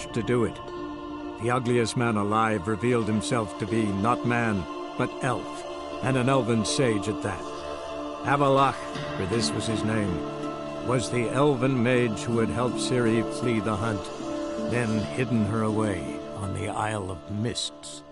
managed to do it. The ugliest man alive revealed himself to be not man, but elf, and an elven sage at that. Avalach, for this was his name, was the elven mage who had helped Ciri flee the hunt, then hidden her away on the Isle of Mists.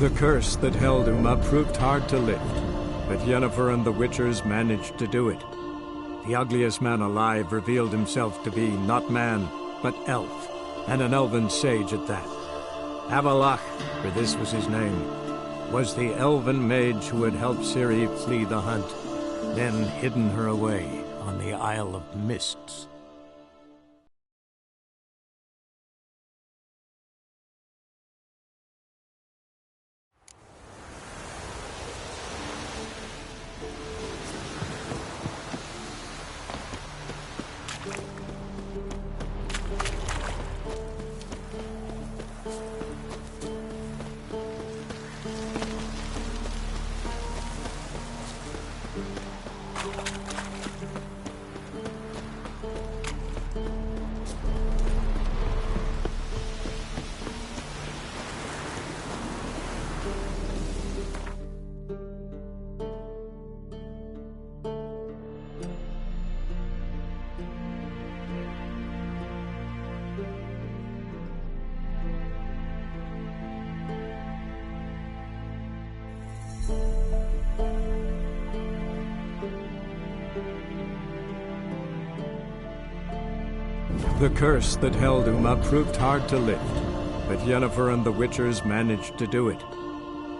The curse that held Uma proved hard to lift, but Yennefer and the Witchers managed to do it. The ugliest man alive revealed himself to be not man, but elf, and an elven sage at that. Avalach, for this was his name, was the elven mage who had helped Ciri flee the hunt, then hidden her away on the Isle of Mists. The curse that held Uma proved hard to lift, but Yennefer and the Witchers managed to do it.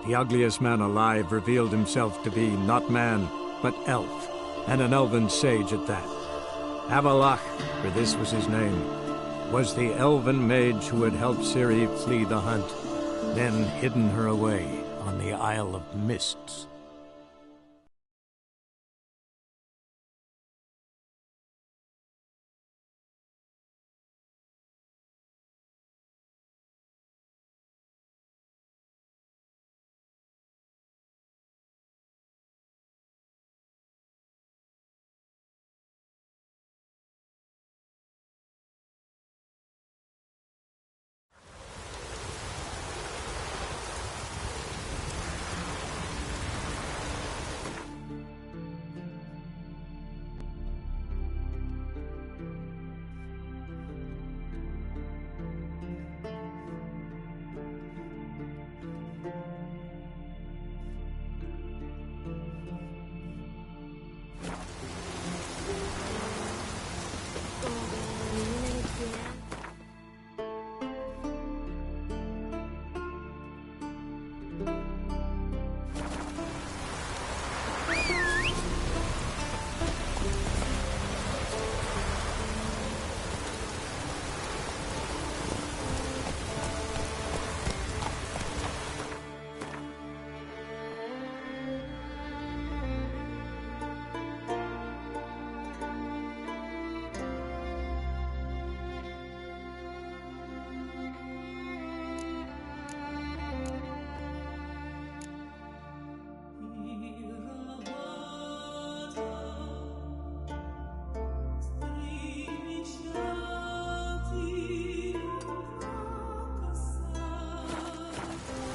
The ugliest man alive revealed himself to be not man, but elf, and an elven sage at that. Avalach, for this was his name, was the elven mage who had helped Ciri flee the hunt, then hidden her away on the Isle of Mists.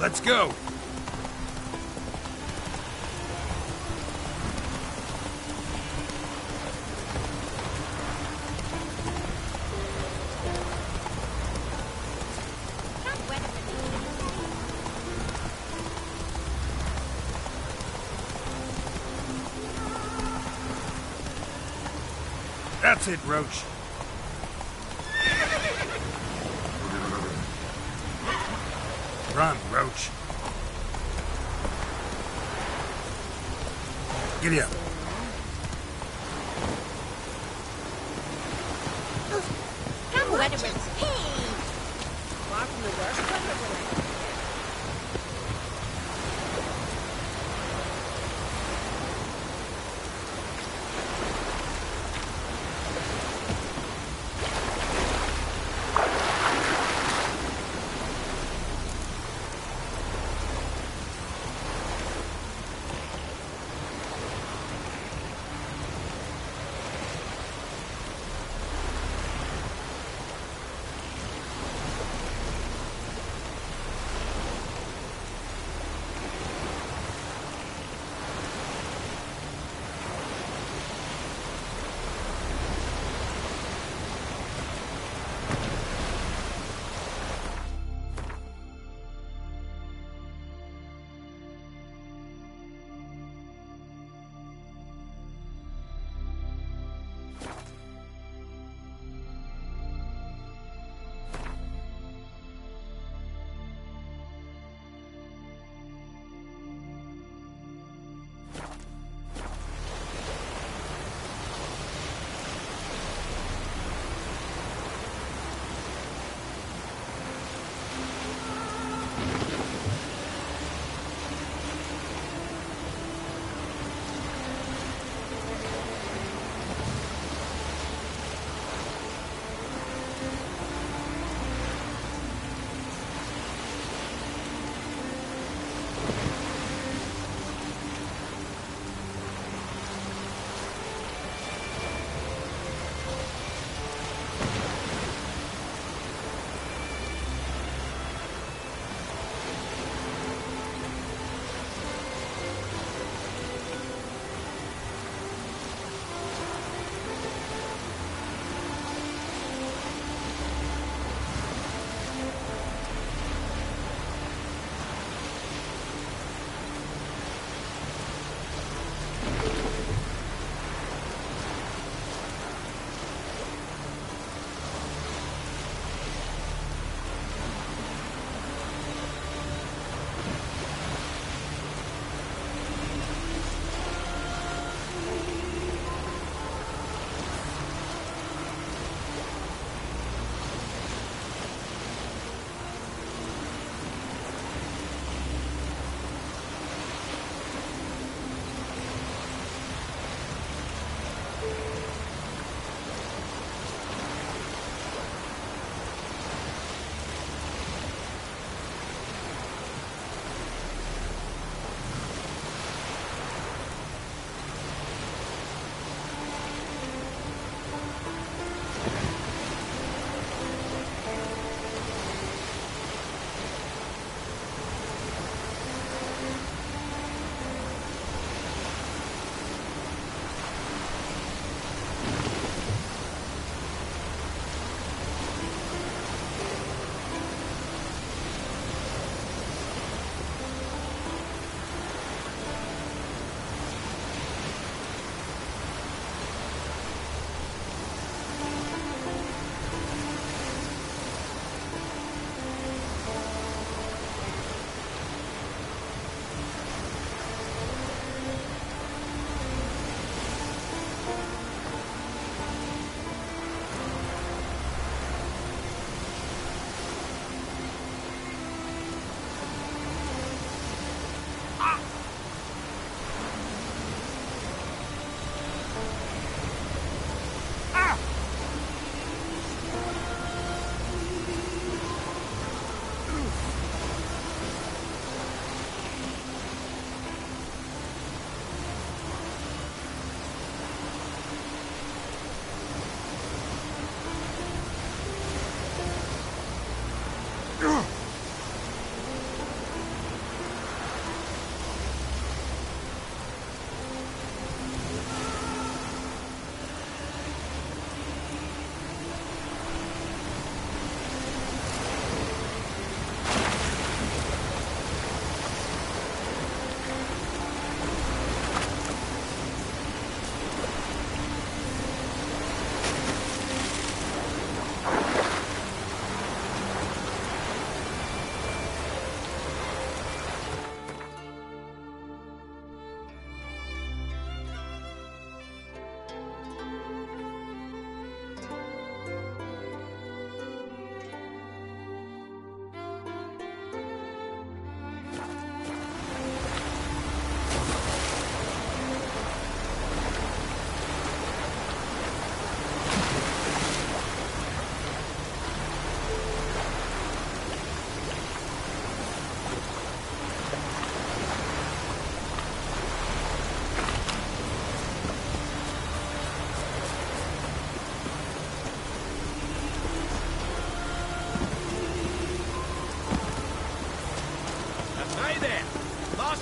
Let's go! That's it, Roach. Run, Roach. Giddy up. Come, Weatherman. Hey! Far from the worst Weatherman.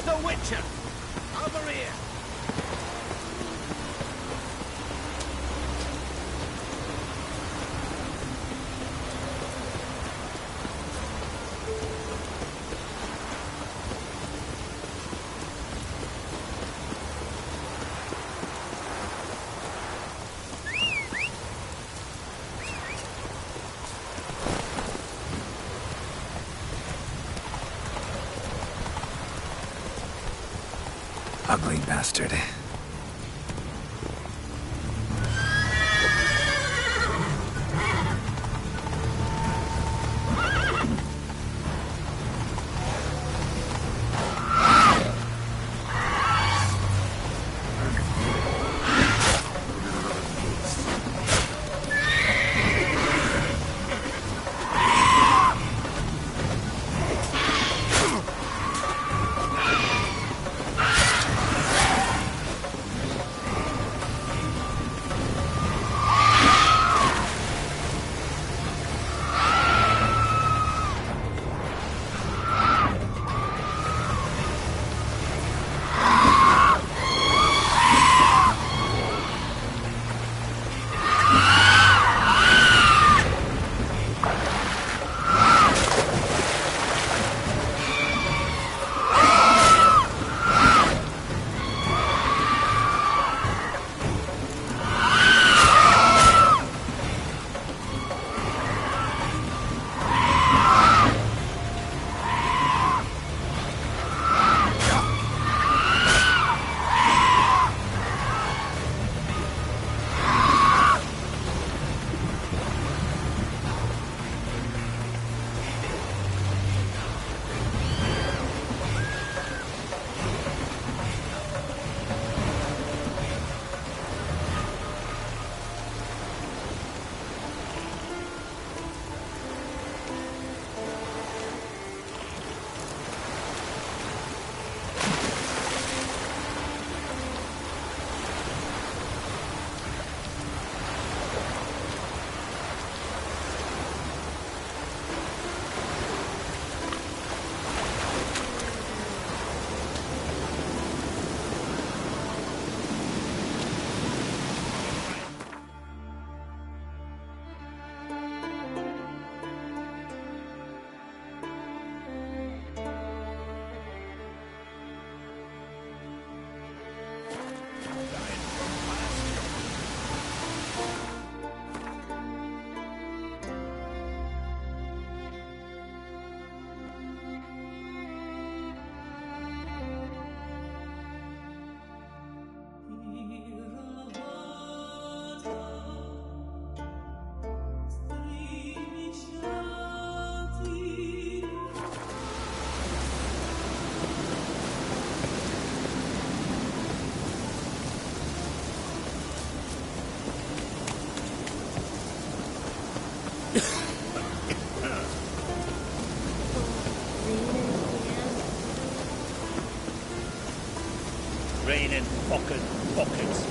the Witcher! Over here! Ugly bastard. Raining pockets.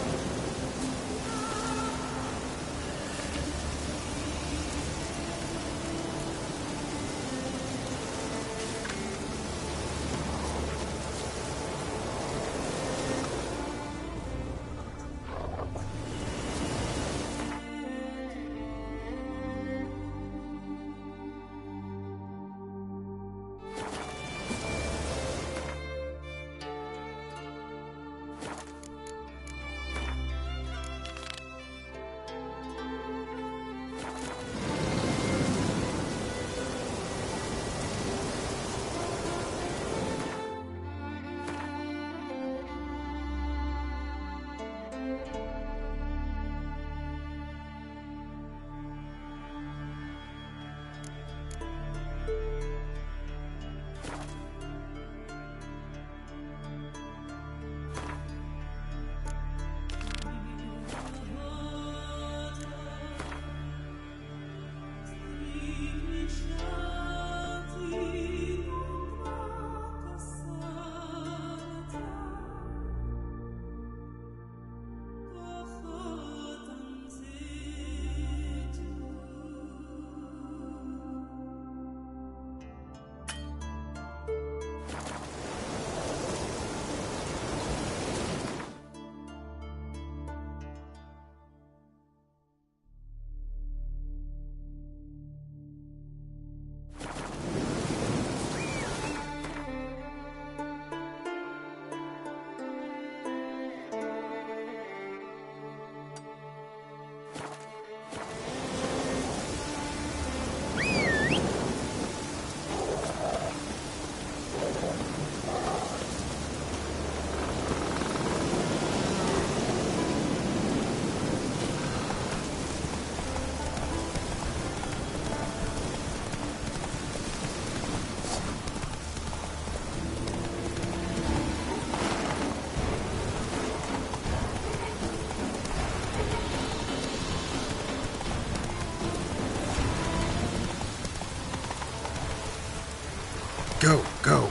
Go, go.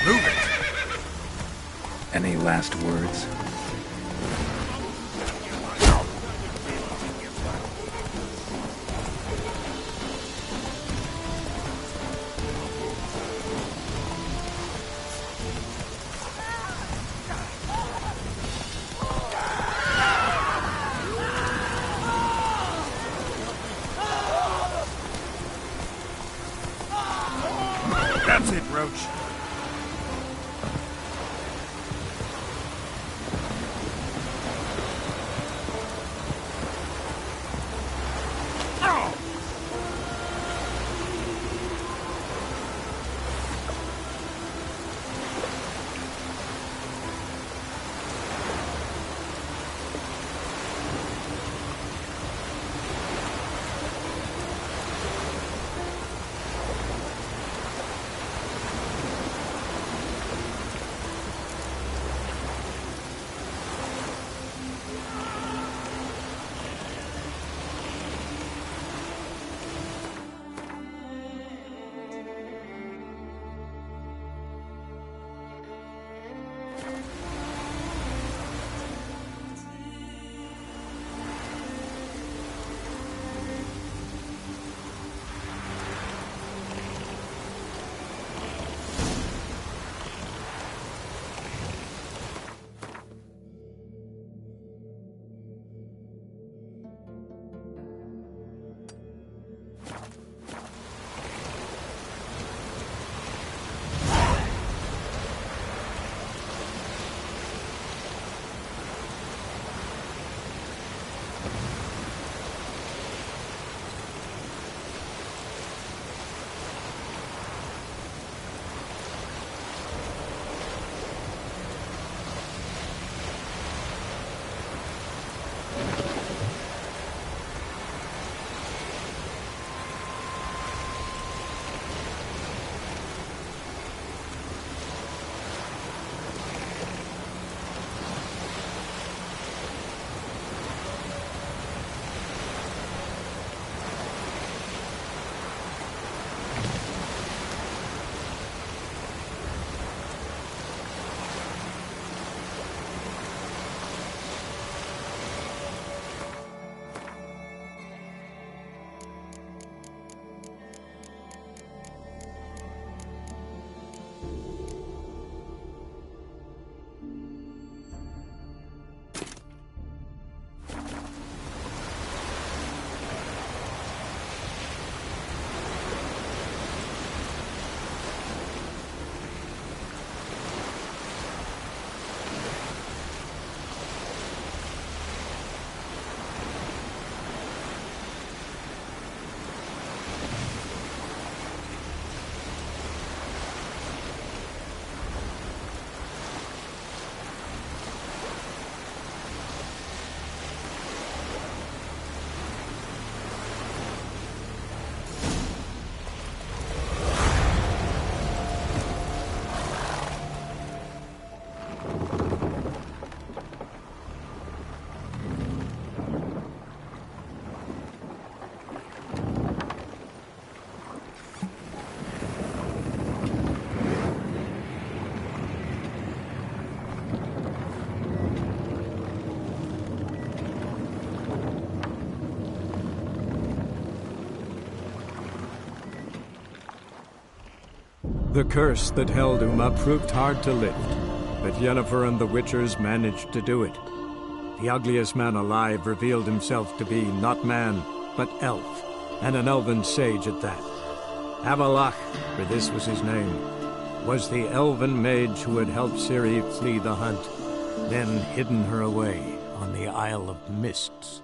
Move it! Any last words? That's it, Roach. The curse that held Uma proved hard to lift, but Yennefer and the Witchers managed to do it. The ugliest man alive revealed himself to be not man, but elf, and an elven sage at that. Avalach, for this was his name. was the elven mage who had helped Ciri flee the hunt, then hidden her away on the Isle of Mists.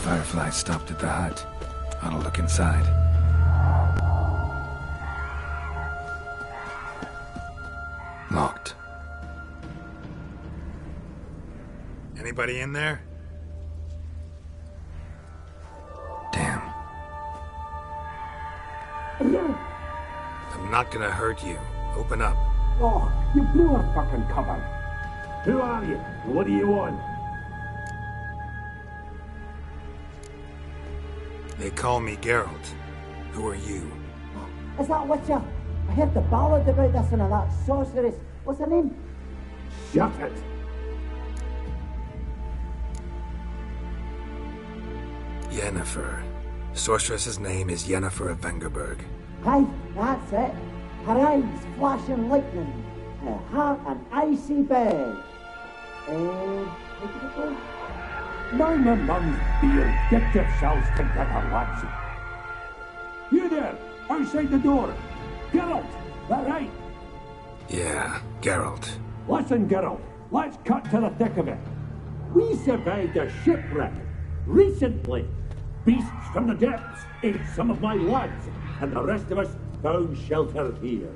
Firefly stopped at the hut. I'll look inside. Locked. Anybody in there? Damn. I'm not gonna hurt you. Open up. Oh, you blew our fucking cover. Who are you? What do you want? They call me Geralt. Who are you? Is that Witcher? I heard the ballad about this and that sorceress. What's her name? Shut it. Yennefer. Sorceress's name is Yennefer of Vengerberg. Aye, that's it. Her eyes flashing lightning. Her heart an icy bed. Where did it go? Mind my mum's beard. Get yourselves together, lads. You there, outside the door. Geralt, that right? Yeah, Geralt. Listen, Geralt, let's cut to the thick of it. We survived a shipwreck recently. Beasts from the depths ate some of my lads, and the rest of us found shelter here.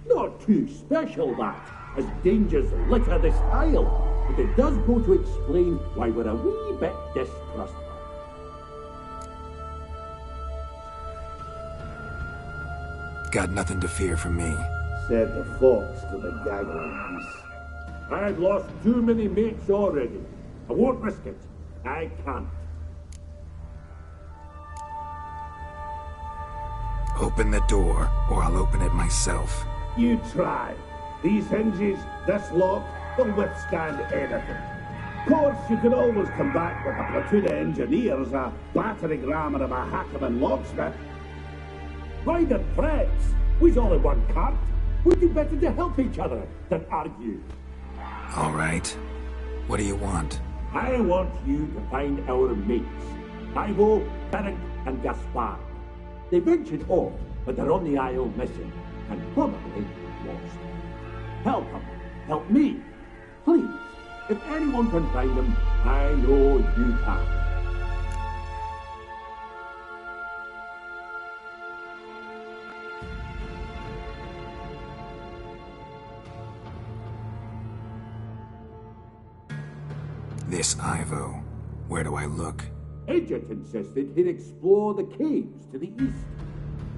Not too special, that, as dangers litter this isle, but it does go to explain why we're a wee bit distrustful. Got nothing to fear from me. Said the fox to the gaggling geese. I've lost too many mates already. I won't risk it. I can't. Open the door, or I'll open it myself. You try. These hinges, this lock, They'll withstand anything. Of course, you can always come back with a platoon of engineers, a battering ram, and a hackman locksmith. Why the threats? We's all in one cart. We'd do better to help each other than argue. All right. What do you want? I want you to find our mates, Ivo, Beric, and Gaspard. They ventured off, but they're on the Isle missing, and probably lost. Help them. Help me. Please. If anyone can find them, I know you can. This Ivo. Where do I look? Agent insisted he'd explore the caves to the east.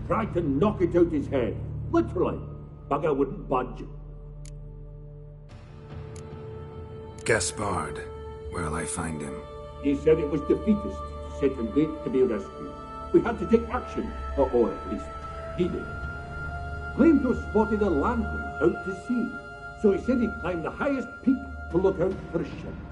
Tried to knock it out his head. Literally. Bugger wouldn't budge. Gaspard. Where'll I find him? He said it was defeatist, set and wait to be rescued. We had to take action, or at least he did. Claimed to have spotted a lantern out to sea, so he said he'd climb the highest peak to look out for ships.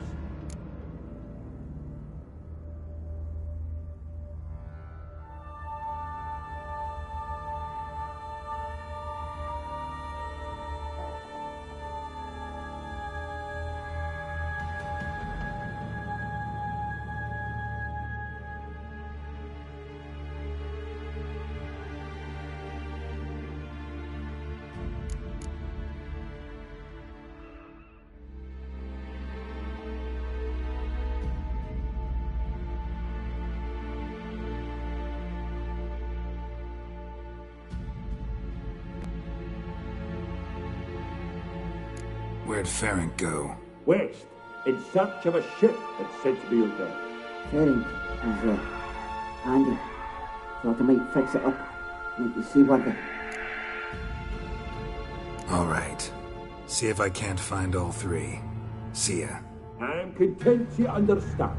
Where'd Ferenc go? West, in search of a ship that's said to be out there. Ferenc is, handy. Thought I might fix it up. Make you see what the... All right. See if I can't find all three. See ya. I'm content you understand.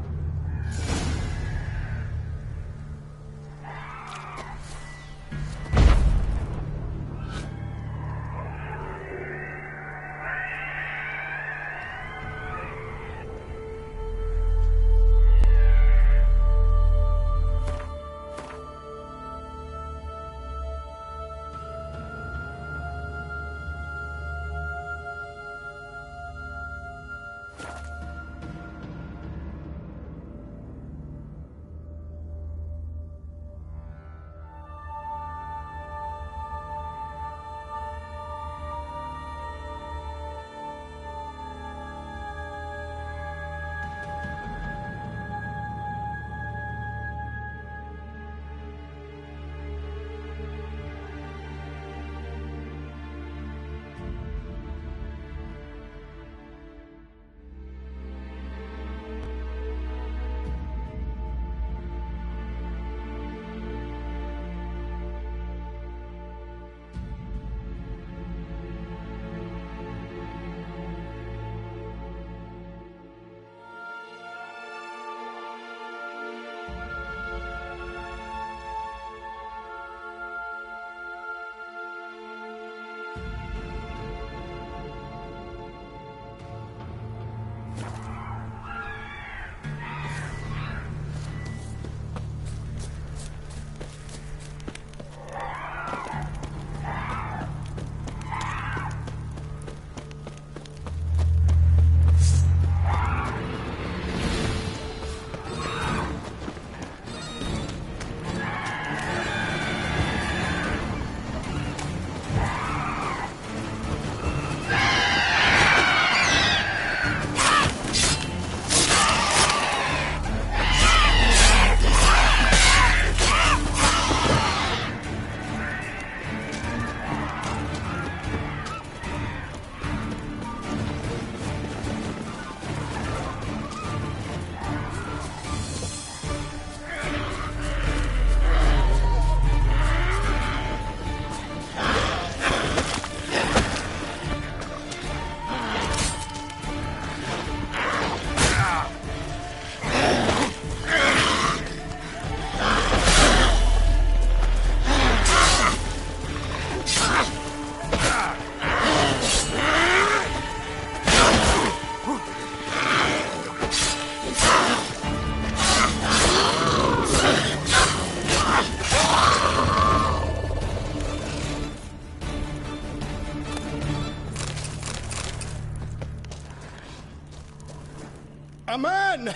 A man!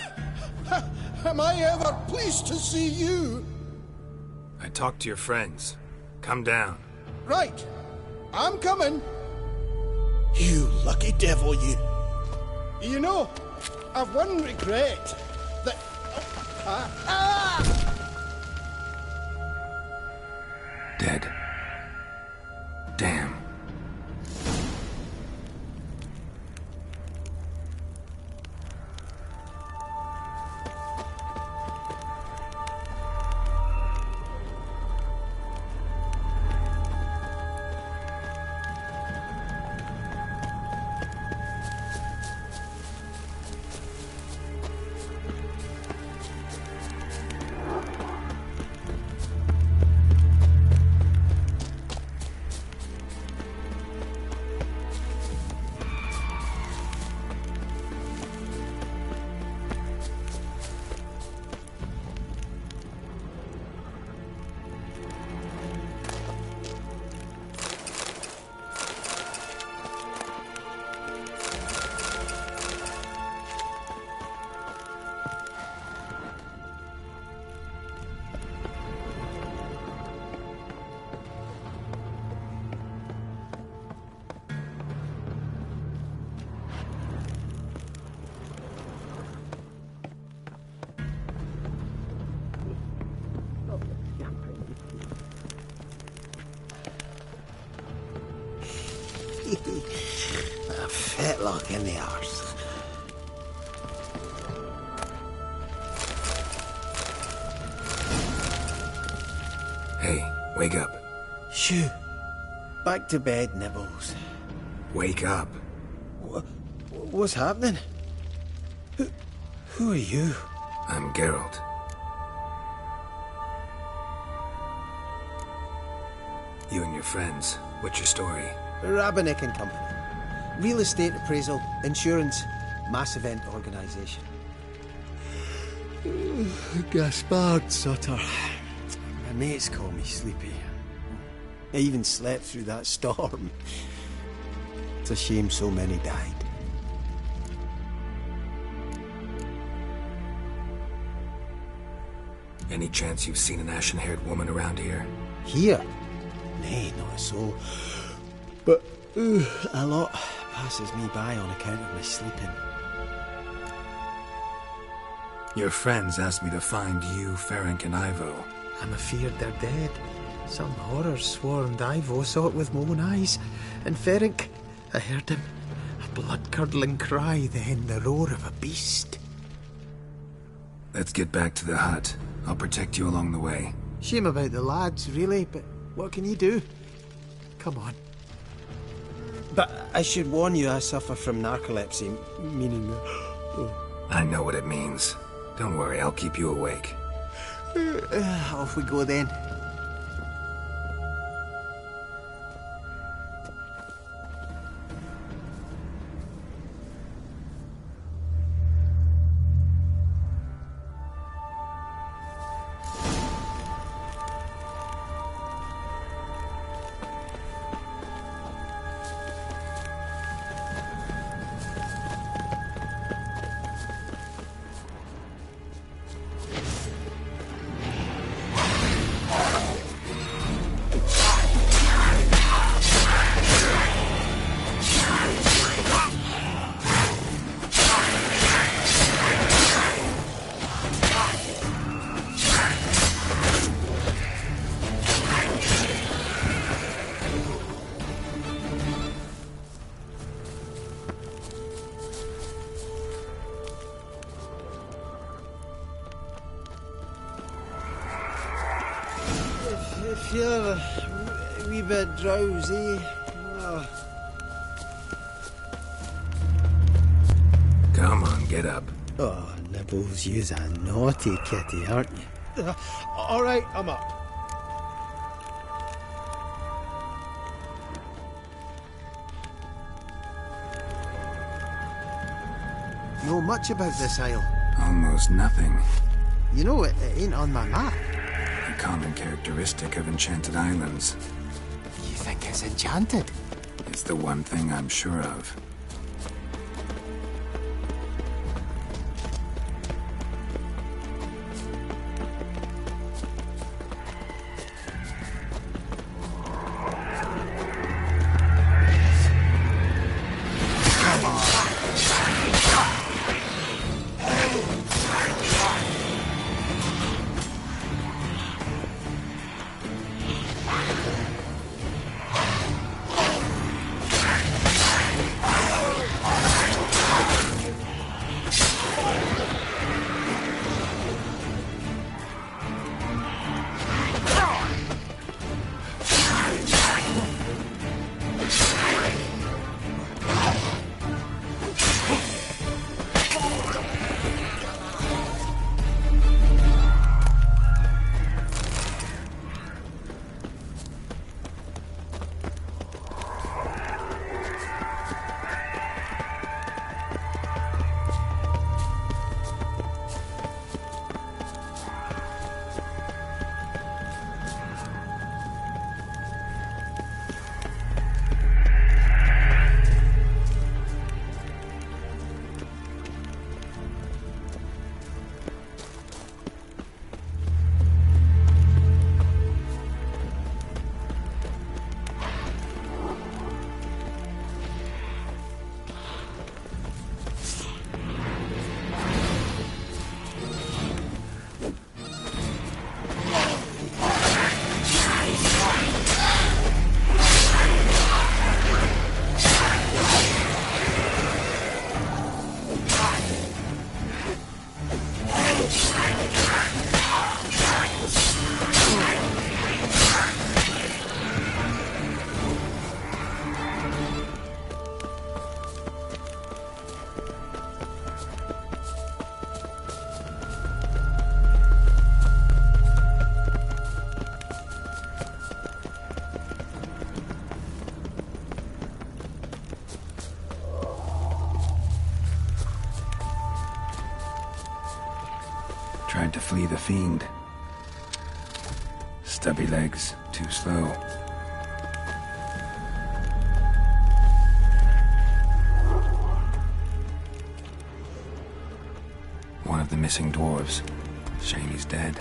Am I ever pleased to see you? I talked to your friends. Come down. Right. I'm coming. You lucky devil, you. You know, I've one regret. That... Dead. Damn. A fetlock in the arse. Hey, wake up. Shoo. Back to bed, Nibbles. Wake up. What's happening? Who are you? I'm Geralt. You and your friends, what's your story? Rabinick and Company. Real estate appraisal, insurance, mass event organisation. Gaspard Sutter. My mates call me Sleepy. I even slept through that storm. It's a shame so many died. Any chance you've seen an ashen-haired woman around here? Here? Nay, not a soul. But a lot passes me by on account of my sleeping. Your friends asked me to find you, Ferenc, and Ivo. I'm afeard they're dead. Some horror swarmed Ivo, saw it with my own eyes. And Ferenc, I heard him. A blood-curdling cry, then the roar of a beast. Let's get back to the hut. I'll protect you along the way. Shame about the lads, really, but what can you do? Come on. But I should warn you, I suffer from narcolepsy, meaning... I know what it means. Don't worry, I'll keep you awake. Off we go then. Feel a wee bit drowsy. Come on, get up. Oh, Nibbles, you's a naughty kitty, aren't you? All right, I'm up. Know much about this isle? Almost nothing. You know, it ain't on my map. A common characteristic of enchanted islands. You think it's enchanted? It's the one thing I'm sure of. Tried to flee the fiend. Stubby legs, too slow. One of the missing dwarves. Shame he's dead.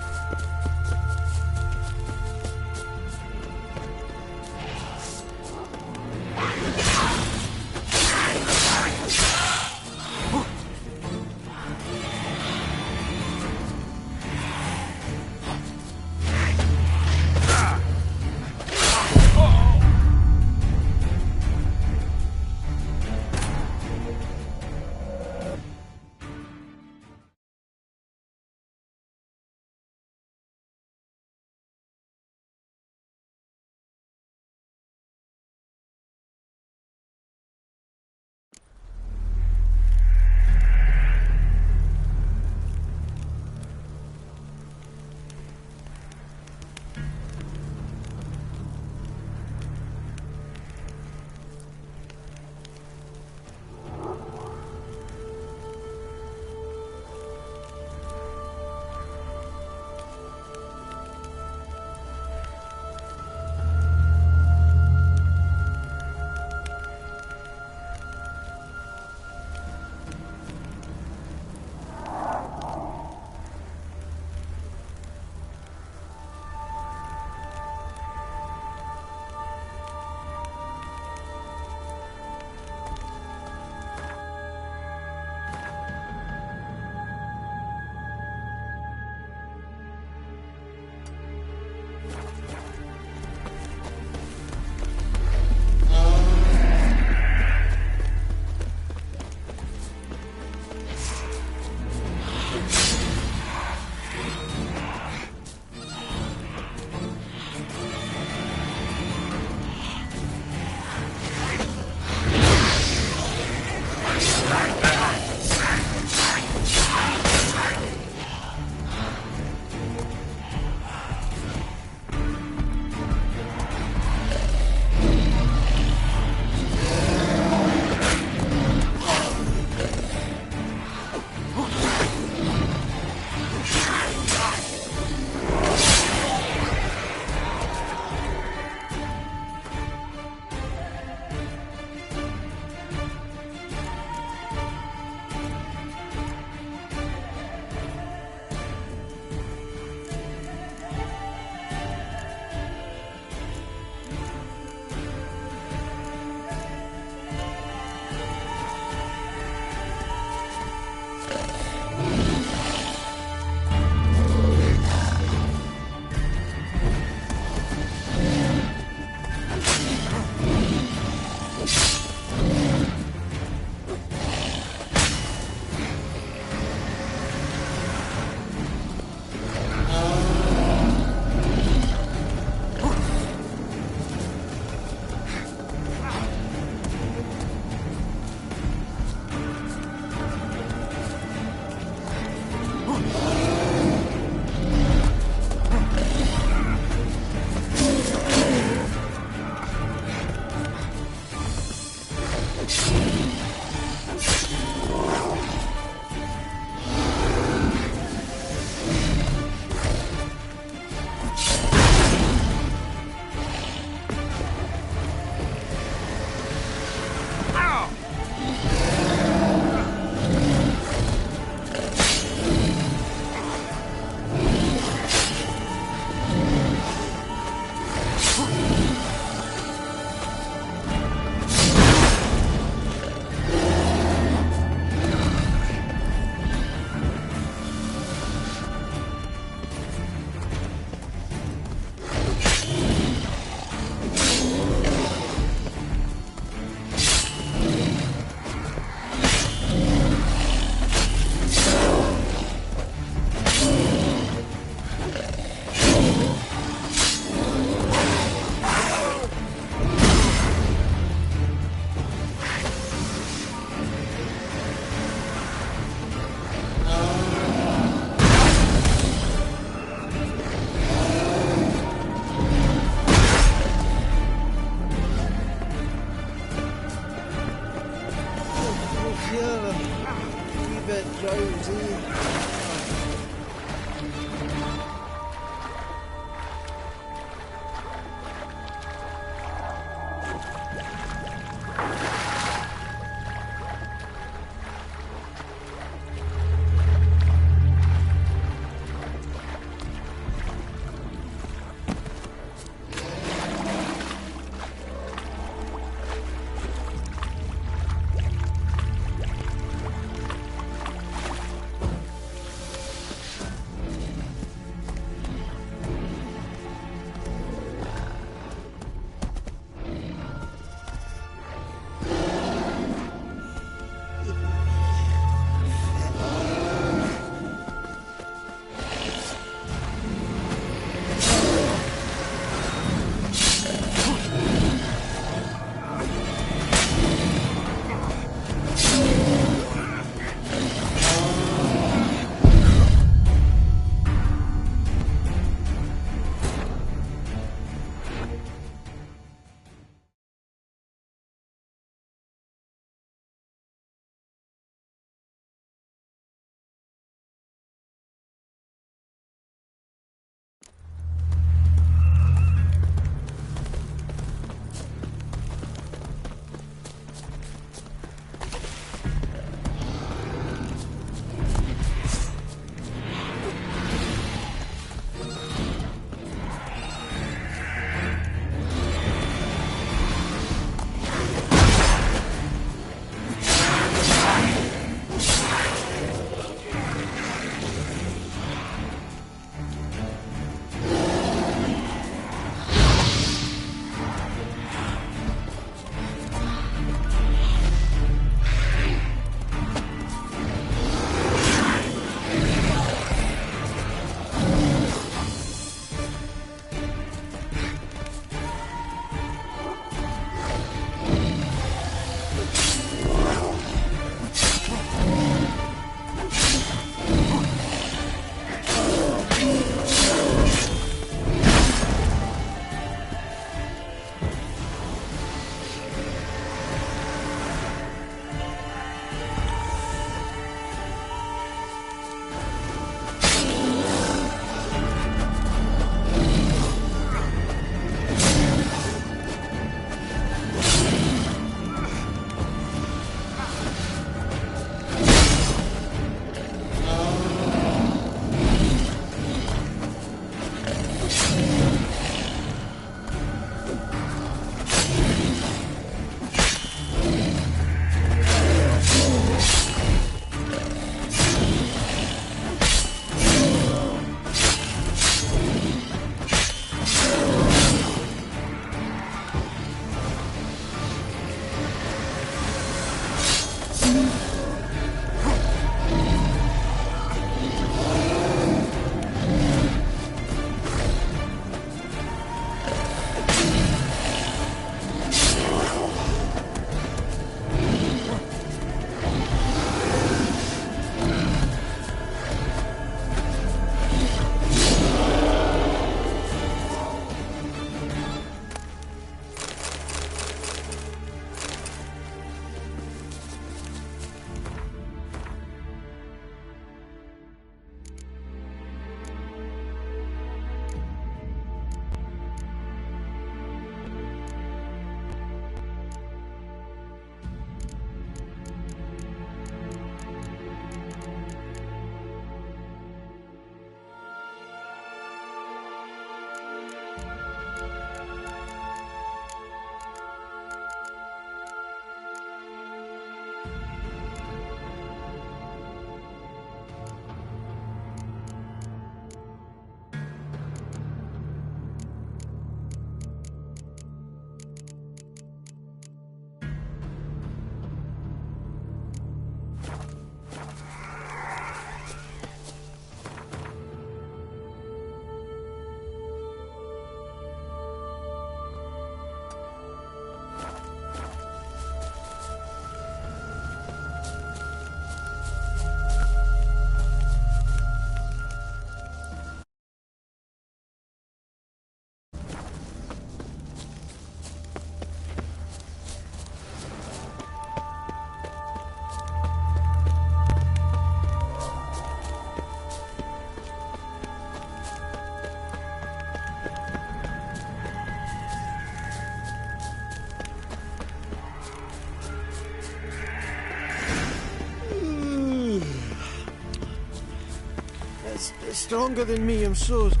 It's stronger than me, I'm so sorry.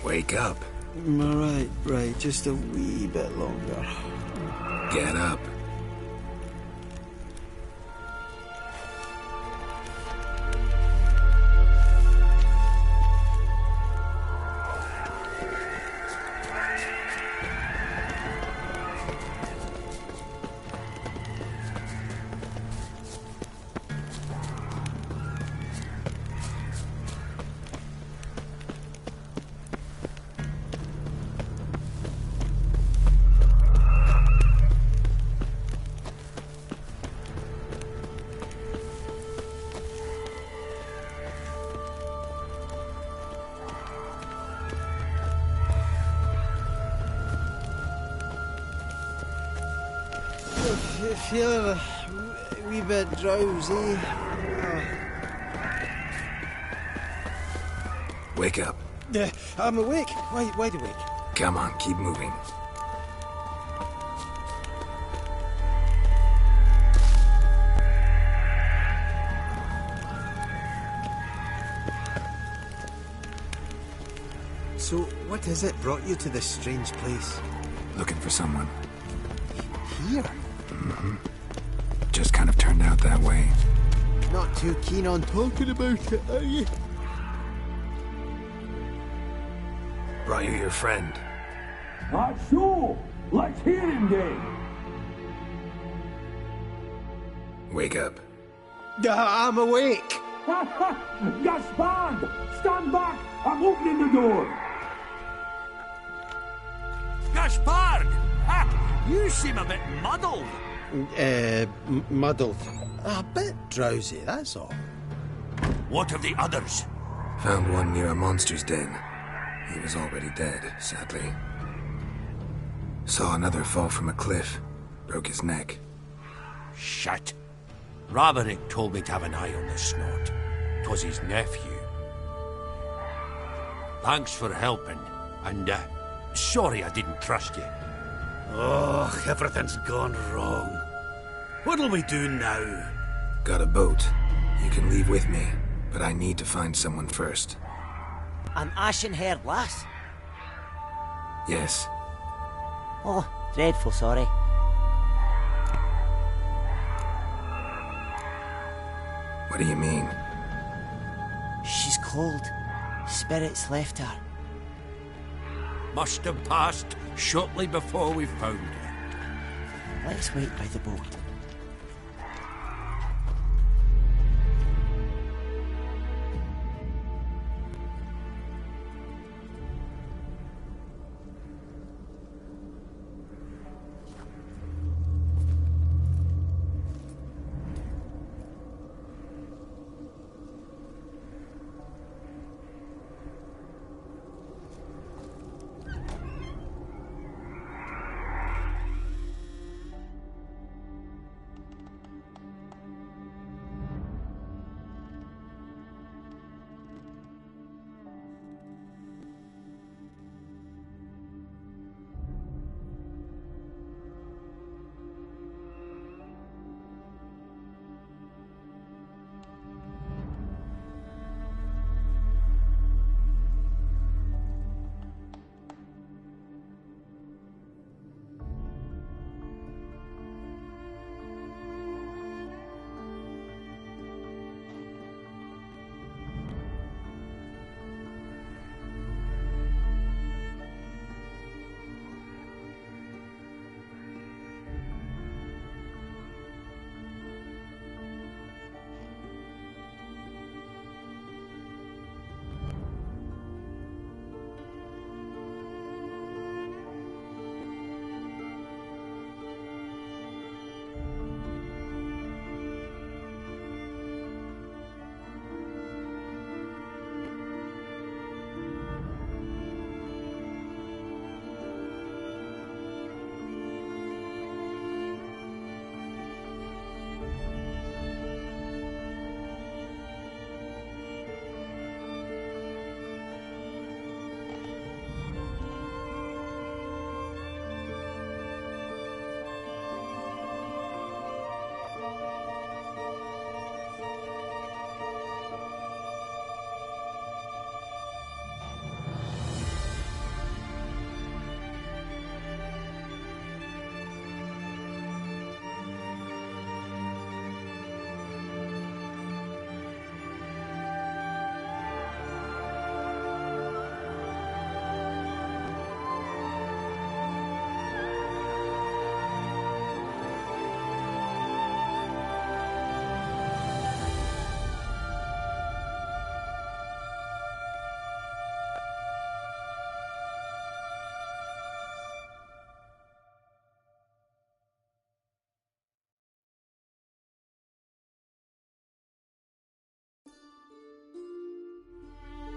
Wake up. Right, just a wee bit longer. Get up. Feeling a wee bit drowsy. Wake up. I'm awake. Wide awake. Come on, keep moving. So, what is it brought you to this strange place? Looking for someone. Here? Just kind of turned out that way. Not too keen on talking about it, are you? Brought you your friend. Not so. Let's hear him then. Wake up. I'm awake. Gaspard! Stand back! I'm opening the door! Gaspard! Ha! You seem a bit muddled. Muddled. A bit drowsy, that's all. What of the others? Found one near a monster's den. He was already dead, sadly. Saw another fall from a cliff. Broke his neck. Shit. Roderick told me to have an eye on the snot. 'Twas his nephew. Thanks for helping, and sorry I didn't trust you. Oh, everything's gone wrong. What'll we do now? Got a boat. You can leave with me, but I need to find someone first. An ashen-haired lass? Yes. Oh, dreadful sorry. What do you mean? She's cold. Spirits left her. Must have passed shortly before we found her. Let's wait by the boat.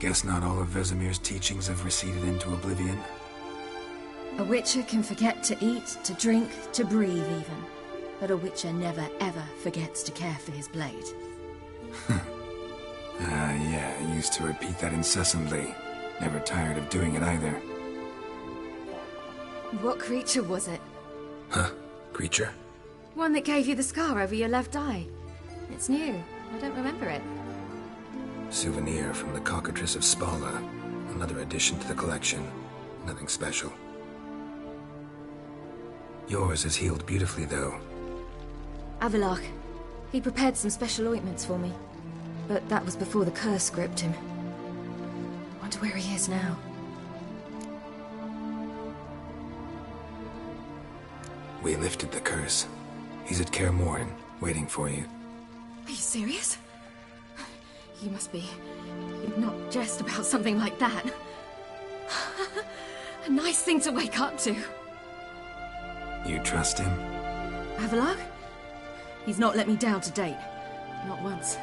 Guess not all of Vesemir's teachings have receded into oblivion. A witcher can forget to eat, to drink, to breathe even. But a witcher never ever forgets to care for his blade. Yeah, I used to repeat that incessantly. Never tired of doing it either. What creature was it? Huh? Creature? One that gave you the scar over your left eye. It's new. I don't remember it. Souvenir from the Cockatrice of Spala. Another addition to the collection. Nothing special. Yours is healed beautifully, though. Avalok. He prepared some special ointments for me. But that was before the curse gripped him. Wonder where he is now. We lifted the curse. He's at Kaer Morhen, waiting for you. Are you serious? You must be... You'd not jest about something like that. A nice thing to wake up to. You trust him? Avalok? He's not let me down to date. Not once.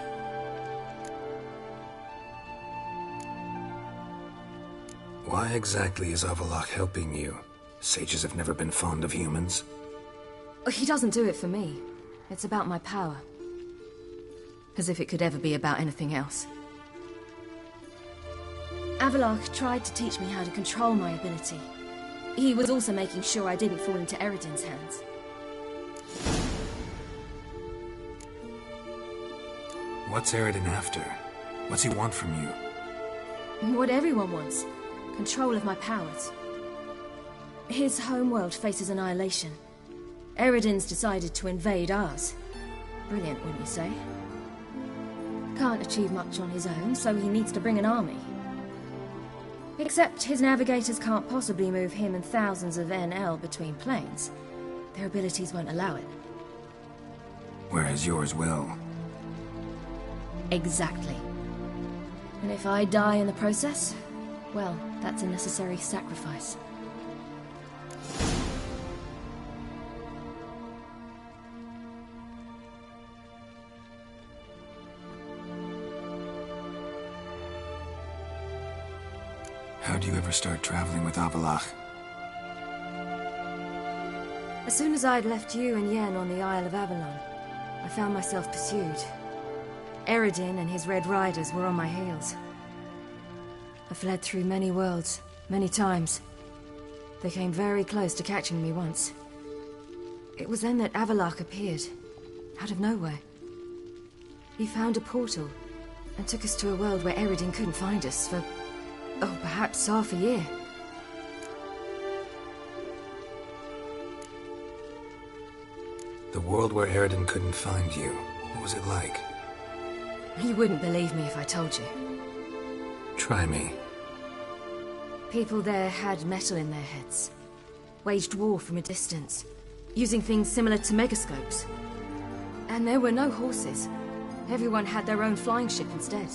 Why exactly is Avalok helping you? Sages have never been fond of humans. He doesn't do it for me. It's about my power. As if it could ever be about anything else. Avalok tried to teach me how to control my ability. He was also making sure I didn't fall into Eredin's hands. What's Eredin after? What's he want from you? What everyone wants. Control of my powers. His homeworld faces annihilation. Eredin's decided to invade ours. Brilliant, wouldn't you say? Can't achieve much on his own, so he needs to bring an army. Except his navigators can't possibly move him and thousands of NL between planes. Their abilities won't allow it. Whereas yours will. Exactly. And if I die in the process, well, that's a necessary sacrifice. How'd you ever start traveling with Avalok? As soon as I'd left you and Yen on the Isle of Avalon, I found myself pursued. Eredin and his Red Riders were on my heels. I fled through many worlds, many times. They came very close to catching me once. It was then that Avalok appeared, out of nowhere. He found a portal, and took us to a world where Eredin couldn't find us for, oh, perhaps half a year. The world where Eredin couldn't find you. What was it like? You wouldn't believe me if I told you. Try me. People there had metal in their heads. Waged war from a distance, using things similar to megascopes. And there were no horses. Everyone had their own flying ship instead.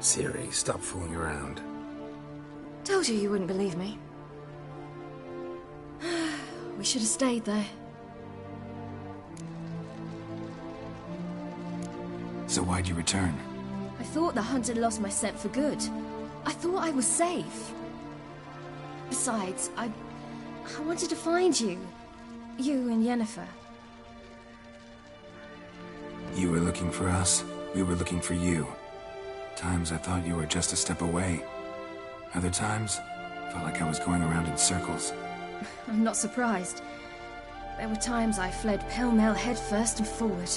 Ciri, stop fooling around. Told you you wouldn't believe me. We should have stayed there. So why'd you return? I thought the hunt had lost my scent for good. I thought I was safe. Besides, I wanted to find you. You and Yennefer. You were looking for us. We were looking for you. Times I thought you were just a step away. Other times, felt like I was going around in circles. I'm not surprised. There were times I fled pell-mell headfirst and forward.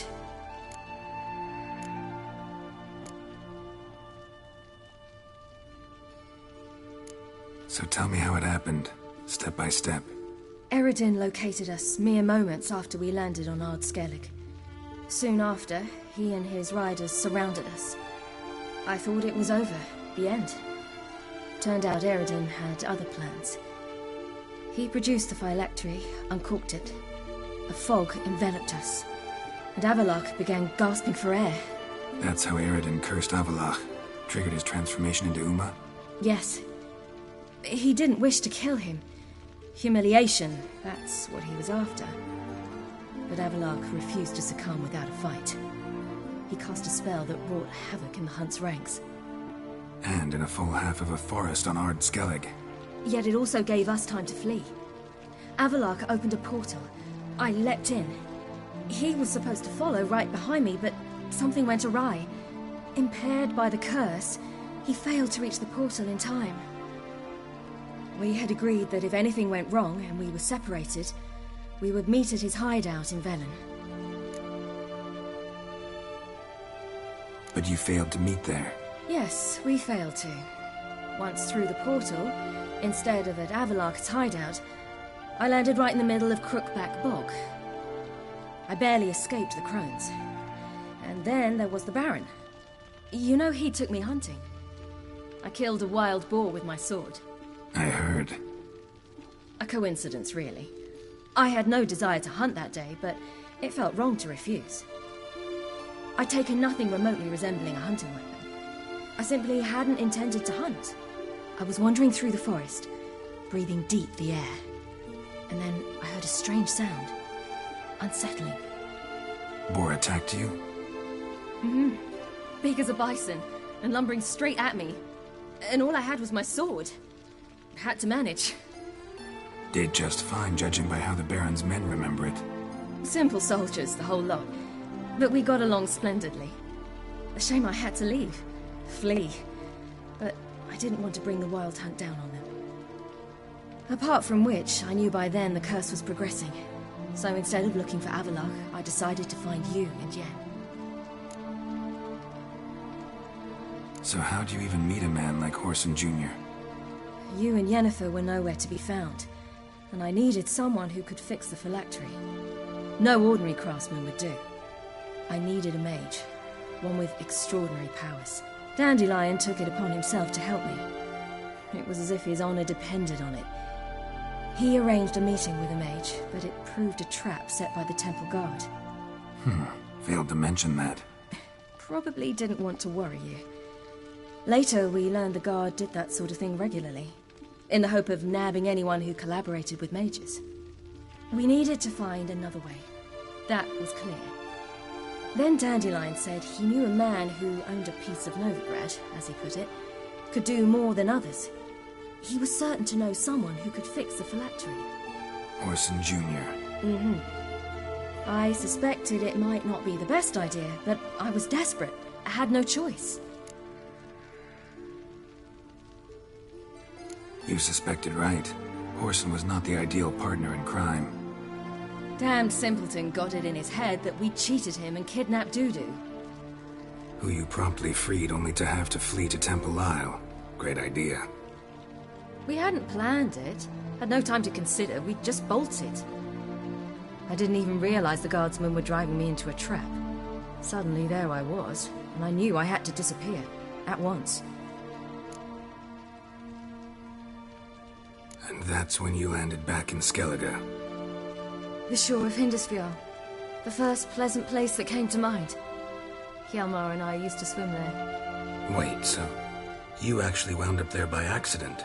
So tell me how it happened, step by step. Eredin located us mere moments after we landed on Ard Skellig. Soon after, he and his riders surrounded us. I thought it was over, the end. Turned out Eredin had other plans. He produced the phylactery, uncorked it. A fog enveloped us, and Avalok began gasping for air. That's how Eredin cursed Avalok, triggered his transformation into Uma? Yes. He didn't wish to kill him. Humiliation, that's what he was after. But Avalok refused to succumb without a fight. He cast a spell that wrought havoc in the hunt's ranks. And in a full half of a forest on Ard Skellig. Yet it also gave us time to flee. Avalark opened a portal. I leapt in. He was supposed to follow right behind me, but something went awry. Impaired by the curse, he failed to reach the portal in time. We had agreed that if anything went wrong and we were separated, we would meet at his hideout in Velen. But you failed to meet there. Yes, we failed to. Once through the portal, instead of at Avalark's hideout, I landed right in the middle of Crookback Bog. I barely escaped the crones. And then there was the Baron. You know, he took me hunting. I killed a wild boar with my sword. I heard. A coincidence, really. I had no desire to hunt that day, but it felt wrong to refuse. I'd taken nothing remotely resembling a hunting weapon. I simply hadn't intended to hunt. I was wandering through the forest, breathing deep the air. And then I heard a strange sound. Unsettling. Boar attacked you? Mm-hmm. Big as a bison, and lumbering straight at me. And all I had was my sword. Had to manage. Did just fine, judging by how the Baron's men remember it. Simple soldiers, the whole lot. But we got along splendidly. A shame I had to leave. Flee. But I didn't want to bring the wild hunt down on them. Apart from which, I knew by then the curse was progressing. So instead of looking for Avalark, I decided to find you and Yen. So how'd you even meet a man like Horson Jr.? You and Yennefer were nowhere to be found, and I needed someone who could fix the phylactery. No ordinary craftsman would do. I needed a mage, one with extraordinary powers. Dandelion took it upon himself to help me. It was as if his honor depended on it. He arranged a meeting with a mage, but it proved a trap set by the temple guard. Failed to mention that. Probably didn't want to worry you. Later, we learned the guard did that sort of thing regularly, in the hope of nabbing anyone who collaborated with mages. We needed to find another way. That was clear. Then Dandelion said he knew a man who owned a piece of Novigrad, as he put it, could do more than others. He was certain to know someone who could fix the phylactery. Horson Jr. Mm-hmm. I suspected it might not be the best idea, but I was desperate. I had no choice. You suspected right. Horson was not the ideal partner in crime. Damned simpleton got it in his head that we cheated him and kidnapped Dudu. Who you promptly freed only to have to flee to Temple Isle. Great idea. We hadn't planned it. Had no time to consider. We just bolted. I didn't even realize the guardsmen were driving me into a trap. Suddenly there I was, and I knew I had to disappear. At once. And that's when you landed back in Skellige. The shore of Hindisfjall. The first pleasant place that came to mind. Hjalmar and I used to swim there. Wait, so you actually wound up there by accident?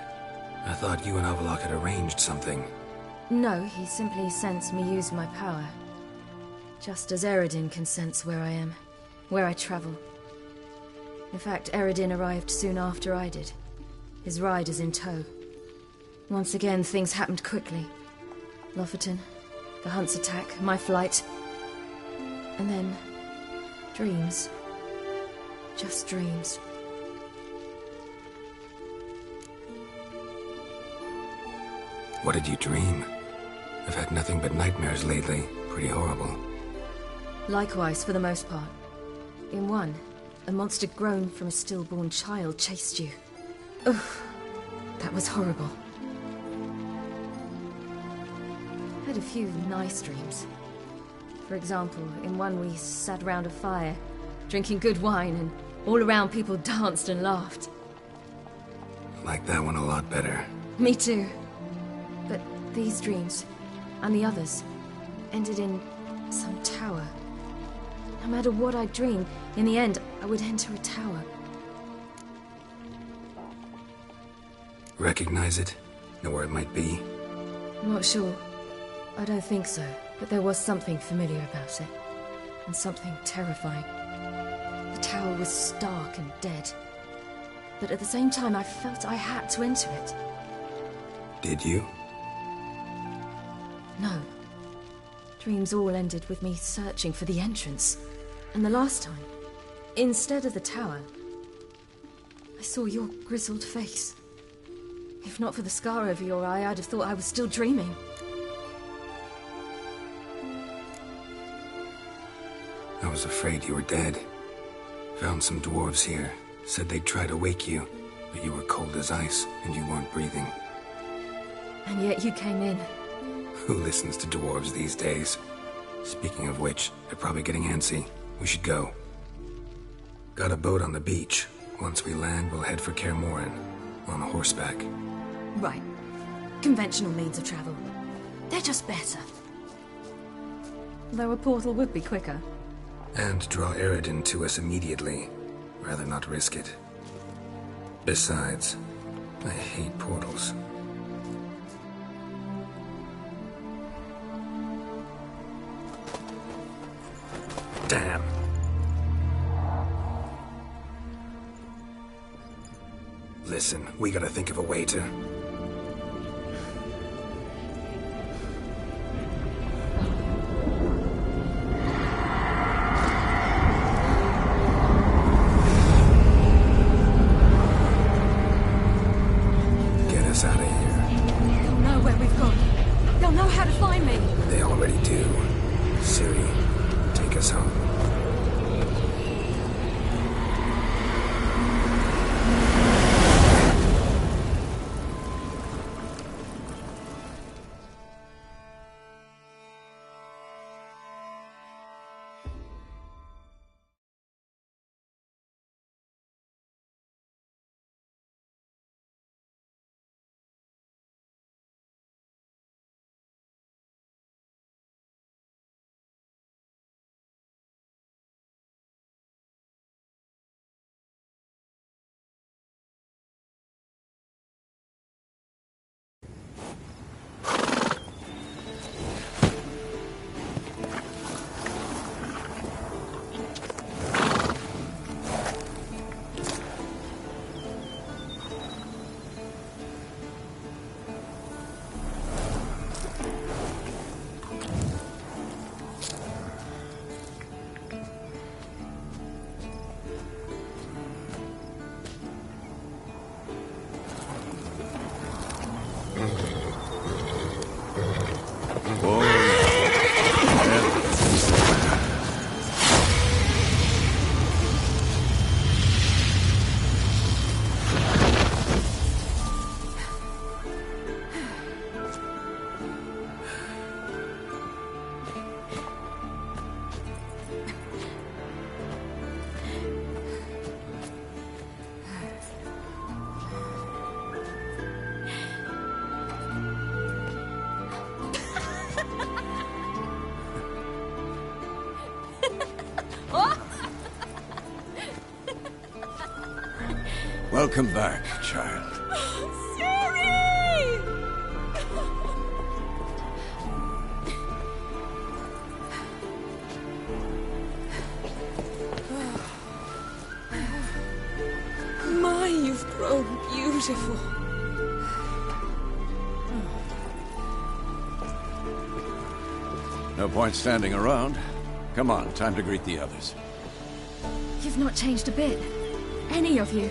I thought you and Avalok had arranged something. No, he simply sensed me use my power. Just as Eredin can sense where I am, where I travel. In fact, Eredin arrived soon after I did, his riders in tow. Once again, things happened quickly. Lofoten, the hunt's attack, my flight. And then, dreams. Just dreams. What did you dream? I've had nothing but nightmares lately. Pretty horrible. Likewise, for the most part. In one, a monster grown from a stillborn child chased you. Ugh, that was horrible. Had a few nice dreams. For example, in one we sat around a fire, drinking good wine, and all around people danced and laughed. Like that one a lot better. Me too. But these dreams, and the others, ended in some tower. No matter what I dreamed, in the end, I would enter a tower. Recognize it? Know where it might be? Not sure. I don't think so, but there was something familiar about it. And something terrifying. The tower was stark and dead. but at the same time I felt I had to enter it. Did you? No. Dreams all ended with me searching for the entrance. And the last time, instead of the tower, I saw your grizzled face. If not for the scar over your eye, I'd have thought I was still dreaming. I was afraid you were dead. Found some dwarves here. Said they'd try to wake you, but you were cold as ice and you weren't breathing. And yet you came in. Who listens to dwarves these days? Speaking of which, they're probably getting antsy. We should go. Got a boat on the beach. Once we land, we'll head for Kaer Morhen, on horseback. Right. Conventional means of travel. They're just better. Though a portal would be quicker. And draw Eredin to us immediately. Rather not risk it. Besides, I hate portals. Damn. Listen, we gotta think of a way to... get us out of here. They'll know where we've gone. They'll know how to find me. They already do. Ciri, take us home. Welcome back, child. Ciri! My, you've grown beautiful. No point standing around. Come on, time to greet the others. You've not changed a bit. Any of you.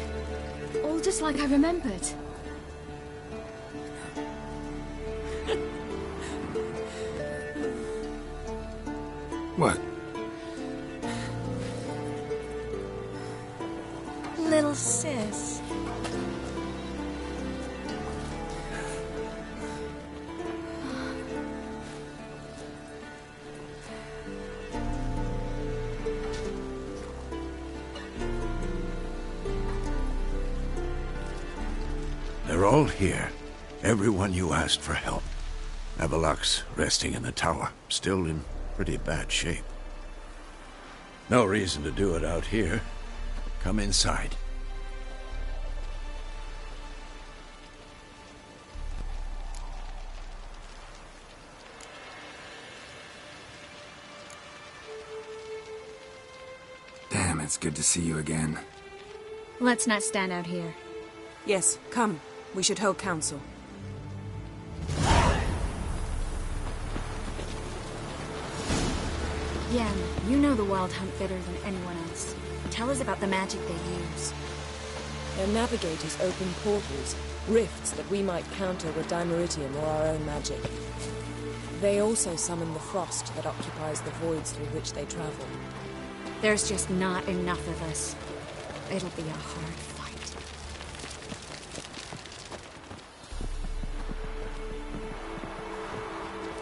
All just like I remembered. What? Little sis. They're all here. Everyone you asked for help. Avalok's resting in the tower, still in pretty bad shape. No reason to do it out here. Come inside. Damn, it's good to see you again. Let's not stand out here. Yes, come. We should hold council. Yen, you know the Wild Hunt better than anyone else. Tell us about the magic they use. Their navigators open portals, rifts that we might counter with Dimeridium or our own magic. They also summon the frost that occupies the voids through which they travel. There's just not enough of us. It'll be a hard fight.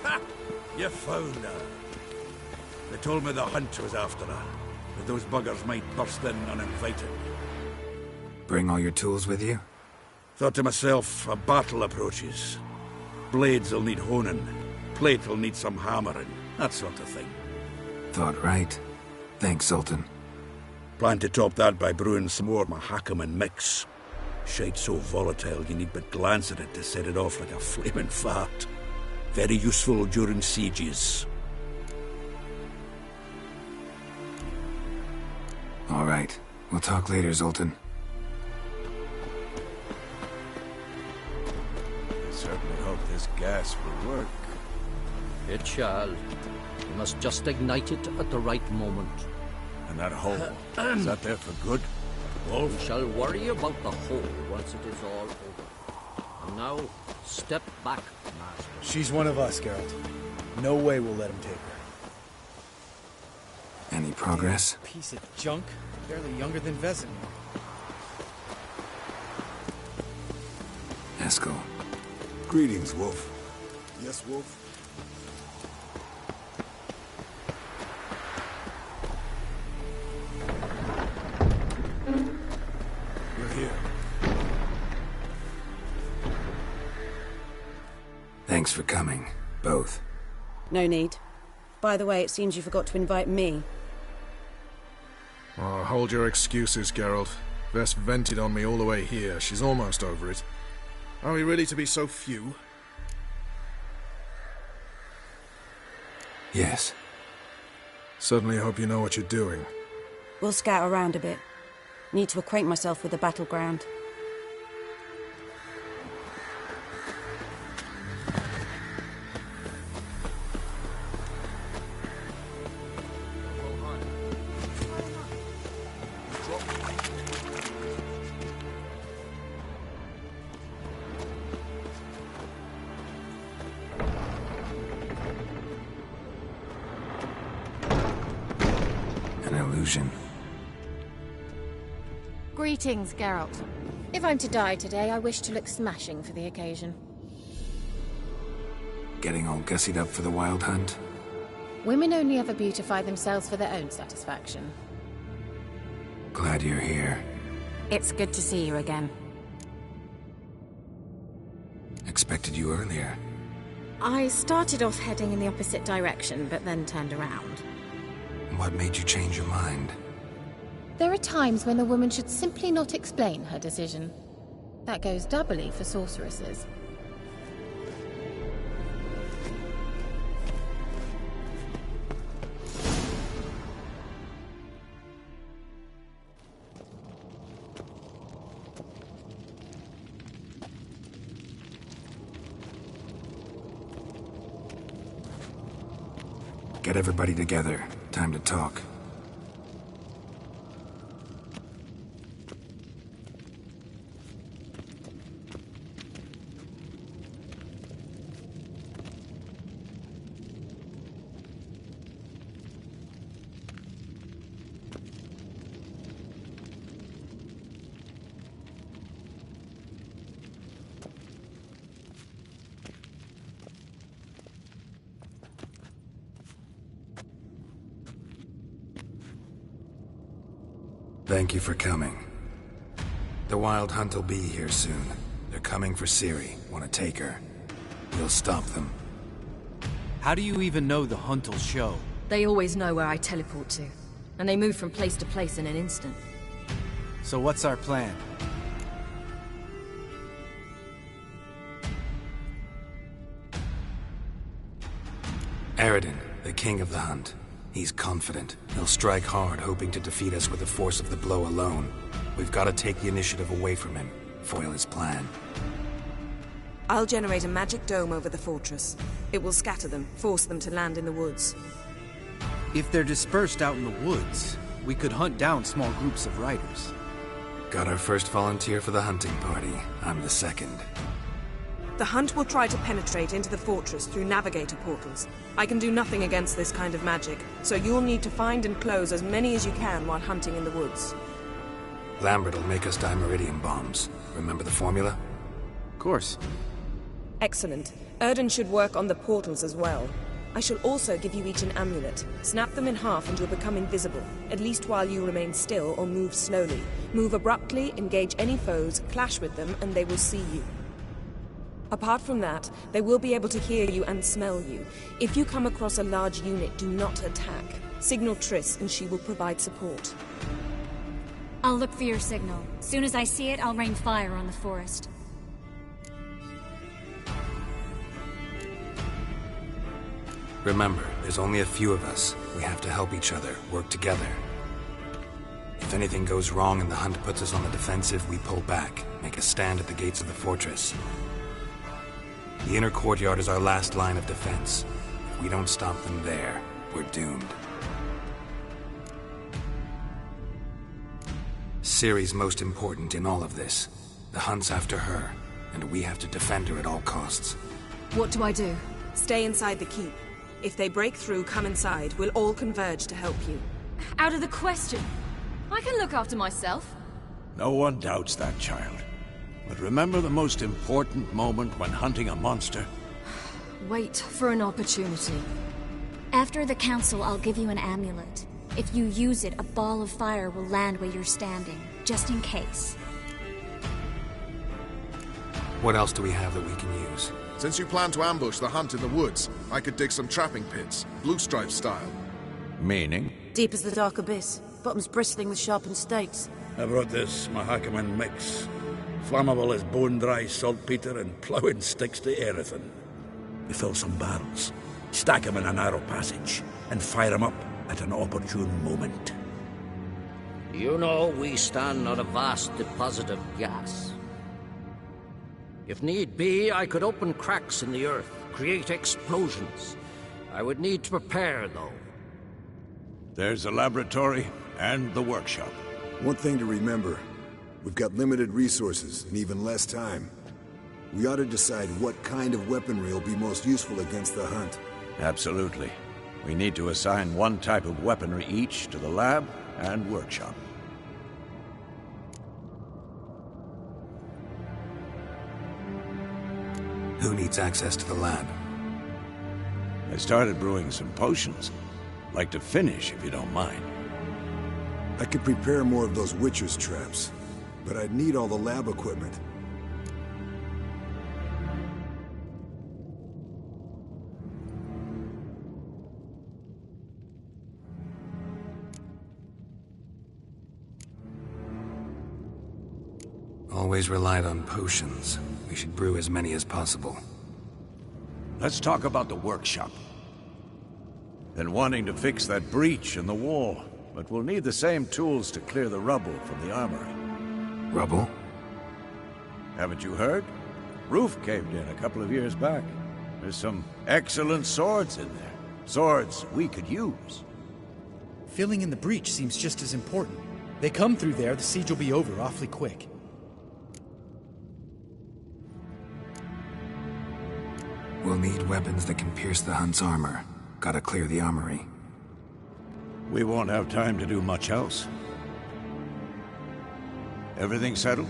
Ha! You found her. They told me the hunt was after her, but those buggers might burst in uninvited. Bring all your tools with you? Thought to myself, a battle approaches. Blades will need honing, plate will need some hammering, that sort of thing. Thought right. Thanks, Sultan. Plan to top that by brewing some more Mahakaman mix. Shite so volatile you need but glance at it to set it off like a flaming fart. Very useful during sieges. All right. We'll talk later, Zoltan. I certainly hope this gas will work. It shall. We must just ignite it at the right moment. And that hole, is that there for good? We shall worry about the hole once it is all over. And now, step back, Master. She's one of us, Geralt. No way we'll let him take her. Any progress? Piece of junk. Barely younger than Vesemir. Eskel. Greetings, Wolf. Yes, Wolf? We're here. Thanks for coming, both. No need. By the way, it seems you forgot to invite me. Oh, hold your excuses, Geralt. Vess vented on me all the way here. She's almost over it. Are we really to be so few? Yes. Certainly hope you know what you're doing. We'll scout around a bit. Need to acquaint myself with the battleground. Greetings, Geralt. If I'm to die today, I wish to look smashing for the occasion. Getting all gussied up for the Wild Hunt? Women only ever beautify themselves for their own satisfaction. Glad you're here. It's good to see you again. Expected you earlier. I started off heading in the opposite direction, but then turned around. What made you change your mind? There are times when a woman should simply not explain her decision. That goes doubly for sorceresses. Get everybody together. Time to talk. Thank you for coming. The Wild Hunt will be here soon. They're coming for Ciri. Want to take her. We'll stop them. How do you even know the Hunt will show? They always know where I teleport to. And they move from place to place in an instant. So what's our plan? Eredin, the king of the Hunt. He's confident. He'll strike hard, hoping to defeat us with the force of the blow alone. We've got to take the initiative away from him, foil his plan. I'll generate a magic dome over the fortress. It will scatter them, force them to land in the woods. If they're dispersed out in the woods, we could hunt down small groups of riders. Got our first volunteer for the hunting party. I'm the second. The hunt will try to penetrate into the fortress through navigator portals. I can do nothing against this kind of magic, so you'll need to find and close as many as you can while hunting in the woods. Lambert will make us dimeridium bombs. Remember the formula? Of course. Excellent. Erden should work on the portals as well. I shall also give you each an amulet. Snap them in half and you'll become invisible, at least while you remain still or move slowly. Move abruptly, engage any foes, clash with them, and they will see you. Apart from that, they will be able to hear you and smell you. If you come across a large unit, do not attack. Signal Triss and she will provide support. I'll look for your signal. Soon as I see it, I'll rain fire on the forest. Remember, there's only a few of us. We have to help each other, work together. If anything goes wrong and the hunt puts us on the defensive, we pull back, make a stand at the gates of the fortress. The inner courtyard is our last line of defense. If we don't stop them there, we're doomed. Ciri's most important in all of this. The hunt's after her, and we have to defend her at all costs. What do I do? Stay inside the keep. If they break through, come inside. We'll all converge to help you. Out of the question. I can look after myself. No one doubts that, child. But remember the most important moment when hunting a monster? Wait for an opportunity. After the council, I'll give you an amulet. If you use it, a ball of fire will land where you're standing, just in case. What else do we have that we can use? Since you plan to ambush the hunt in the woods, I could dig some trapping pits, blue stripe style. Meaning? Deep as the dark abyss, bottoms bristling with sharpened stakes. I brought this Mahakaman mix. Flammable as bone-dry saltpeter and ploughing sticks to everything. We fill some barrels, stack them in a narrow passage, and fire them up at an opportune moment. You know, we stand on a vast deposit of gas. If need be, I could open cracks in the earth, create explosions. I would need to prepare, though. There's the laboratory and the workshop. One thing to remember, we've got limited resources and even less time. We ought to decide what kind of weaponry will be most useful against the hunt. Absolutely. We need to assign one type of weaponry each to the lab and workshop. Who needs access to the lab? I started brewing some potions. Like to finish, if you don't mind. I could prepare more of those Witcher's traps, but I'd need all the lab equipment. Always relied on potions. We should brew as many as possible. Let's talk about the workshop. Been wanting to fix that breach in the wall, but we'll need the same tools to clear the rubble from the armory. Rubble? Haven't you heard? Roof caved in a couple of years back. There's some excellent swords in there. Swords we could use. Filling in the breach seems just as important. They come through there, the siege will be over awfully quick. We'll need weapons that can pierce the hunt's armor. Gotta clear the armory. We won't have time to do much else. Everything settled?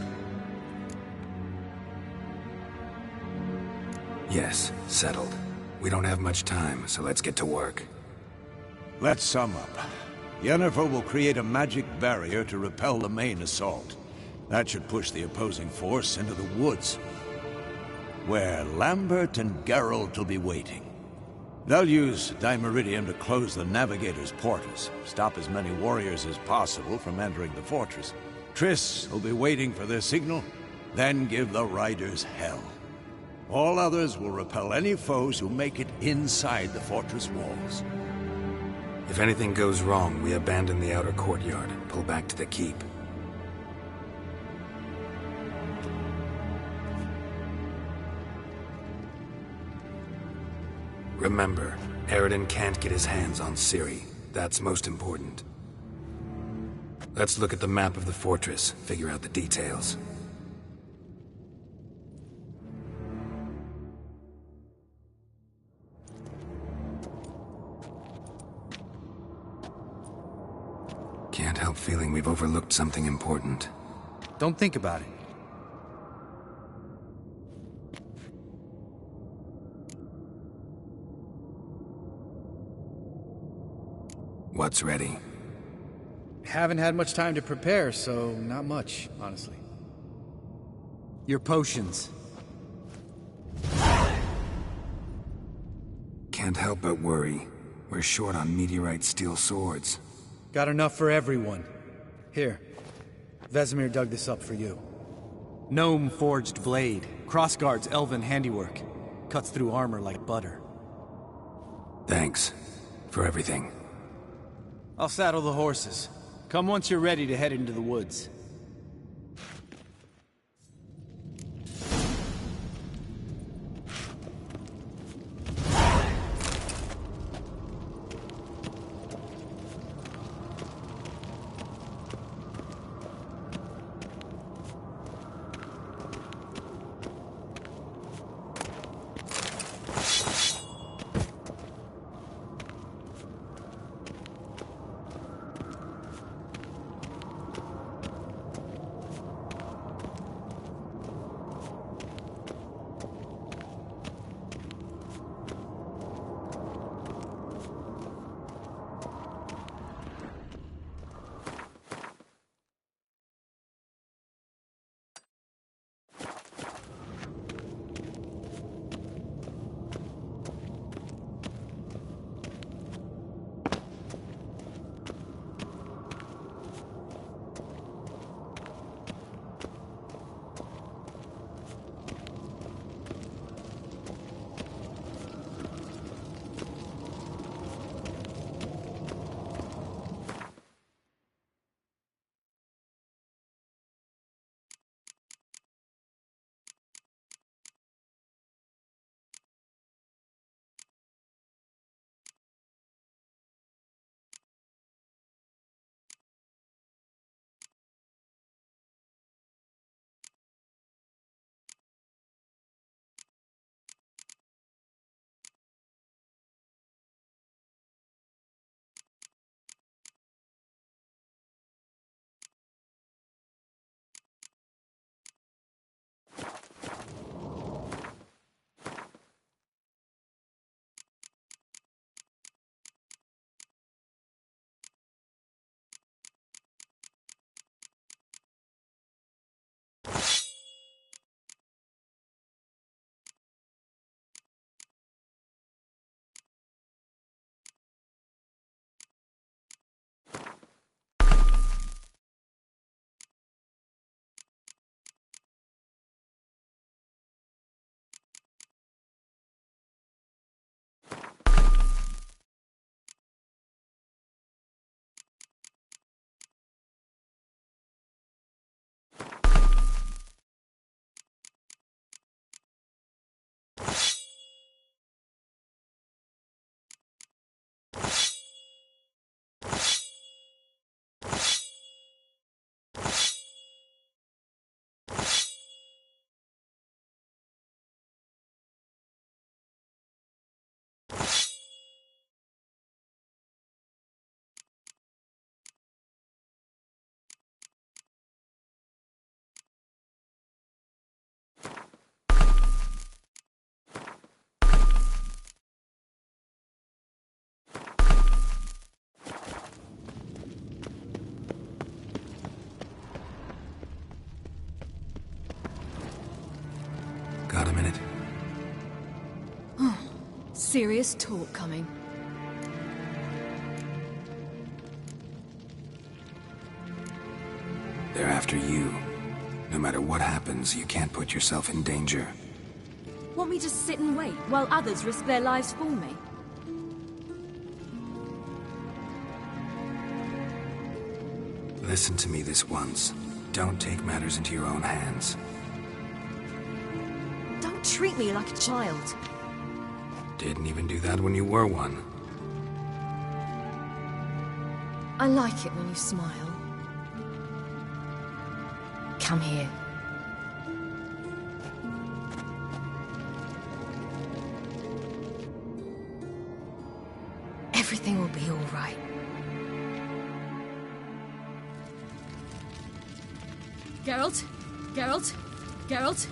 Yes, settled. We don't have much time, so let's get to work. Let's sum up. Yennefer will create a magic barrier to repel the main assault. That should push the opposing force into the woods, where Lambert and Geralt will be waiting. They'll use dimeridium to close the navigator's portals, stop as many warriors as possible from entering the fortress. Triss will be waiting for their signal, then give the riders hell. All others will repel any foes who make it inside the fortress walls. If anything goes wrong, we abandon the outer courtyard and pull back to the keep. Remember, Eridan can't get his hands on Ciri. That's most important. Let's look at the map of the fortress, figure out the details. Can't help feeling we've overlooked something important. Don't think about it. What's ready? Haven't had much time to prepare, so not much, honestly. Your potions. Can't help but worry. We're short on meteorite steel swords. Got enough for everyone. Here. Vesemir dug this up for you. Gnome forged blade. Crossguard's elven handiwork. Cuts through armor like butter. Thanks. For everything. I'll saddle the horses. Come once you're ready to head into the woods. Got a minute? Serious talk coming. They're after you. No matter what happens, you can't put yourself in danger. Want me to sit and wait while others risk their lives for me? Listen to me this once. Don't take matters into your own hands. Don't treat me like a child. Didn't even do that when you were one. I like it when you smile. Come here. Everything will be all right. Geralt? Geralt? Geralt?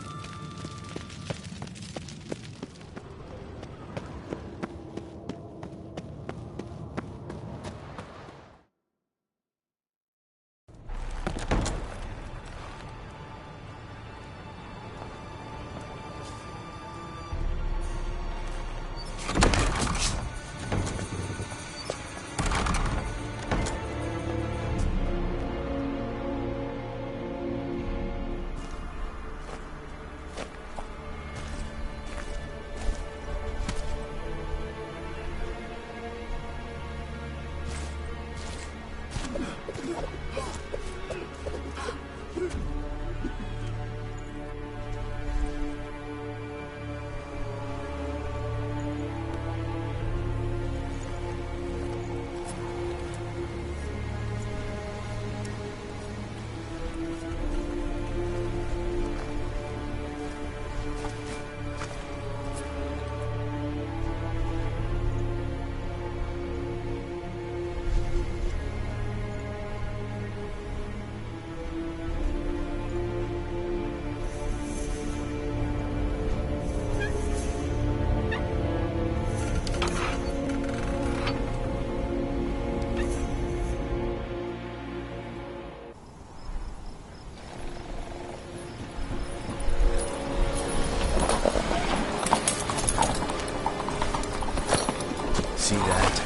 See that?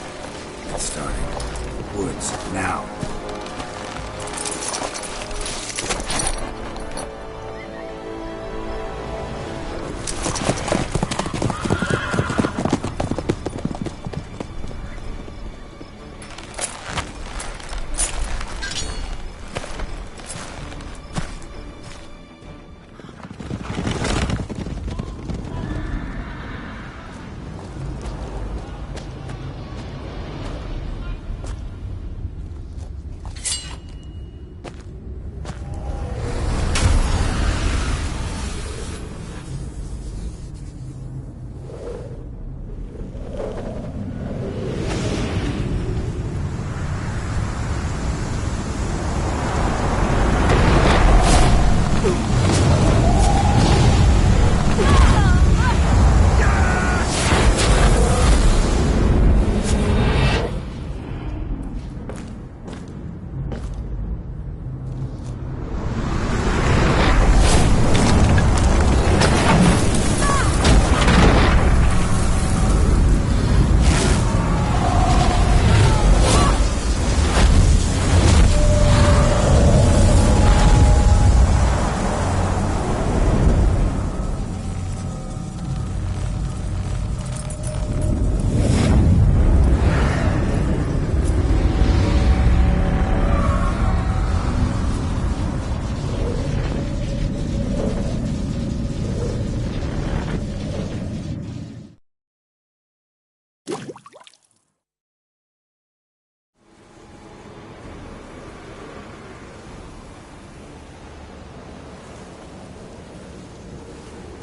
It's starting. Woods, now.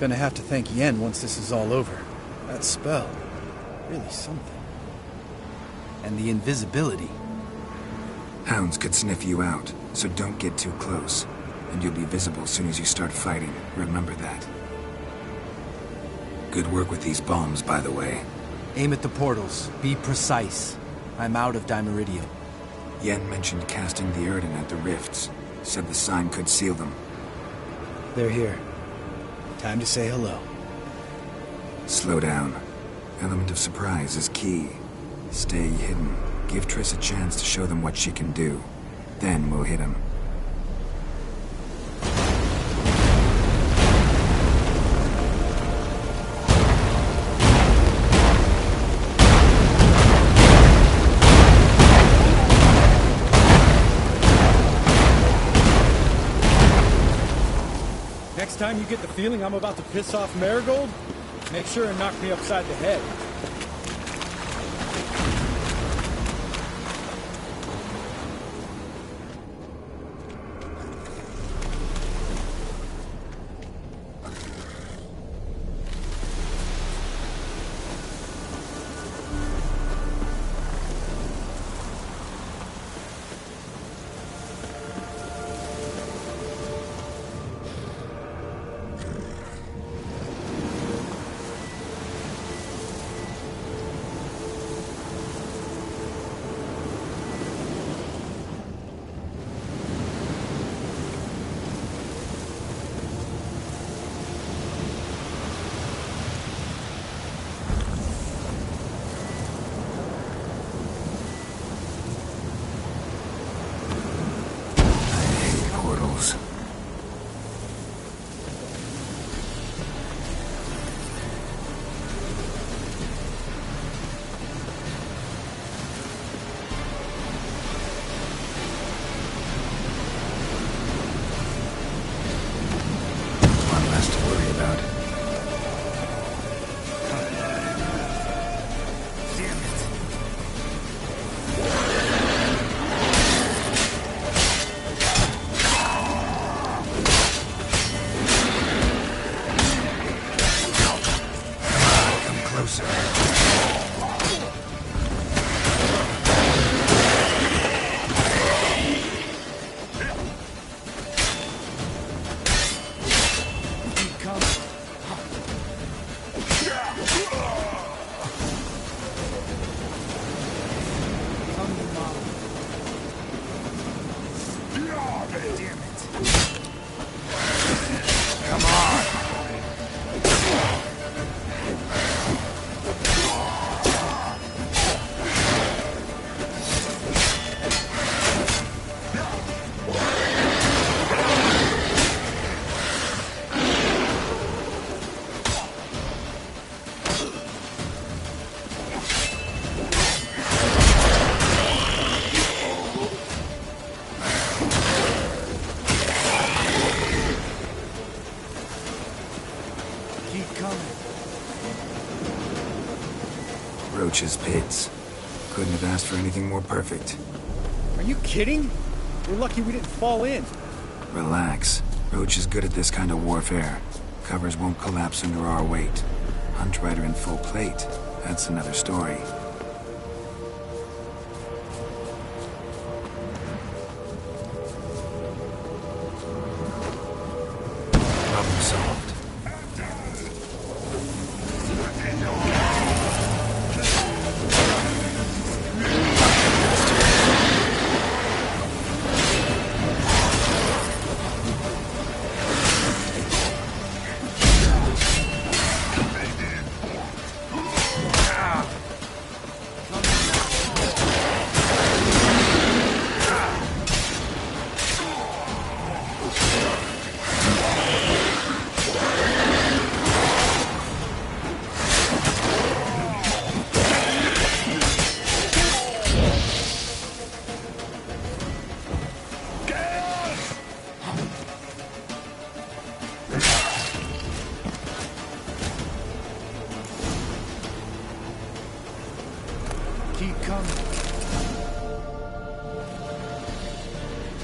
Gonna have to thank Yen once this is all over. That spell, really something. And the invisibility. Hounds could sniff you out, so don't get too close. And you'll be visible as soon as you start fighting. Remember that. Good work with these bombs, by the way. Aim at the portals. Be precise. I'm out of Dimeridium. Yen mentioned casting the Erden at the rifts. Said the sign could seal them. They're here. Time to say hello. Slow down. Element of surprise is key. Stay hidden. Give Triss a chance to show them what she can do. Then we'll hit him. time you get the feeling I'm about to piss off Marigold, make sure and knock me upside the head. Roach's pits. Couldn't have asked for anything more perfect. Are you kidding? We're lucky we didn't fall in. Relax. Roach is good at this kind of warfare. Covers won't collapse under our weight. Hunt Rider in full plate. That's another story. Problem solved.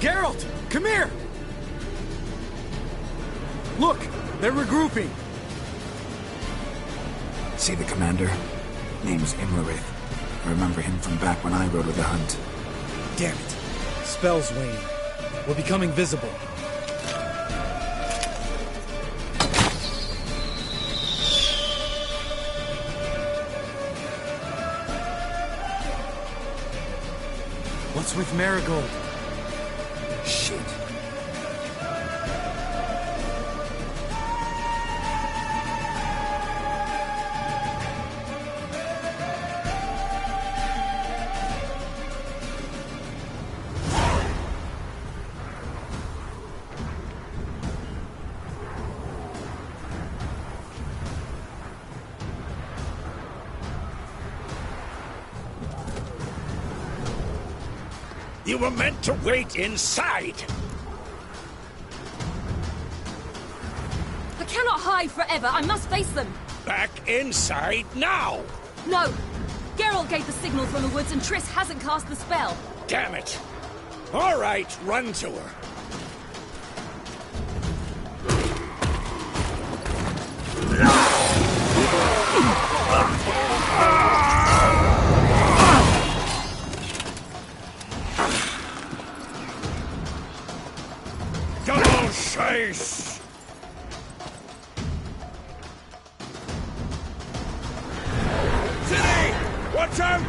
Geralt! Come here! Look! They're regrouping! See the commander? Name's Imlerith. I remember him from back when I rode with the hunt. Damn it. Spell's waning. We're becoming visible. What's with Marigold? Shit. You were meant to wait inside! cannot hide forever. I must face them. Back inside now! No! Geralt gave the signal from the woods and Triss hasn't cast the spell. Damn it! All right, run to her. Double chase! City! Watch out!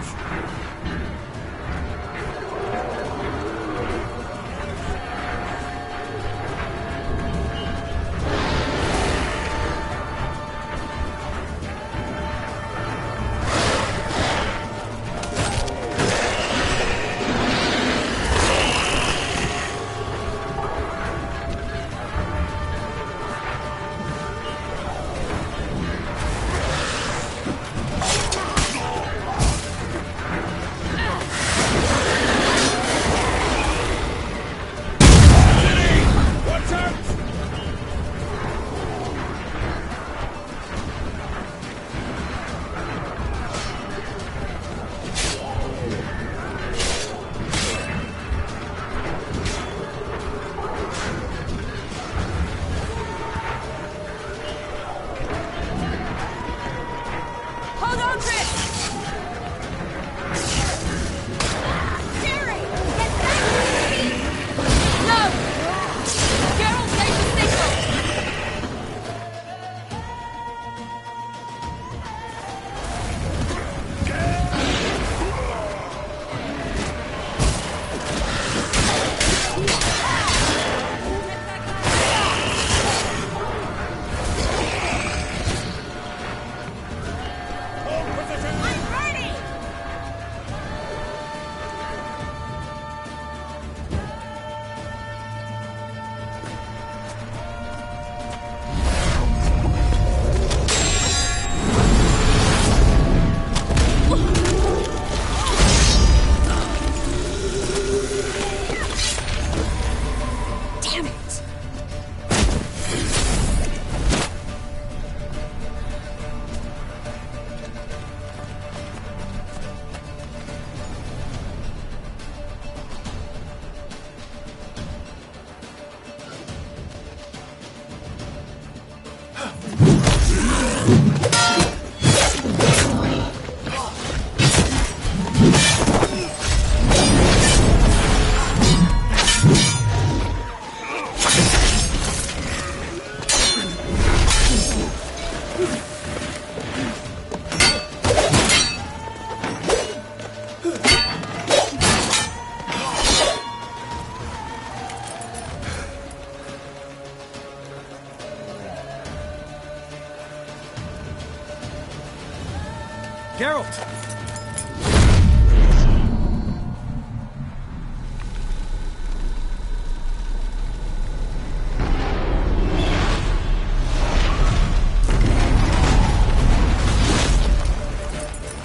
Geralt!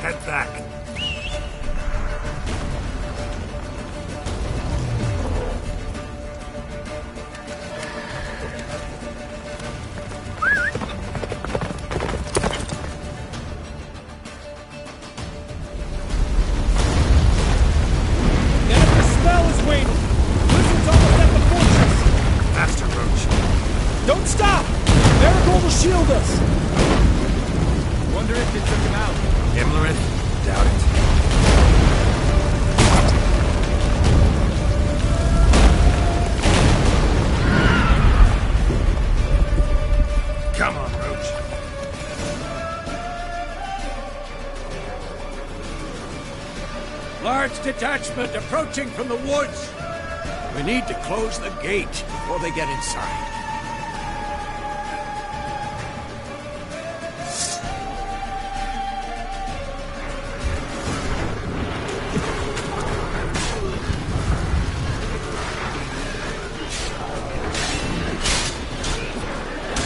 Head back. Don't stop! Marigold will shield us! Wonder if it took him out. Imlerith? Doubt it. Come on, Roach. Large detachment approaching from the woods. We need to close the gate before they get inside.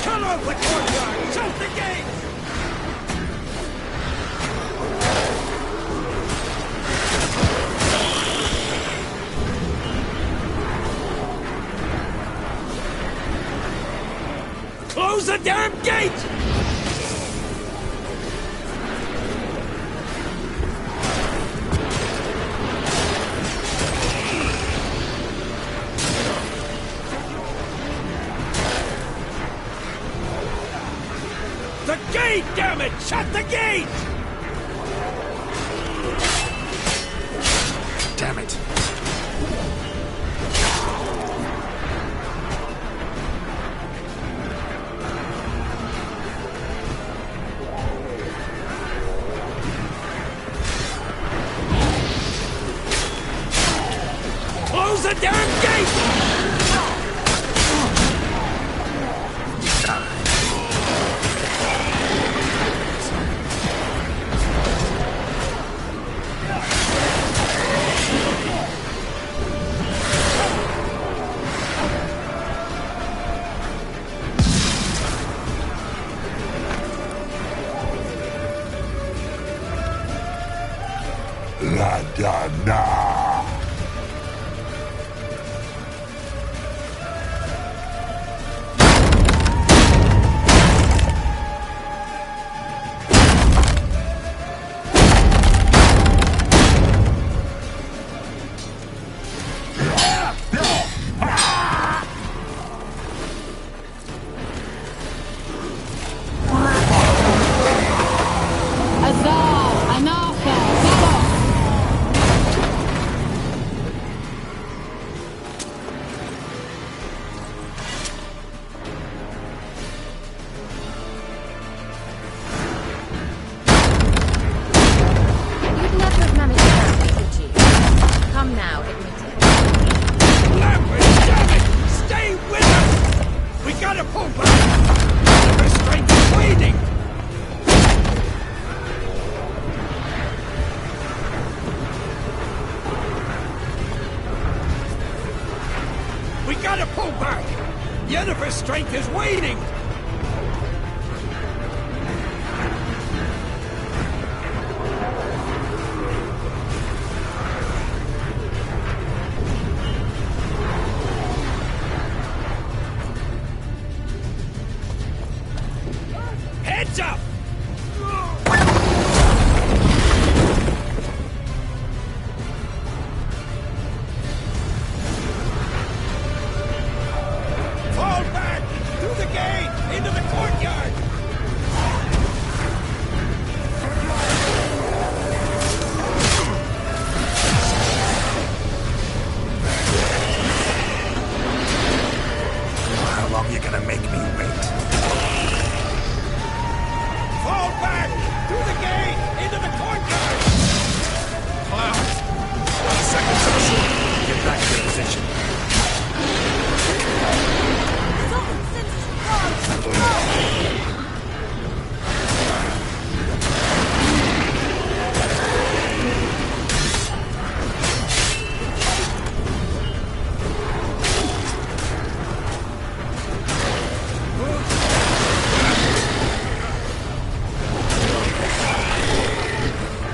Cut off the courtyard! Shut the gate! the damn gate! The gate, damn it! Shut the gate! Damn it. Close the damn gate! La Dana! Yennefer's strength is waning! Heads up! Fall back! Through the gate! Into the courtyard! How long you gonna make me wait? Fall back! Through the gate! Into the courtyard! Clowns! 20 seconds or so. Get back to your position.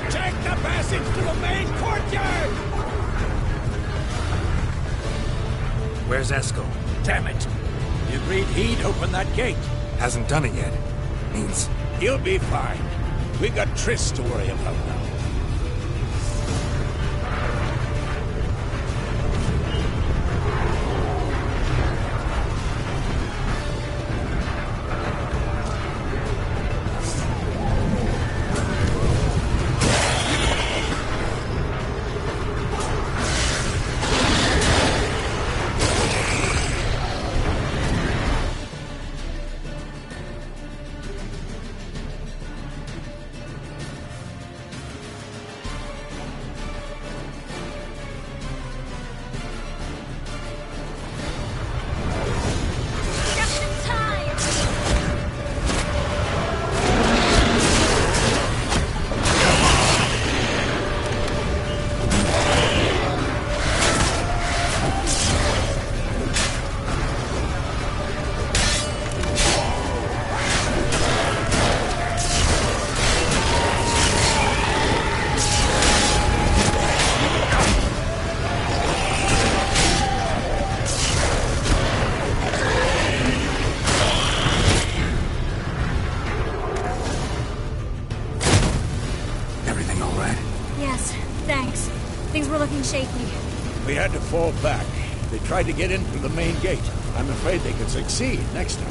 Take the passage to the main courtyard! Where's Esco? Damn it! You agreed he'd open that gate. Hasn't done it yet. Means He'll be fine. We got Triss to worry about now. We had to fall back. They tried to get in through the main gate. I'm afraid they could succeed next time.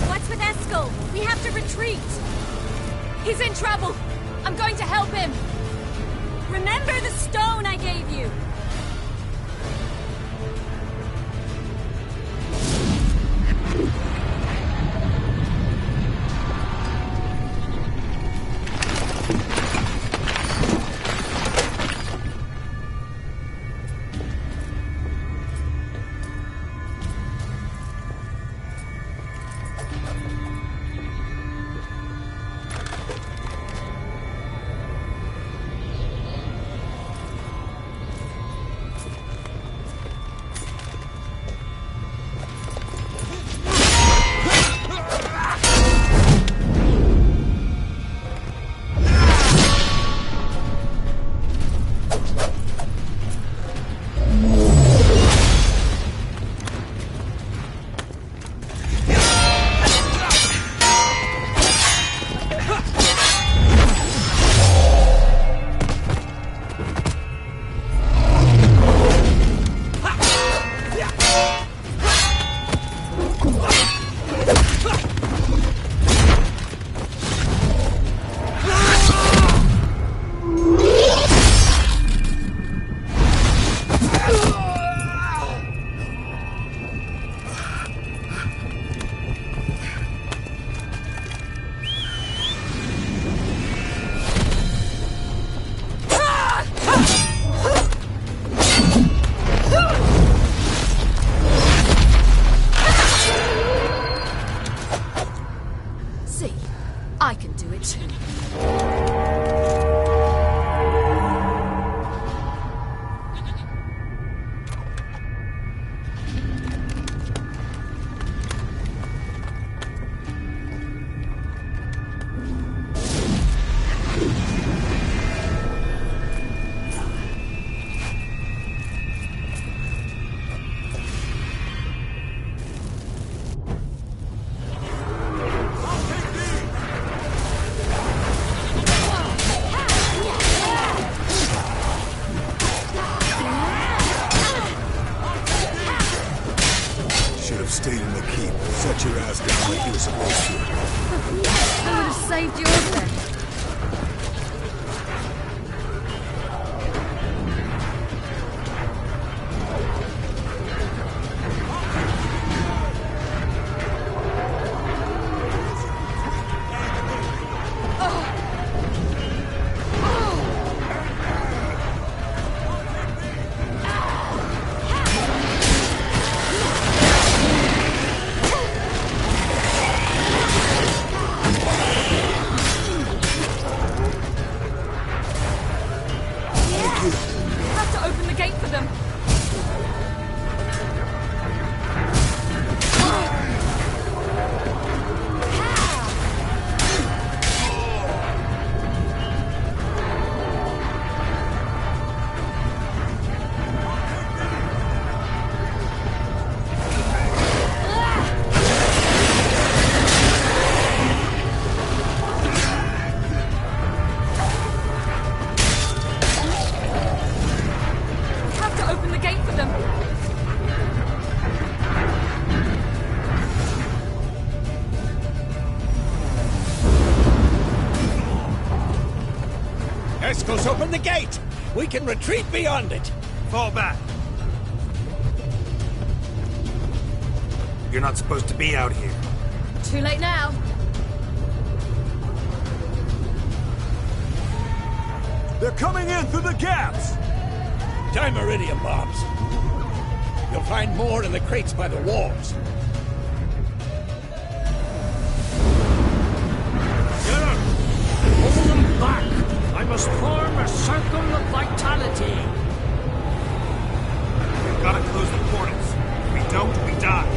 What's with Eskel? We have to retreat. He's in trouble. I'm going to help him. Remember the stone I gave you. I can do it too. Stayed in the keep. Set your ass down like you were supposed to. I would have saved yours then. Eskel's open the gate! We can retreat beyond it! Fall back. You're not supposed to be out here. Too late now. They're coming in through the gaps! Dimeridium bombs. You'll find more in the crates by the walls. Hold them back! I must form a circle of vitality. We've got to close the portals. If we don't, we die.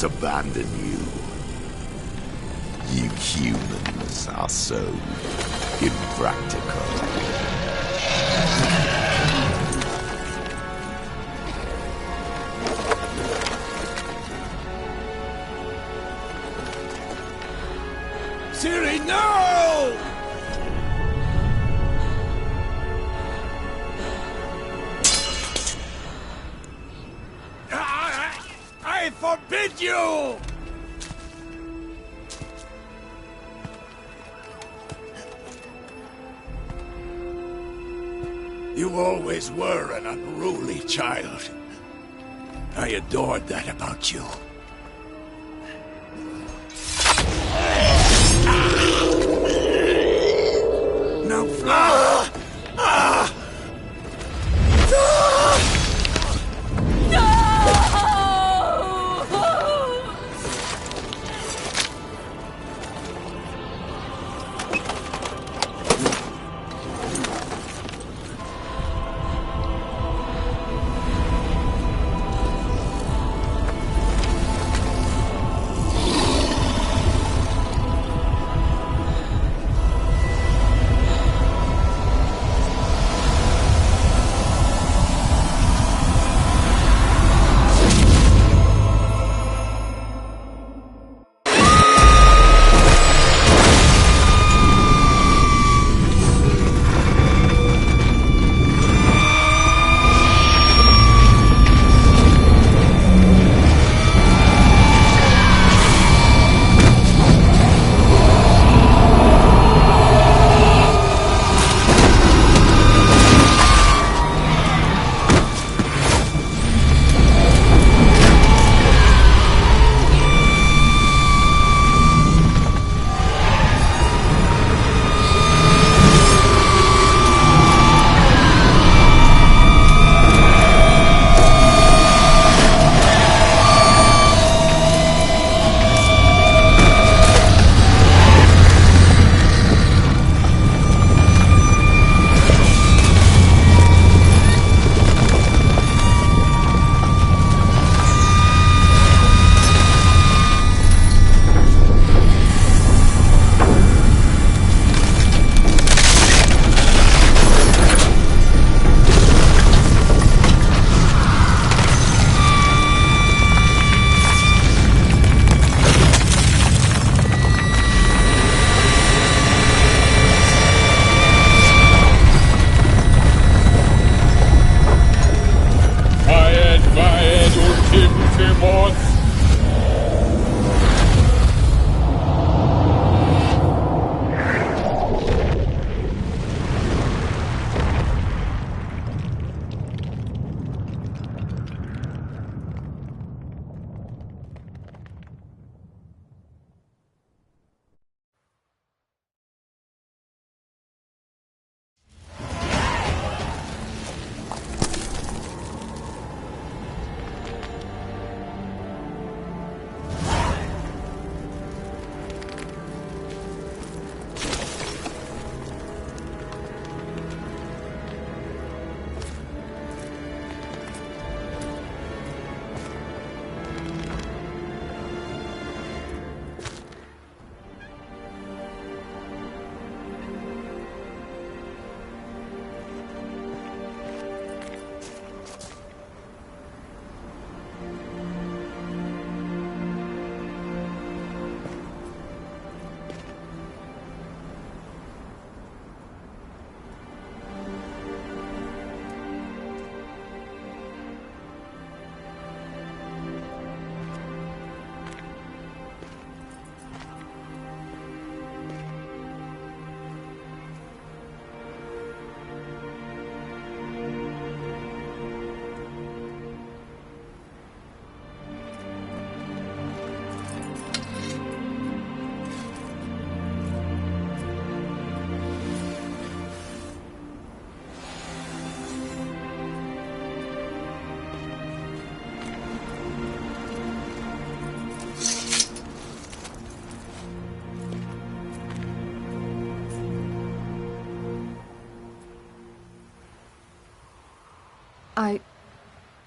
abandon you. You humans are so impractical. Ciri, no! I forbid you! You always were an unruly child. I adored that about you. Now fly!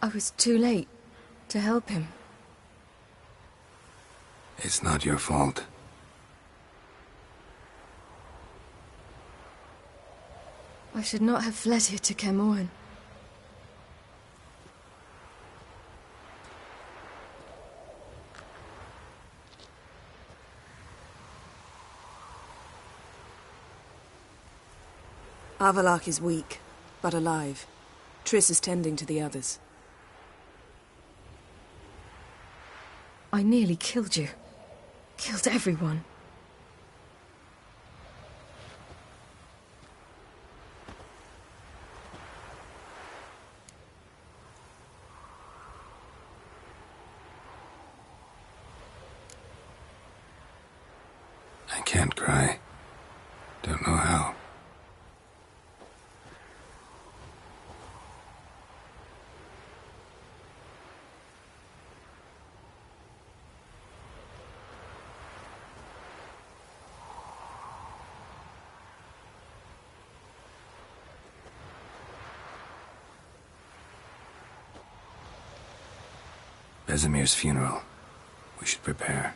I was too late to help him. It's not your fault. I should not have fled here to Caermorhen. Avallac'h is weak, but alive. Triss is tending to the others. I nearly killed you. Killed everyone. I can't cry. Don't know how. Vesemir's funeral. We should prepare.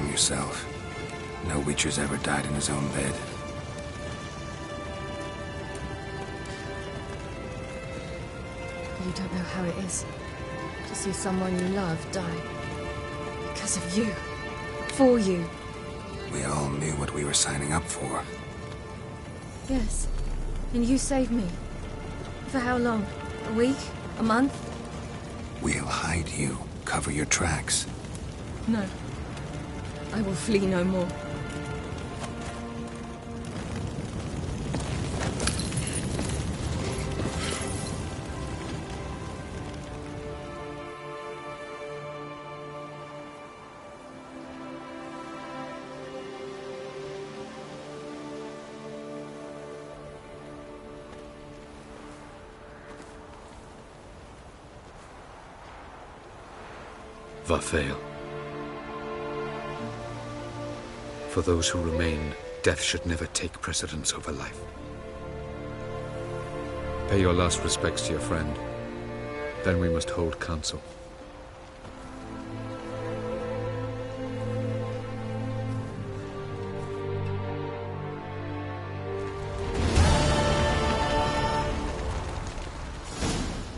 Yourself. No Witcher's ever died in his own bed. You don't know how it is to see someone you love die. Because of you. For you. We all knew what we were signing up for. Yes. And you saved me. For how long? A week? A month? We'll hide you. Cover your tracks. No. I will flee no more. Vafail. For those who remain, death should never take precedence over life. Pay your last respects to your friend. Then we must hold council.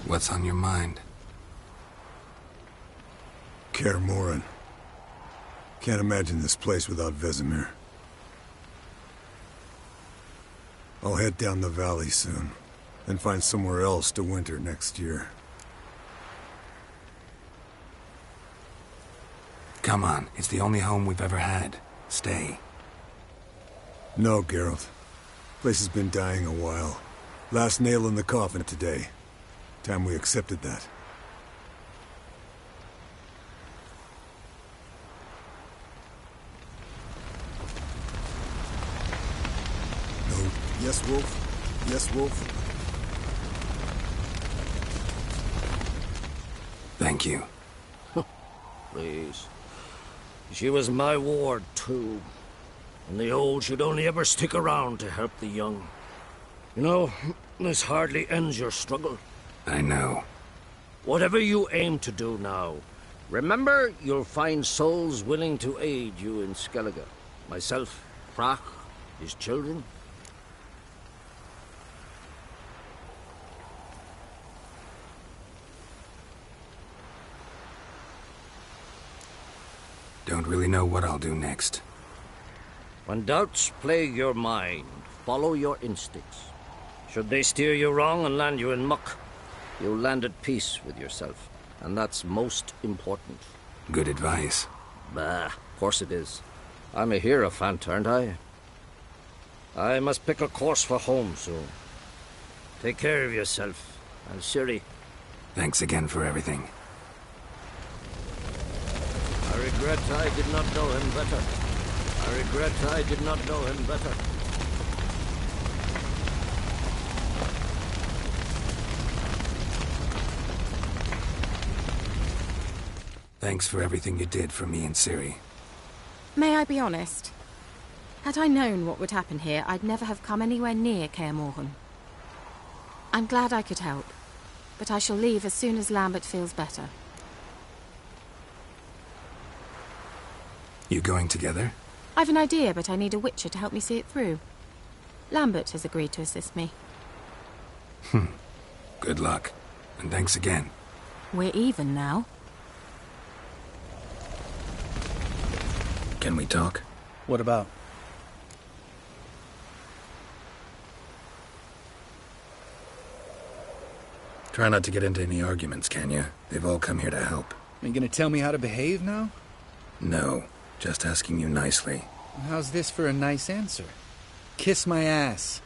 What's on your mind? Caermorhen. Can't imagine this place without Vesemir. I'll head down the valley soon, and find somewhere else to winter next year. Come on, it's the only home we've ever had. Stay. No, Geralt. Place has been dying a while. Last nail in the coffin today. Time we accepted that. No. Yes, Wolf? Yes, Wolf? Thank you. Please. She was my ward, too. And the old should only ever stick around to help the young. You know, this hardly ends your struggle. I know. Whatever you aim to do now, remember you'll find souls willing to aid you in Skellige. Myself, Frak, his children. Don't really know what I'll do next. When doubts plague your mind, follow your instincts. Should they steer you wrong and land you in muck, you'll land at peace with yourself. And that's most important. Good advice. Bah, of course it is. I'm a hierophant, aren't I? I must pick a course for home soon. Take care of yourself, and Ciri. Thanks again for everything. I regret I did not know him better. I regret I did not know him better. Thanks for everything you did for me and Ciri. May I be honest? Had I known what would happen here, I'd never have come anywhere near Kaer Morhen. I'm glad I could help, but I shall leave as soon as Lambert feels better. You going together? I've an idea, but I need a Witcher to help me see it through. Lambert has agreed to assist me. Good luck, and thanks again. We're even now. Can we talk? What about? Try not to get into any arguments, can you? They've all come here to help. Are you gonna tell me how to behave now? No, just asking you nicely. How's this for a nice answer? Kiss my ass.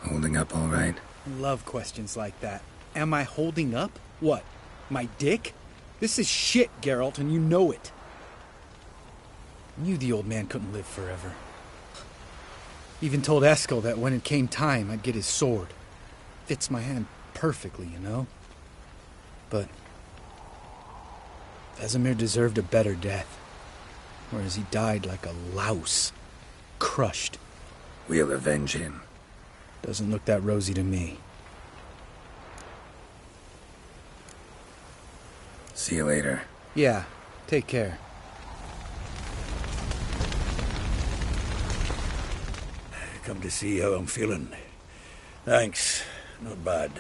Holding up all right? I love questions like that. Am I holding up? What? My dick? This is shit, Geralt, and you know it. I knew the old man couldn't live forever. Even told Eskel that when it came time, I'd get his sword. Fits my hand perfectly, you know? But Vesemir deserved a better death. Whereas he died like a louse. Crushed. We'll avenge him. Doesn't look that rosy to me. See you later. Yeah, take care. Come to see how I'm feeling. Thanks. Not bad.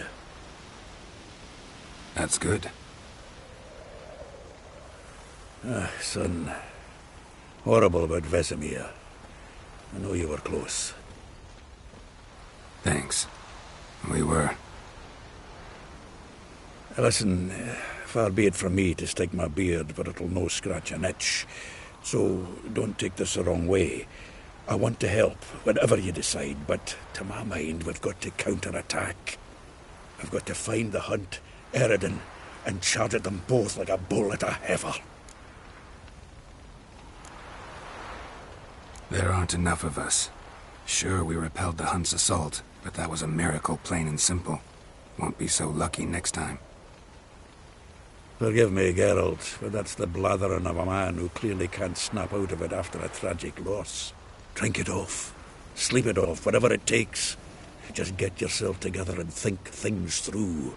That's good. Son. Horrible about Vesemir. I know you were close. Thanks. We were. Listen, far be it from me to stick my beard, but it'll no scratch an itch. So don't take this the wrong way. I want to help, whatever you decide, but to my mind, we've got to counterattack. I've got to find the Hunt, Eredin, and charge at them both like a bull at a heifer. There aren't enough of us. Sure, we repelled the Hunt's assault, but that was a miracle, plain and simple. Won't be so lucky next time. Forgive me, Geralt, but that's the blathering of a man who clearly can't snap out of it after a tragic loss. Drink it off. Sleep it off, whatever it takes. Just get yourself together and think things through.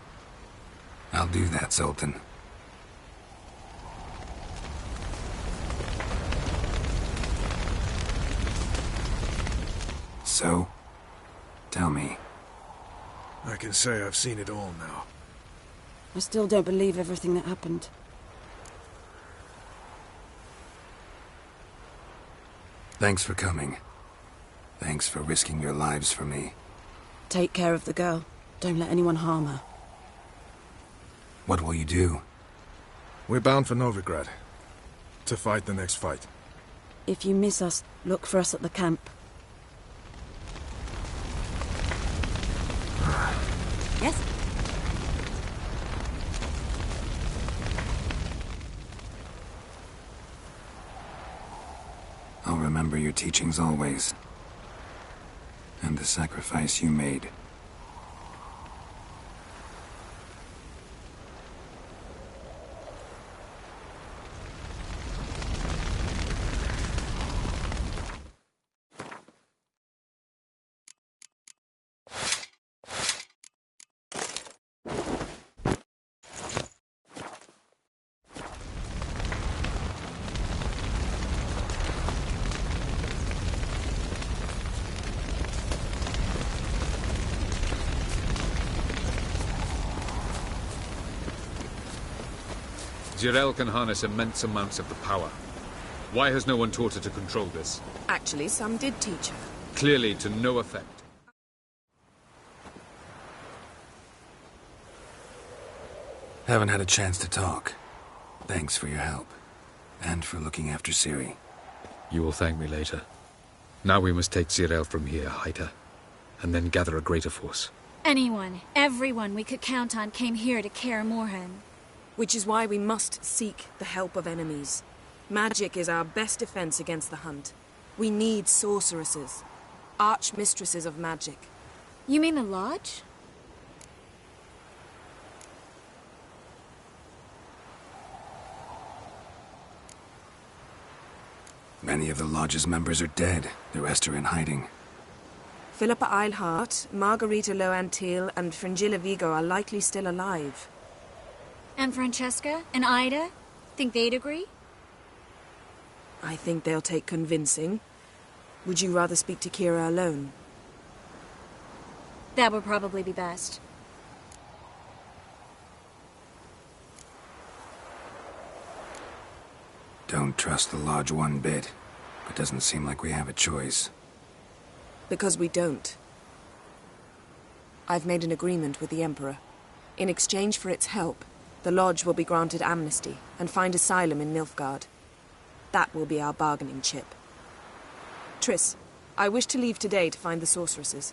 I'll do that, Sultan. So, tell me. I can say I've seen it all now. I still don't believe everything that happened. Thanks for coming. Thanks for risking your lives for me. Take care of the girl. Don't let anyone harm her. What will you do? We're bound for Novigrad. To fight the next fight. If you miss us, look for us at the camp. Yes? I'll remember your teachings always. And the sacrifice you made. Jirel can harness immense amounts of the power. Why has no one taught her to control this? Actually, some did teach her. Clearly to no effect. Haven't had a chance to talk. Thanks for your help. And for looking after Ciri. You will thank me later. Now we must take Jirel from here, hide her, and then gather a greater force. Anyone, everyone we could count on came here to Kaer Morhen. Which is why we must seek the help of enemies. Magic is our best defense against the Hunt. We need sorceresses. Archmistresses of magic. You mean the Lodge? Many of the Lodge's members are dead. The rest are in hiding. Philippa Eilhart, Margarita Loantil, and Fringilla Vigo are likely still alive. And Francesca and Ida? Think they'd agree? I think they'll take convincing. Would you rather speak to Kira alone? That would probably be best. Don't trust the Lodge one bit. It doesn't seem like we have a choice. Because we don't. I've made an agreement with the Emperor. In exchange for its help, the Lodge will be granted amnesty and find asylum in Nilfgaard. That will be our bargaining chip. Triss, I wish to leave today to find the sorceresses.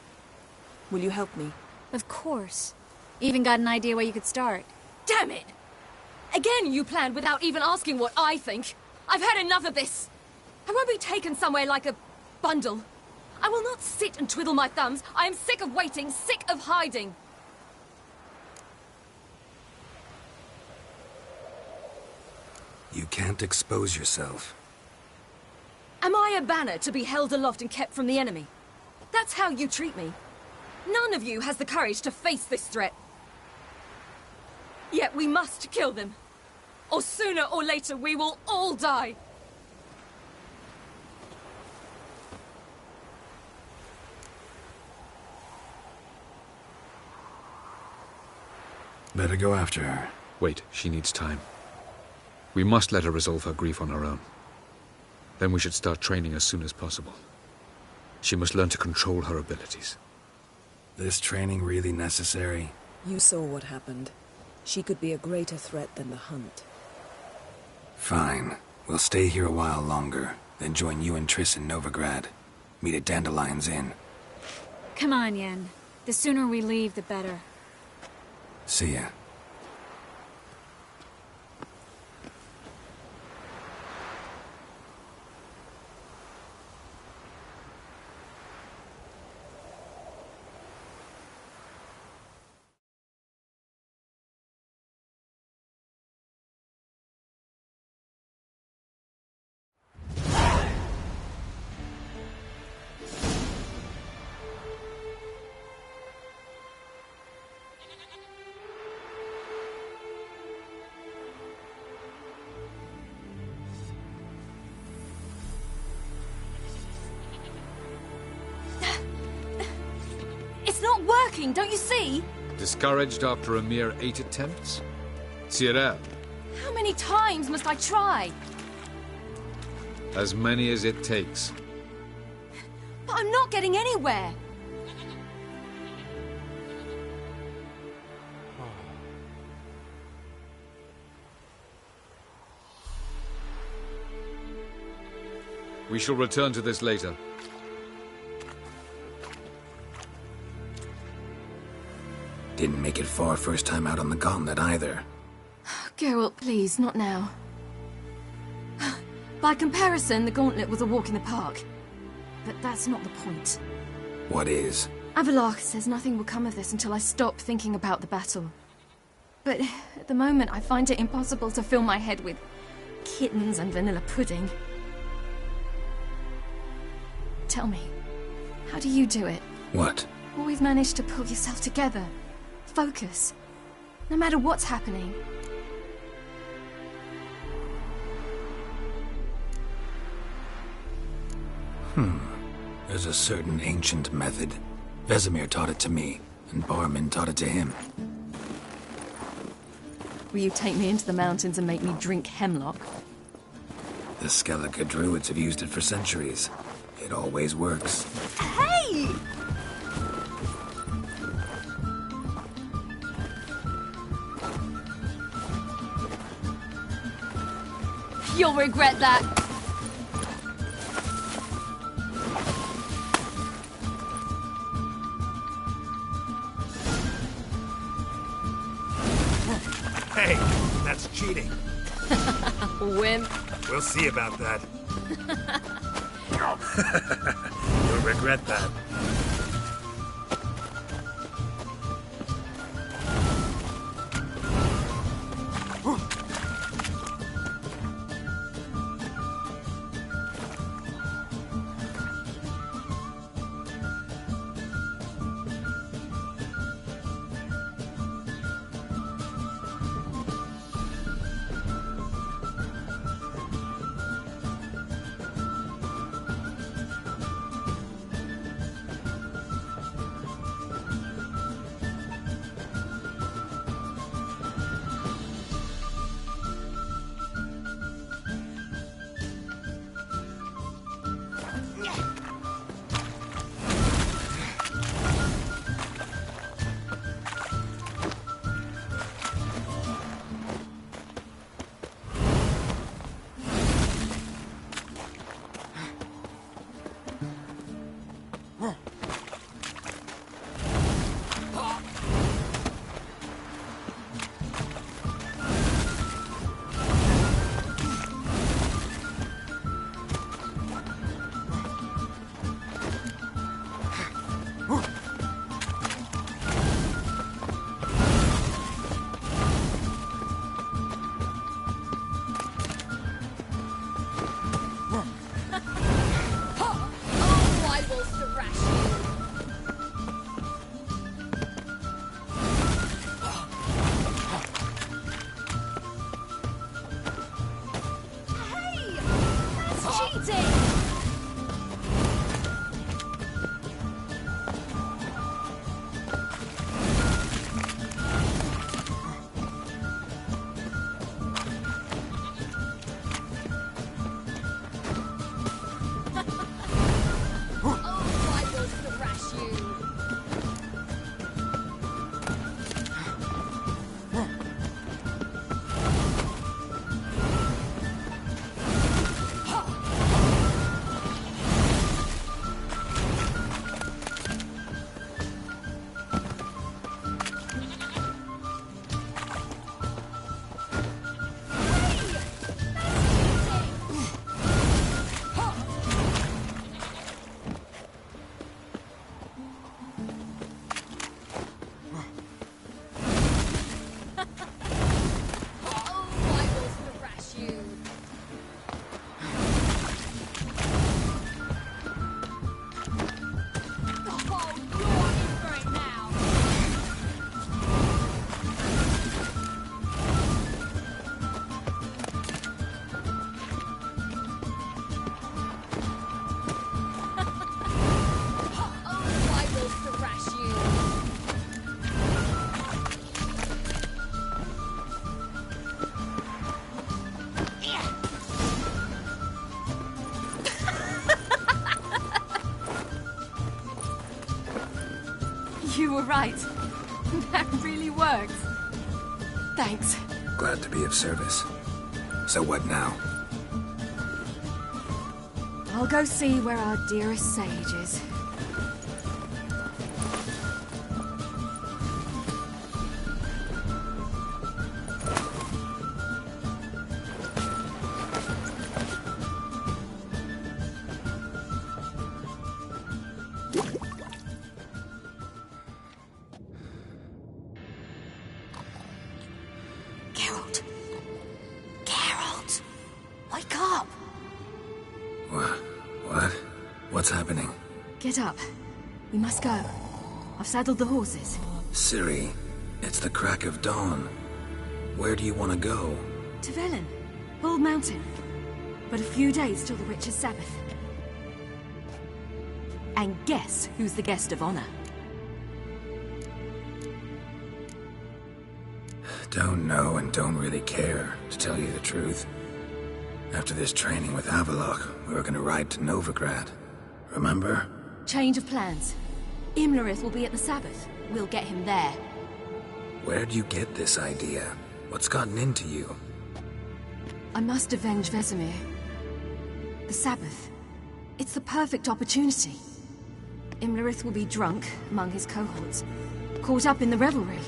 Will you help me? Of course. Even got an idea where you could start. Damn it! Again you planned without even asking what I think. I've had enough of this. I won't be taken somewhere like a bundle. I will not sit and twiddle my thumbs. I am sick of waiting, sick of hiding. You can't expose yourself. Am I a banner to be held aloft and kept from the enemy? That's how you treat me. None of you has the courage to face this threat. Yet we must kill them. Or sooner or later we will all die. Better go after her. Wait, she needs time. We must let her resolve her grief on her own. Then we should start training as soon as possible. She must learn to control her abilities. This training really necessary? You saw what happened. She could be a greater threat than the Hunt. Fine. We'll stay here a while longer, then join you and Triss in Novigrad. Meet at Dandelion's Inn. Come on, Yen. The sooner we leave, the better. See ya. It's not working, don't you see? Discouraged after a mere 8 attempts? Cyril, How many times must I try? as many as it takes. But I'm not getting anywhere. We shall return to this later. Didn't make it far first time out on the gauntlet either. Geralt, please, not now. By comparison, the gauntlet was a walk in the park. But that's not the point. What is? Avallac'h says nothing will come of this until I stop thinking about the battle. But at the moment, I find it impossible to fill my head with kittens and vanilla pudding. Tell me, how do you do it? What? Always manage to pull yourself together. Focus. No matter what's happening. There's a certain ancient method. Vesemir taught it to me, and Barman taught it to him. Will you take me into the mountains and make me drink hemlock? The Skellige druids have used it for centuries. It always works. Hey! You'll regret that. Hey, that's cheating. Wimp. We'll see about that. You'll regret that. You were right. That really worked. Thanks. Glad to be of service. So what now? I'll go see where our dearest sage is. Wake up! What? What's happening? Get up. We must go. I've saddled the horses. Ciri, it's the crack of dawn. Where do you want to go? To Velen. Bald Mountain. But a few days till the Witcher's Sabbath. And guess who's the guest of honor? Don't know and don't really care, to tell you the truth. After this training with Avallac'h, we were gonna ride to Novigrad. Remember? Change of plans. Imlerith will be at the Sabbath. We'll get him there. Where'd you get this idea? What's gotten into you? I must avenge Vesemir. The Sabbath. It's the perfect opportunity. Imlerith will be drunk among his cohorts, caught up in the revelry.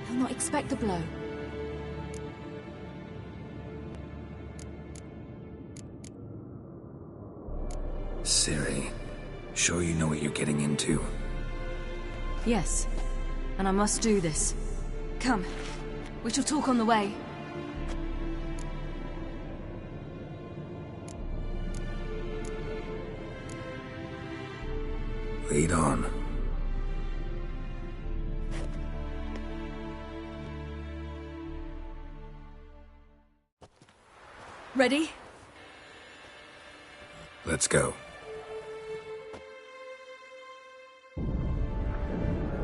He'll not expect the blow. Ciri, sure you know what you're getting into? Yes, and I must do this. Come, we shall talk on the way. Lead on. Ready? Let's go.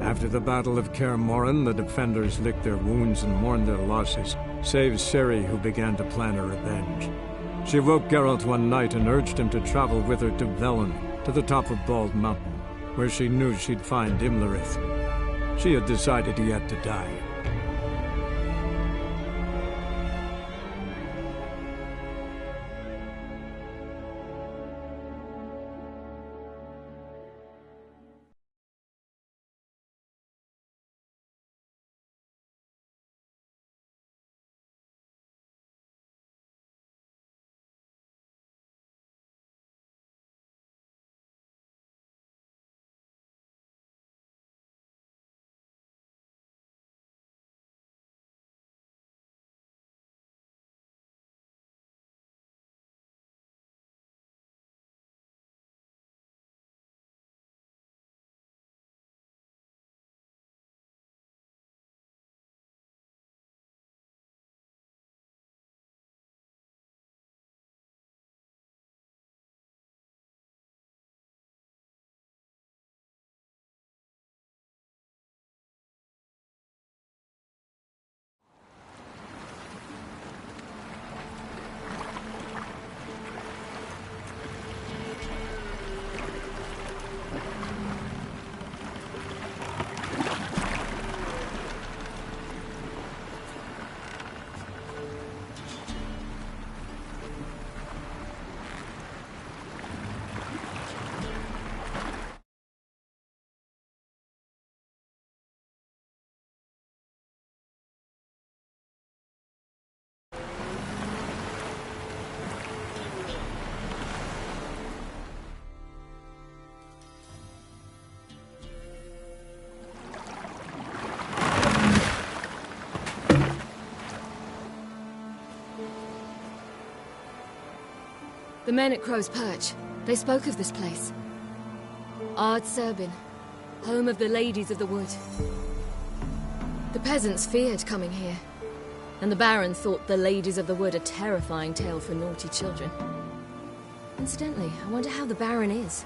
After the Battle of Kaer Morhen, the defenders licked their wounds and mourned their losses, save Ciri, who began to plan her revenge. She woke Geralt one night and urged him to travel with her to Velen, to the top of Bald Mountain, where she knew she'd find Imlerith. She had decided he had to die. The men at Crow's Perch, they spoke of this place. Ard Serbin, home of the Ladies of the Wood. The peasants feared coming here, and the Baron thought the Ladies of the Wood a terrifying tale for naughty children. Incidentally, I wonder how the Baron is.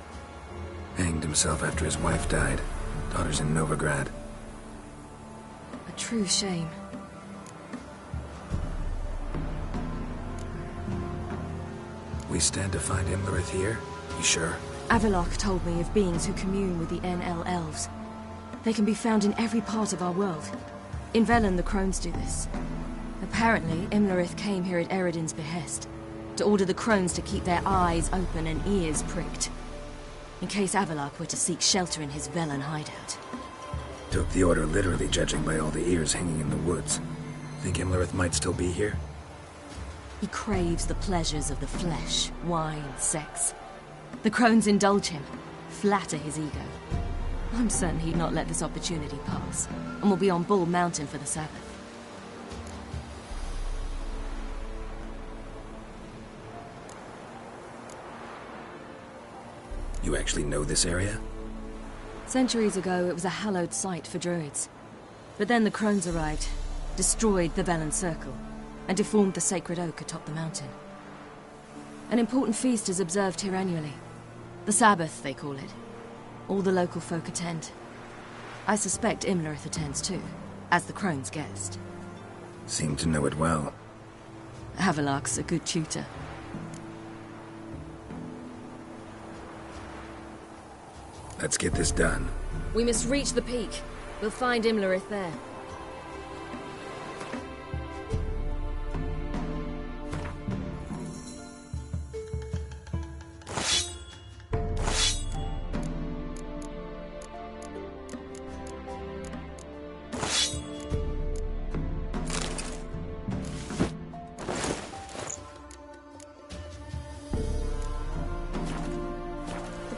Hanged himself after his wife died. Daughter's in Novigrad. A true shame. We stand to find Imlerith here? You sure? Avallac'h told me of beings who commune with the NL elves. They can be found in every part of our world. In Velen, the crones do this. Apparently, Imlerith came here at Eredin's behest, to order the crones to keep their eyes open and ears pricked, in case Avallac'h were to seek shelter in his Velen hideout. Took the order literally, judging by all the ears hanging in the woods. Think Imlerith might still be here? He craves the pleasures of the flesh, wine, sex. The crones indulge him, flatter his ego. I'm certain he'd not let this opportunity pass, and will be on Bull Mountain for the Sabbath. You actually know this area? Centuries ago, it was a hallowed site for druids. But then the crones arrived, destroyed the Velen Circle, and deformed the sacred oak atop the mountain. An important feast is observed here annually. The Sabbath, they call it. All the local folk attend. I suspect Imlerith attends too, as the crone's guest. Seem to know it well. Avallac'h's a good tutor. Let's get this done. We must reach the peak. We'll find Imlerith there.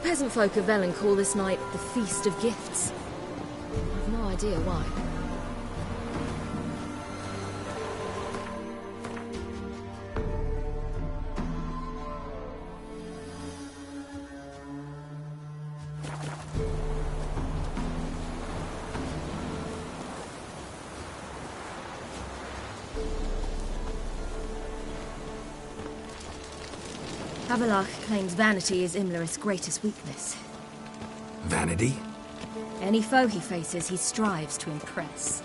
Peasant folk of Velen call this night the Feast of Gifts. I've no idea why. Avallac'h claims vanity is Imlerith's greatest weakness. Vanity? Any foe he faces, he strives to impress.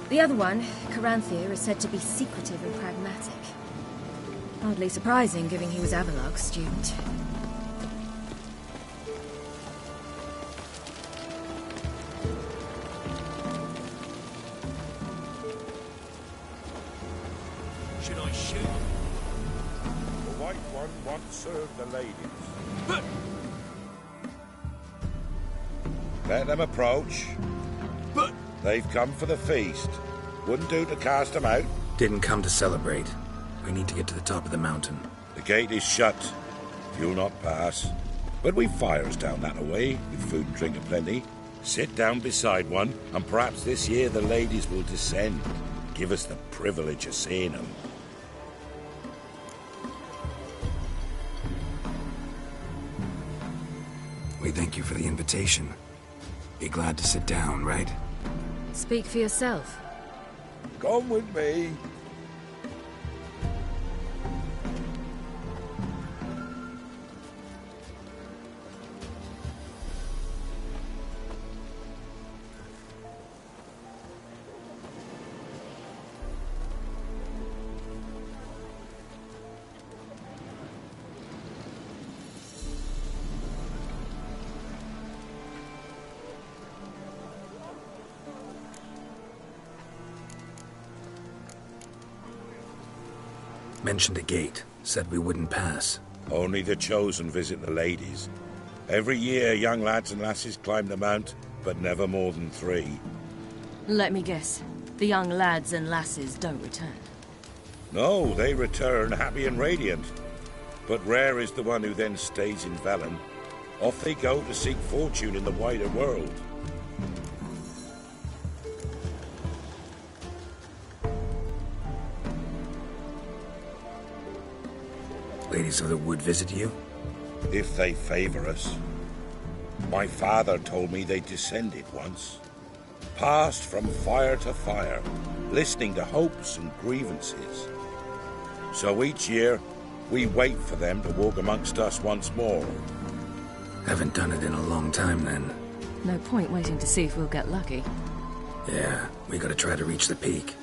The other one, Caranthir, is said to be secretive and pragmatic. Hardly surprising, given he was Avallac'h's student. Should I shoot? The White One once served the ladies. Let them approach. But they've come for the feast. Wouldn't do to cast them out. Didn't come to celebrate. We need to get to the top of the mountain. The gate is shut. You'll not pass. But we've fires down that away, with food and drink aplenty. Sit down beside one, and perhaps this year the ladies will descend. Give us the privilege of seeing them. We thank you for the invitation. Be glad to sit down, right? Speak for yourself. Come with me. Mentioned a gate. Said we wouldn't pass. Only the chosen visit the ladies. Every year, young lads and lasses climb the mount, but never more than 3. Let me guess. The young lads and lasses don't return. No, they return happy and radiant. But rare is the one who then stays in Velen. Off they go to seek fortune in the wider world. Ladies of the Wood visit you? If they favor us. My father told me they descended once. Passed from fire to fire, listening to hopes and grievances. So each year, we wait for them to walk amongst us once more. Haven't done it in a long time, then. No point waiting to see if we'll get lucky. Yeah, we gotta try to reach the peak.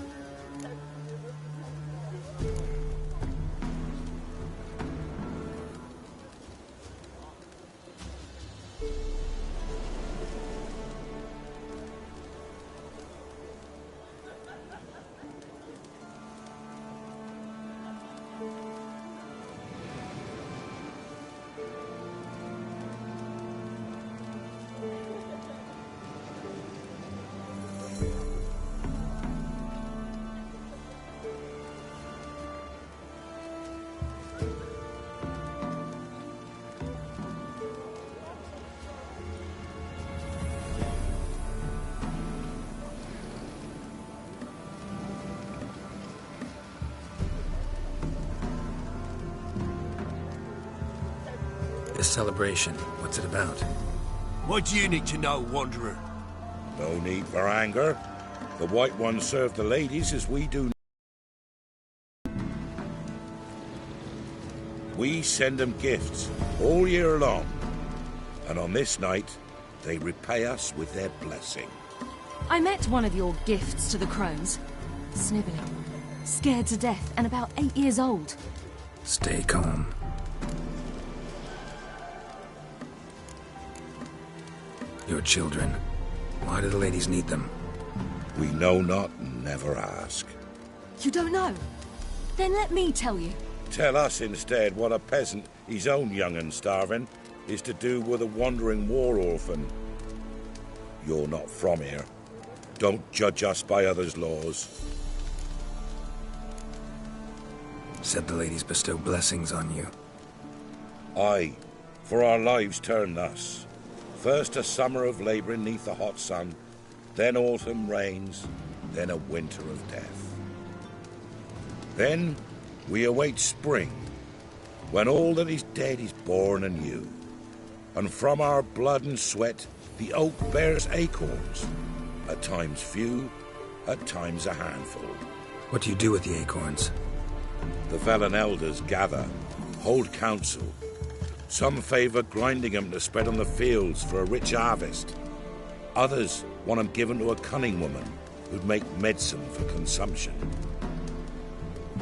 This celebration, what's it about? What do you need to know, Wanderer? No need for anger. The White Ones serve the ladies as we do. We send them gifts all year long. And on this night, they repay us with their blessing. I met one of your gifts to the crones. Snivelling. Scared to death and about 8 years old. Stay calm. Your children. Why do the ladies need them? We know not and never ask. You don't know? Then let me tell you. Tell us instead what a peasant, his own young and starving, is to do with a wandering war orphan. You're not from here. Don't judge us by others' laws. Said the ladies bestow blessings on you. Aye, for our lives turn thus. First a summer of labouring neath the hot sun, then autumn rains, then a winter of death. Then we await spring, when all that is dead is born anew. And from our blood and sweat the oak bears acorns, at times few, at times a handful. What do you do with the acorns? The Velen elders gather, hold council. Some favour grinding them to spread on the fields for a rich harvest. Others want them given to a cunning woman who'd make medicine for consumption.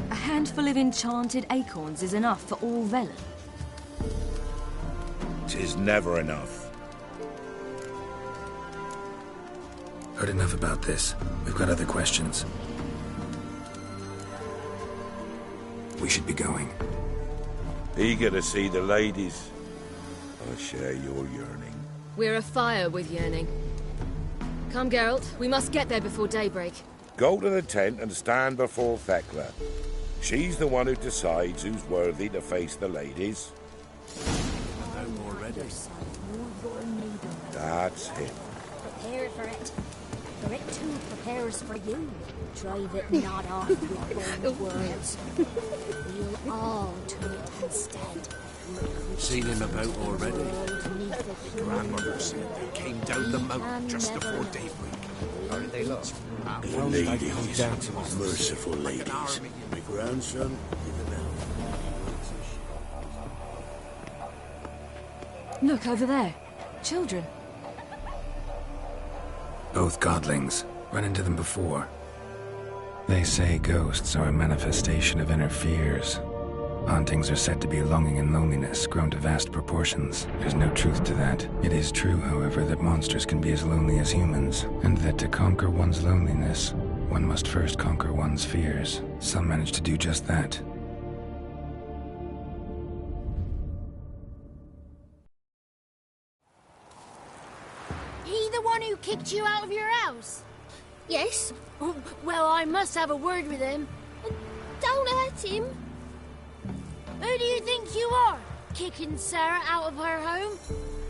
A handful of enchanted acorns is enough for all Velen. 'Tis never enough. Heard enough about this. We've got other questions. We should be going. Eager to see the ladies. I share your yearning. We're afire with yearning. Come, Geralt. We must get there before daybreak. Go to the tent and stand before Thekla. She's the one who decides who's worthy to face the ladies. That's him. Prepare for it. For it too prepares for you. Drive it not off with bold words. We'll all turn it instead. Seen him about already. Grandmother said they came down the mountain just before daybreak. Aren't they lost? Good ladies, merciful ladies. My grandson, Look over there. Children. Both godlings. Run into them before. They say ghosts are a manifestation of inner fears. Hauntings are said to be longing and loneliness grown to vast proportions. There's no truth to that. It is true, however, that monsters can be as lonely as humans, and that to conquer one's loneliness, one must first conquer one's fears. Some manage to do just that. He the one who kicked you out of your house? Yes. Well, I must have a word with him. Don't hurt him. Who do you think you are, kicking Sarah out of her home?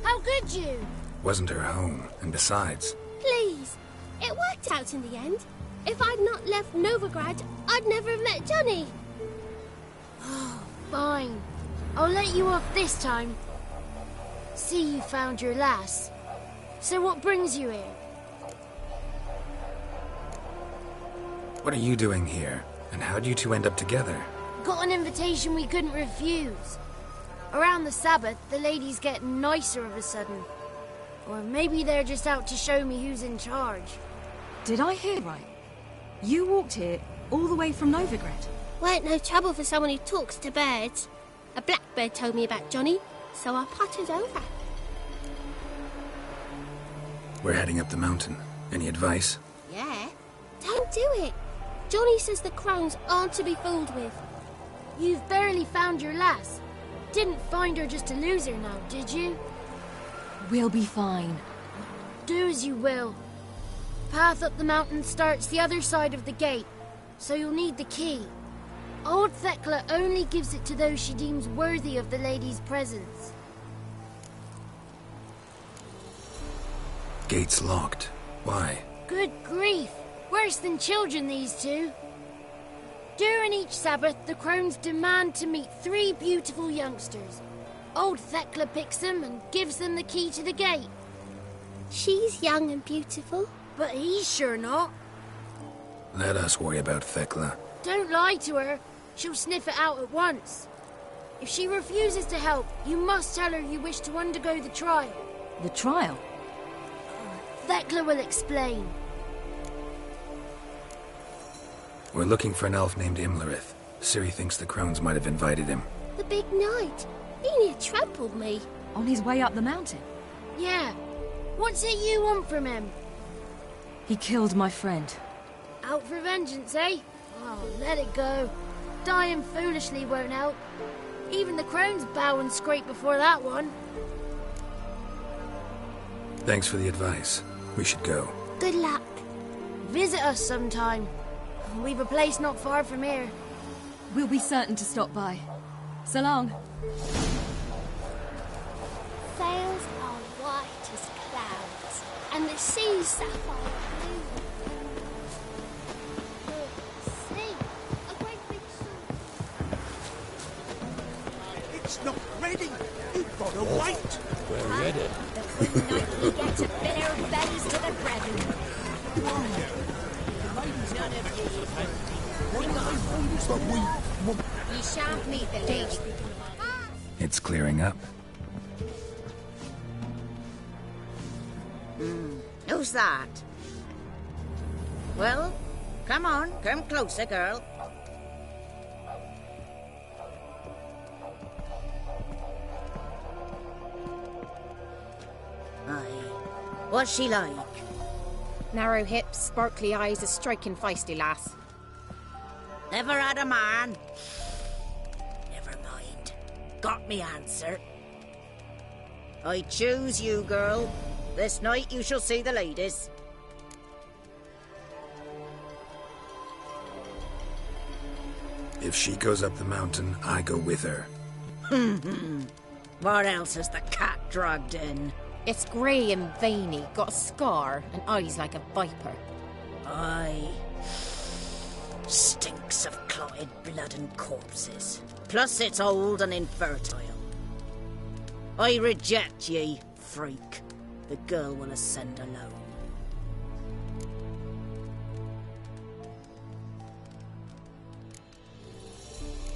How could you? Wasn't her home, and besides... Please, it worked out in the end. If I'd not left Novigrad, I'd never have met Johnny. Fine. I'll let you off this time. See, you found your lass. So what brings you here? What are you doing here? And how'd you two end up together? Got an invitation we couldn't refuse. Around the Sabbath, the ladies get nicer of a sudden. Or maybe they're just out to show me who's in charge. Did I hear right? You walked here all the way from Novigrad? Weren't no trouble for someone who talks to birds. A blackbird told me about Johnny, so I pottered over. We're heading up the mountain. Any advice? Yeah? Don't do it. Johnny says the crones aren't to be fooled with. You've barely found your lass. Didn't find her just to lose her now, did you? We'll be fine. Do as you will. Path up the mountain starts the other side of the gate, so you'll need the key. Old Thekla only gives it to those she deems worthy of the lady's presence. Gate's locked. Why? Good grief! Worse than children, these two. During each Sabbath, the crones demand to meet 3 beautiful youngsters. Old Thekla picks them and gives them the key to the gate. She's young and beautiful. But he's sure not. Let us worry about Thekla. Don't lie to her. She'll sniff it out at once. If she refuses to help, you must tell her you wish to undergo the trial. The trial? Thekla will explain. We're looking for an elf named Imlerith. Ciri thinks the crones might have invited him. The big knight. He near trampled me. On his way up the mountain? Yeah. What's it you want from him? He killed my friend. Out for vengeance, eh? Oh, let it go. Dying foolishly won't help. Even the crones bow and scrape before that one. Thanks for the advice. We should go. Good luck. Visit us sometime. We've a place not far from here. We'll be certain to stop by. So long. Sails are white as clouds, and the sea's sapphire blue. See, a great big sun. It's not ready. You've got to wait. We're ready. The good night we get to fill our bellies to the brim. None of you. You shan't meet the lady. It's clearing up. Who's that? Well, come on, come closer, girl. Aye. What's she like? Narrow hips, sparkly eyes, a striking feisty lass. Never had a man. Never mind. Got me answer. I choose you, girl. This night you shall see the ladies. If she goes up the mountain, I go with her. What else has the cat dragged in? It's grey and veiny, got a scar, and eyes like a viper. Aye. Stinks of clotted blood and corpses. Plus it's old and infertile. I reject ye, freak. The girl will ascend alone.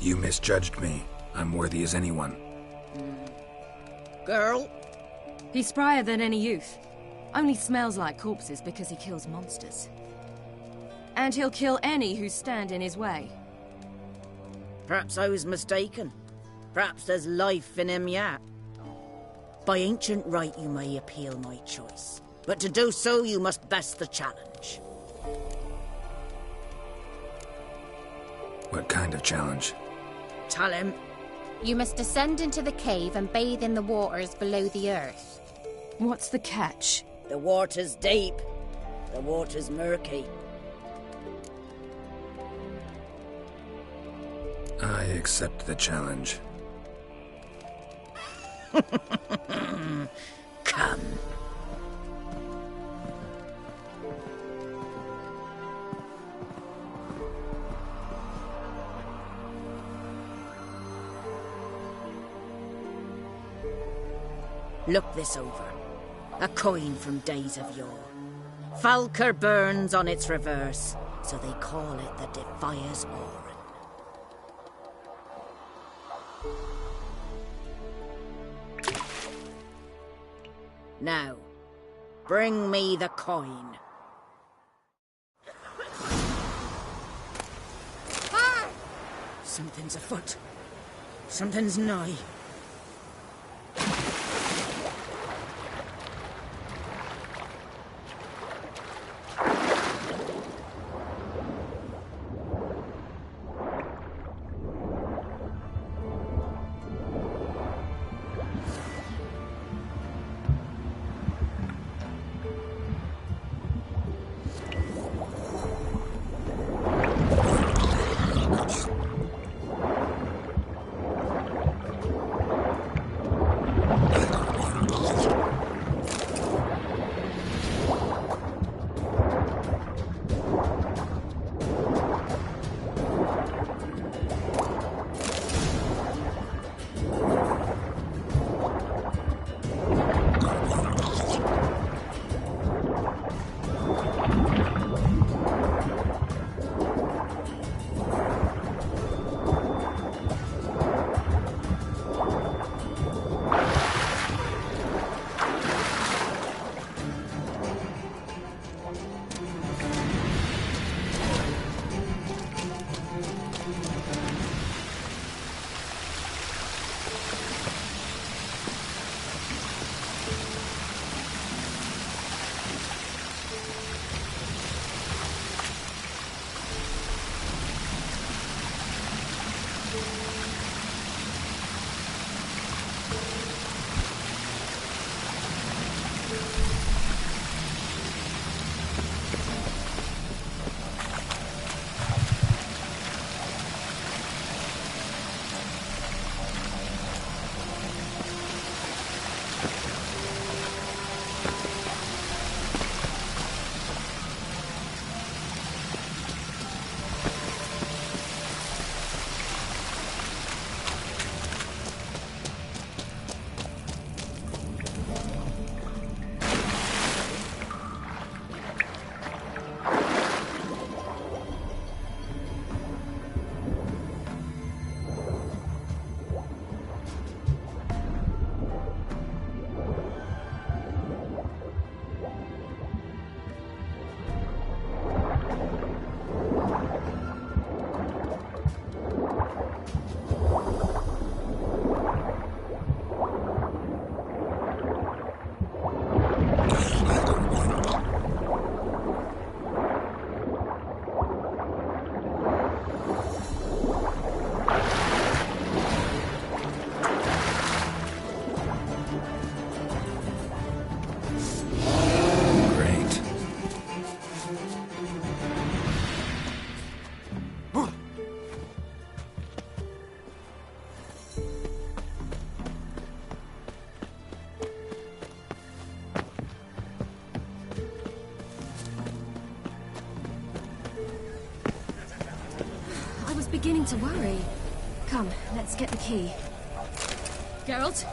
You misjudged me. I'm worthy as anyone. Girl? He's sprier than any youth. Only smells like corpses because he kills monsters. And he'll kill any who stand in his way. Perhaps I was mistaken. Perhaps there's life in him yet. By ancient right you may appeal my choice. But to do so you must best the challenge. What kind of challenge? Tell him. You must descend into the cave and bathe in the waters below the earth. What's the catch? The water's deep. The water's murky. I accept the challenge. Come. Look this over. A coin from days of yore. Falker burns on its reverse, so they call it the Defier's Oran. Now, bring me the coin. Something's afoot. Something's nigh. to worry. Come, let's get the key. Geralt?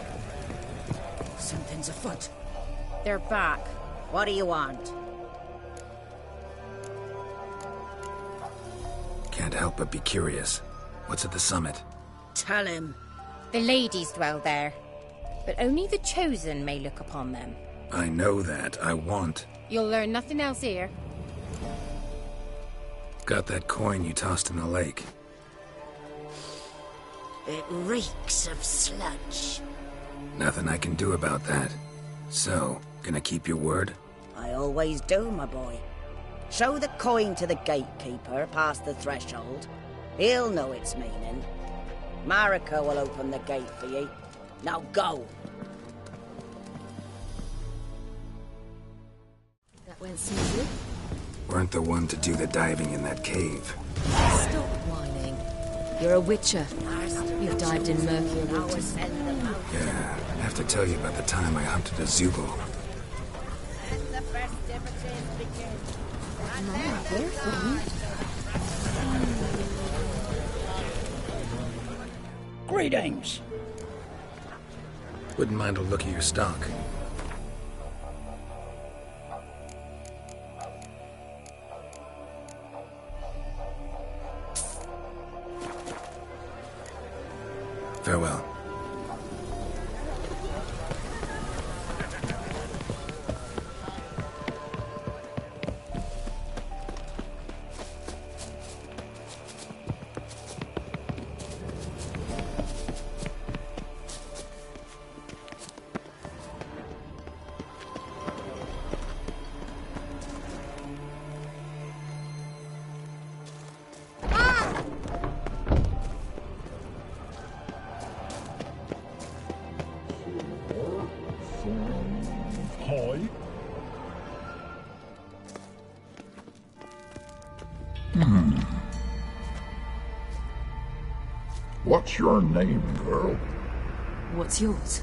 Something's afoot. They're back. What do you want? Can't help but be curious. What's at the summit? Tell him. The ladies dwell there, but only the chosen may look upon them. I know that. I want. You'll learn nothing else here. Got that coin you tossed in the lake. It reeks of sludge. Nothing I can do about that. So, gonna keep your word? I always do, my boy. Show the coin to the gatekeeper past the threshold. He'll know its meaning. Marika will open the gate for you. Now go! That went smoothly. Weren't the one to do the diving in that cave. Stop whining. You're a witcher. You've dived in murkier waters. Yeah, I have to tell you about the time I hunted a Zoogle. Greetings. Wouldn't mind a look at your stock. Farewell. What's your name, girl? What's yours?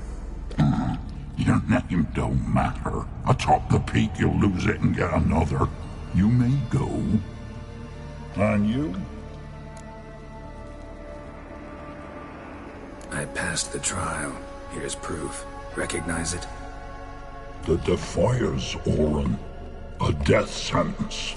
Your name don't matter. Atop the peak, you'll lose it and get another. You may go. And you? I passed the trial. Here's proof. Recognize it? The Defier's Orin. A death sentence.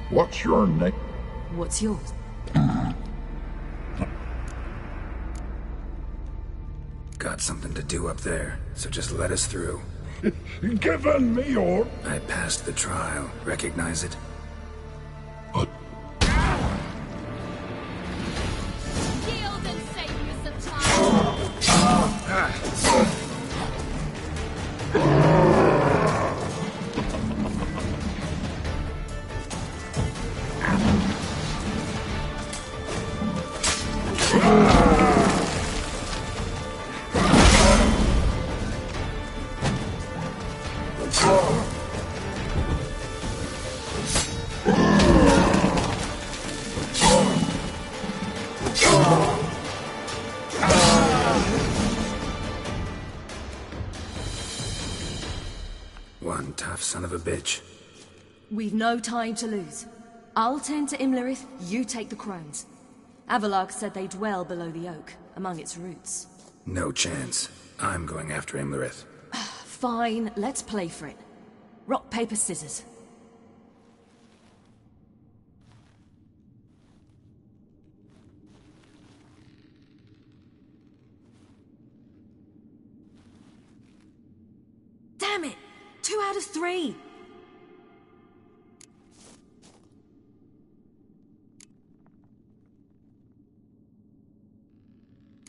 What's your name? What's yours? Got something to do up there, so just let us through. Given me your... I passed the trial. Recognize it? tough son of a bitch. We've no time to lose. I'll tend to Imlerith, you take the crones. Avalok said they dwell below the oak, among its roots. No chance. I'm going after Imlerith. Fine, let's play for it. Rock, paper, scissors. Damn it! 2 out of 3!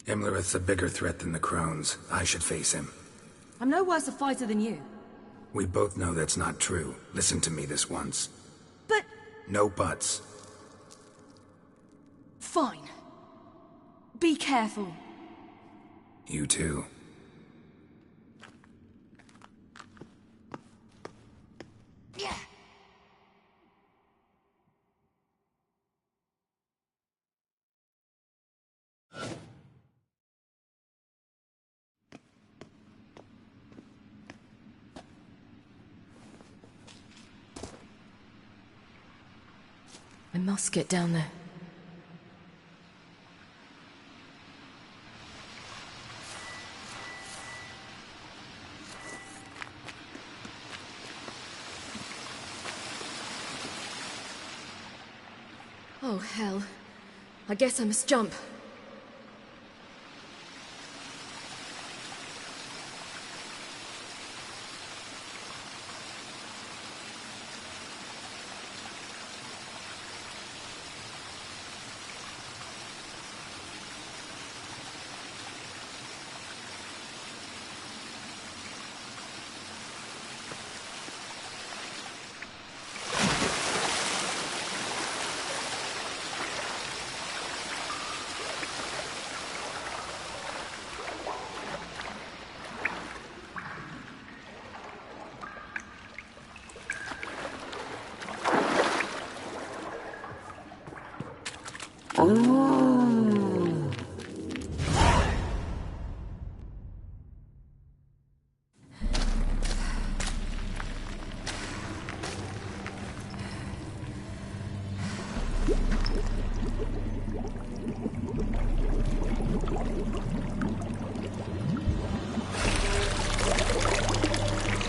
Imlerith's a bigger threat than the crones. I should face him. I'm no worse a fighter than you. We both know that's not true. Listen to me this once. But... No buts. Fine. Be careful. You too. Yeah. I must get down there. Oh, hell. I guess I must jump.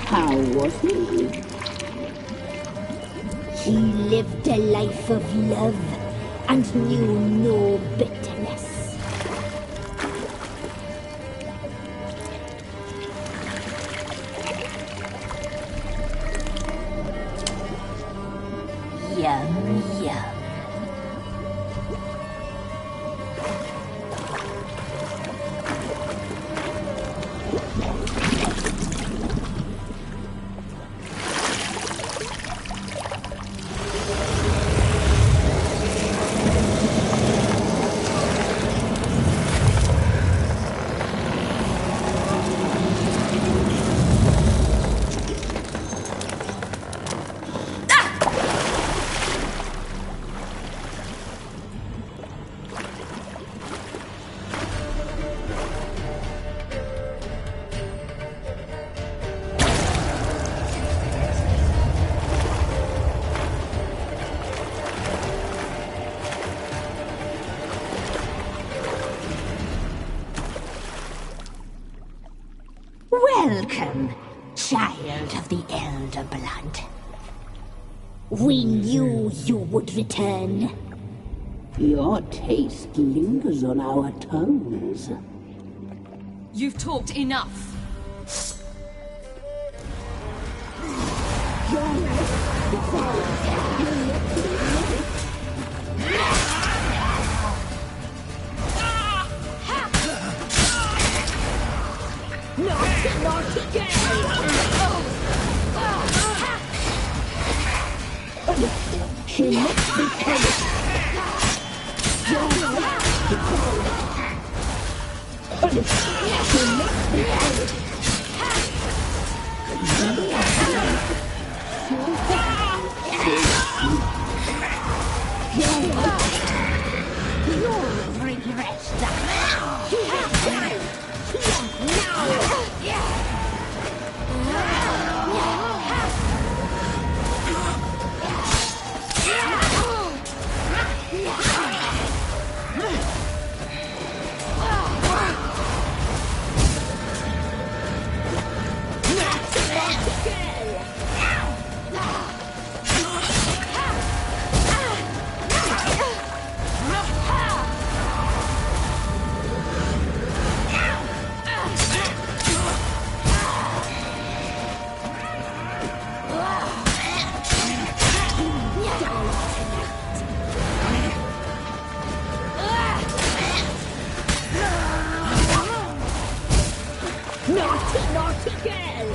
How was he? He lived a life of love and knew no bitterness. Yum, yum. Welcome, child of the Elder Blood. We knew you would return. Your taste lingers on our tongues. You've talked enough. Naughty, naughty girl! She must be punished. She must be punished. You'll regret that. naughty girl!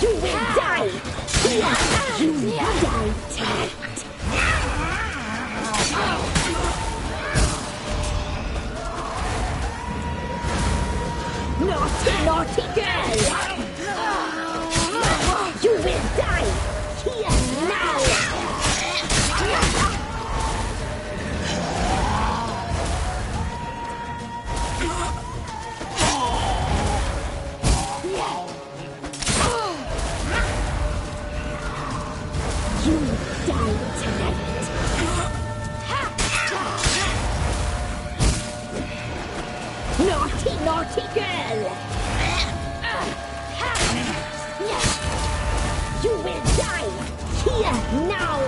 You will die! You will die tonight! Naughty, naughty girl! You will die! Here, now! You die tonight! Naughty, naughty girl! You will die here now!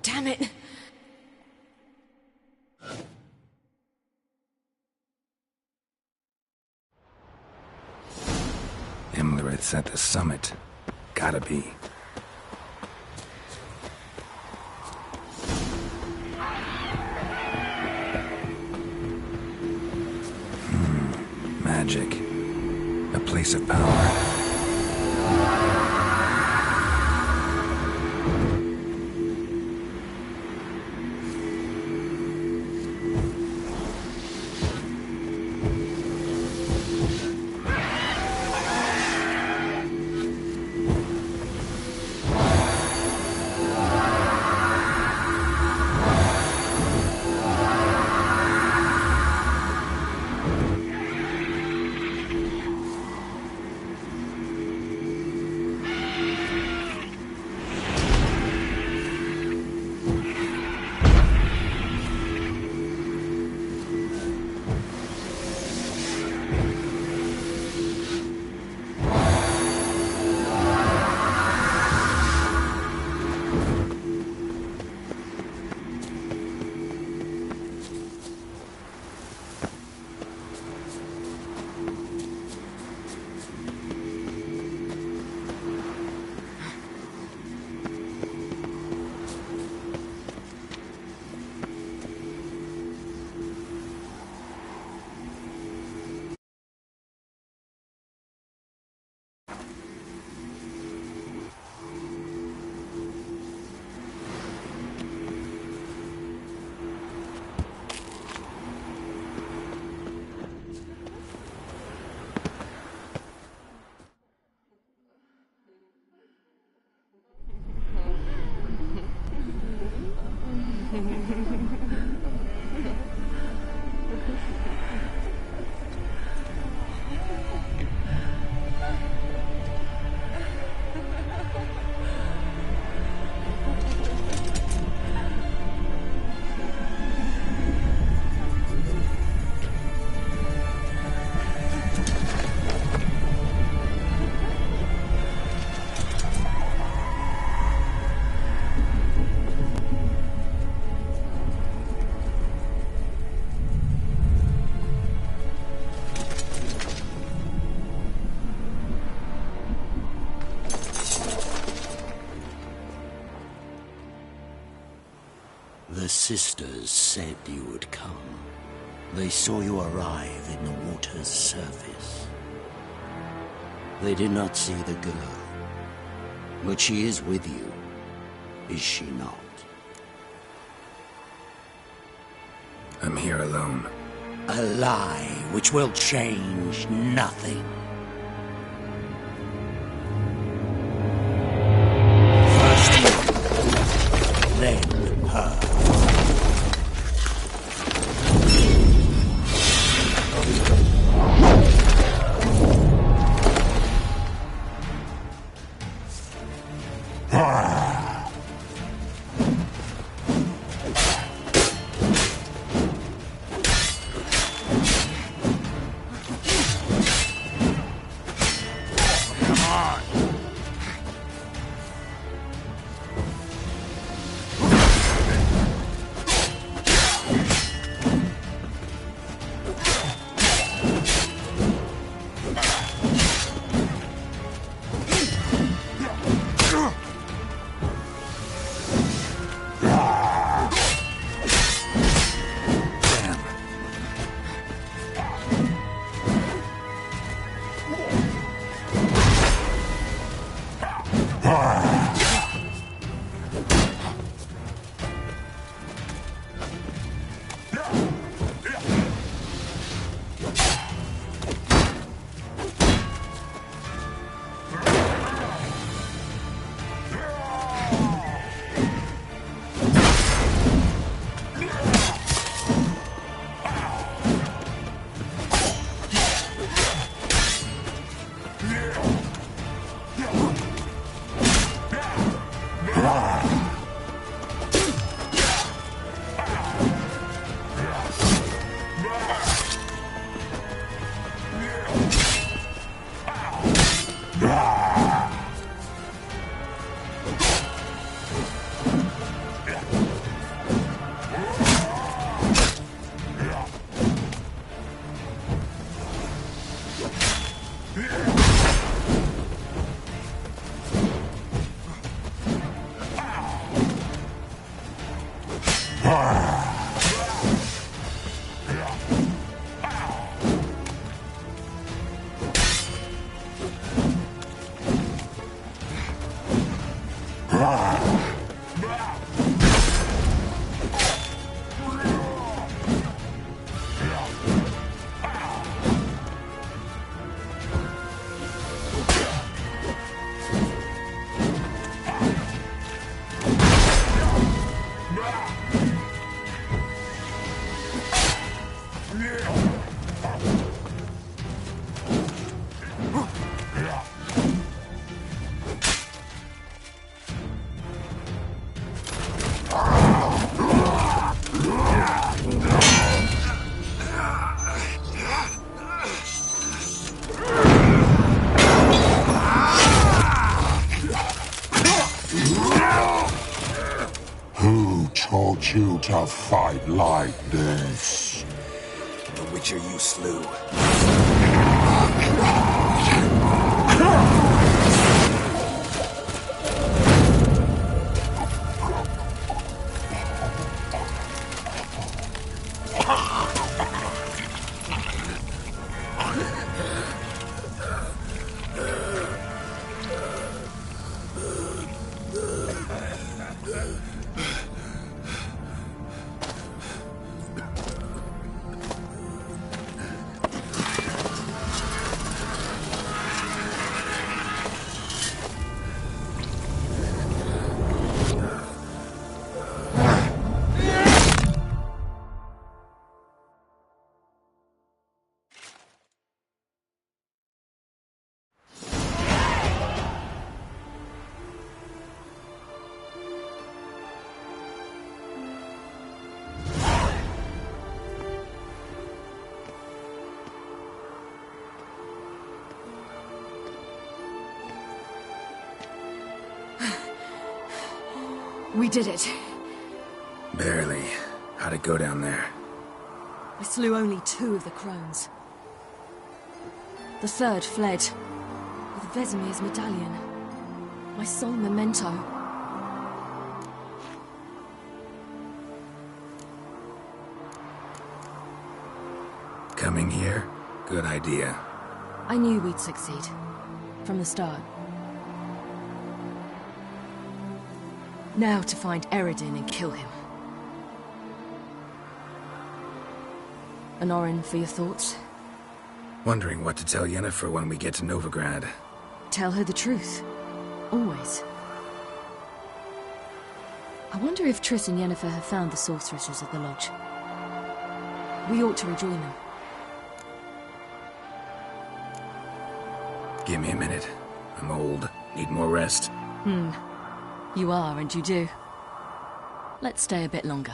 Damn it! Imlerit's at the summit. Gotta be. Magic. A place of power. The sisters said you would come. They saw you arrive in the water's surface. They did not see the girl. But she is with you, is she not? I'm here alone. A lie which will change nothing. First you, then her. Taught you to fight like this? The Witcher you slew. We did it. Barely. How'd it go down there? I slew only 2 of the crones. The third fled with Vesemir's medallion. My sole memento. Coming here? Good idea. I knew we'd succeed. from the start. Now to find Eredin and kill him. Anorin, for your thoughts? Wondering what to tell Yennefer when we get to Novigrad. Tell her the truth. Always. I wonder if Triss and Yennefer have found the sorceresses of the Lodge. We ought to rejoin them. Give me a minute. I'm old. Need more rest. You are, and you do. Let's stay a bit longer.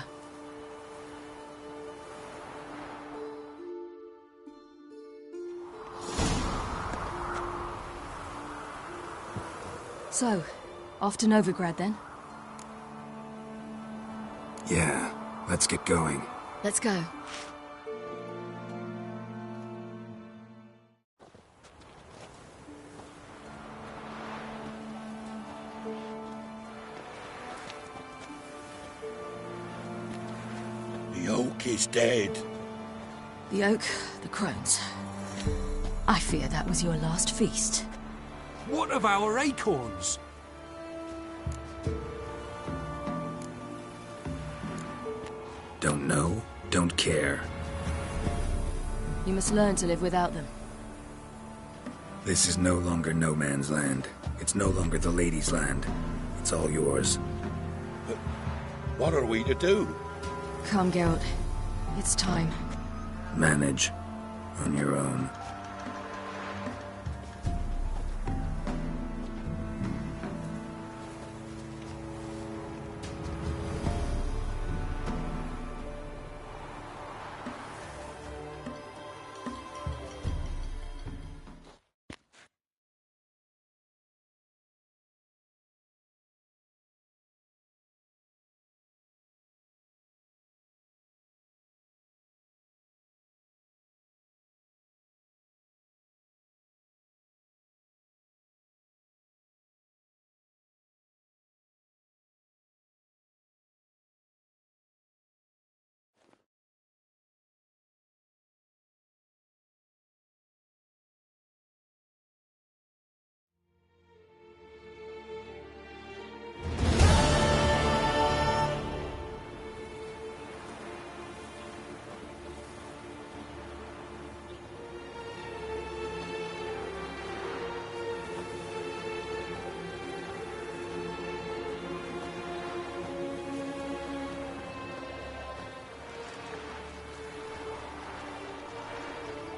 So, off to Novigrad then? Yeah, let's get going. Let's go. The oak is dead. The oak, the crones. I fear that was your last feast. What of our acorns? Don't know, don't care. You must learn to live without them. This is no longer no man's land. It's no longer the lady's land. It's all yours. But what are we to do? Come, Geralt. It's time. Manage. On your own.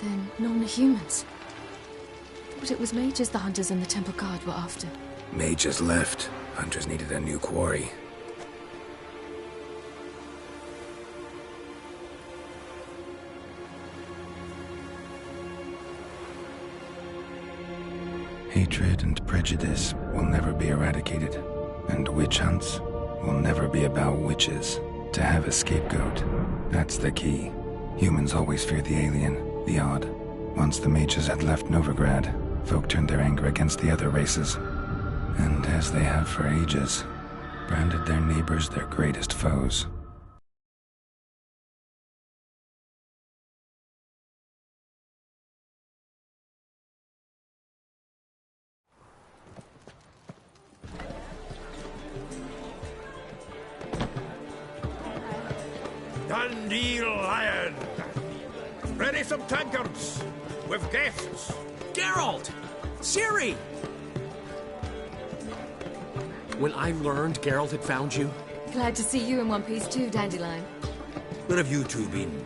Then none are humans. Thought it was mages the hunters and the temple guard were after. Mages left. Hunters needed a new quarry. Hatred and prejudice will never be eradicated, and witch hunts will never be about witches. To have a scapegoat, that's the key. Humans always fear the alien, the odd. Once the mages had left Novigrad, folk turned their anger against the other races. And as they have for ages, branded their neighbors their greatest foes. Dandelion! Ready some tankards! With guests! Geralt! Ciri! When I learned Geralt had found you... Glad to see you in one piece too, Dandelion. Where have you two been?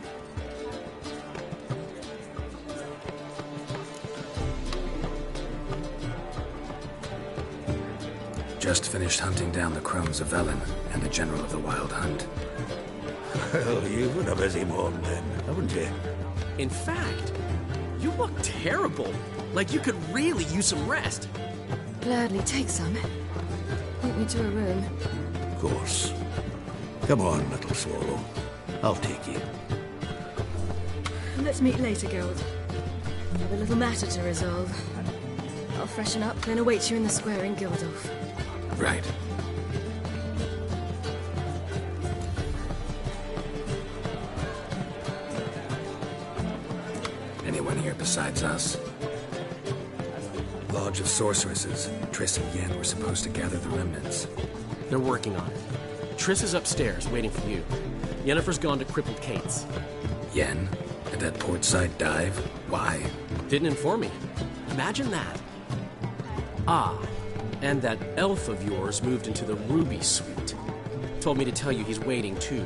Just finished hunting down the crones of Velen and the general of the Wild Hunt. Well, you've had a busy morning then, haven't you? In fact, you look terrible. Like you could really use some rest. Gladly take some. Point me to a room. Of course. Come on, little swallow. I'll take you. Let's meet later, Geralt. Have a little matter to resolve. I'll freshen up, then await you in the square in Gildolf. Right. Anyone here besides us? Lodge of Sorceresses. Triss and Yen were supposed to gather the remnants. They're working on it. Triss is upstairs, waiting for you. Yennefer's gone to Crippled Kate's. Yen? At that portside dive? Why? Didn't inform me. Imagine that. Ah, and that elf of yours moved into the Ruby Suite. Told me to tell you he's waiting, too.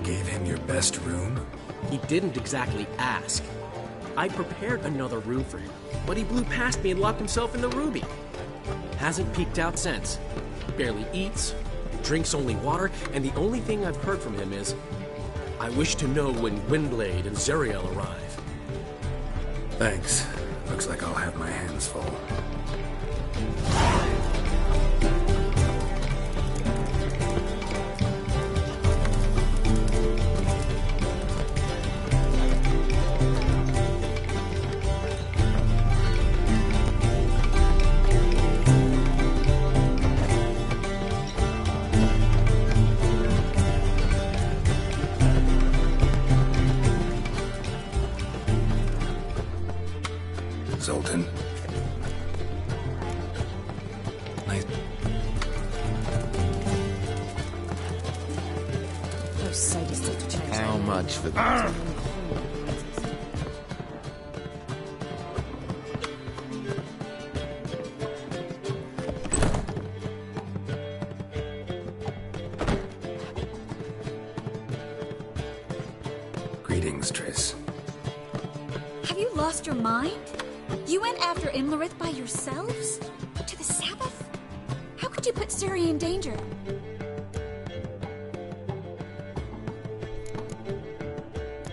Gave him your best room? He didn't exactly ask. I prepared another room for him, but he blew past me and locked himself in the Ruby. Hasn't peeked out since. Barely eats, drinks only water, and the only thing I've heard from him is, I wish to know when Windblade and Zariel arrive. Thanks. Looks like I'll have my hands full. Zoltan. Nice. Those sadistic change. How much for that? Greetings, Triss. Have you lost your mind? You went after Imlerith by yourselves? To the Sabbath? How could you put Ciri in danger?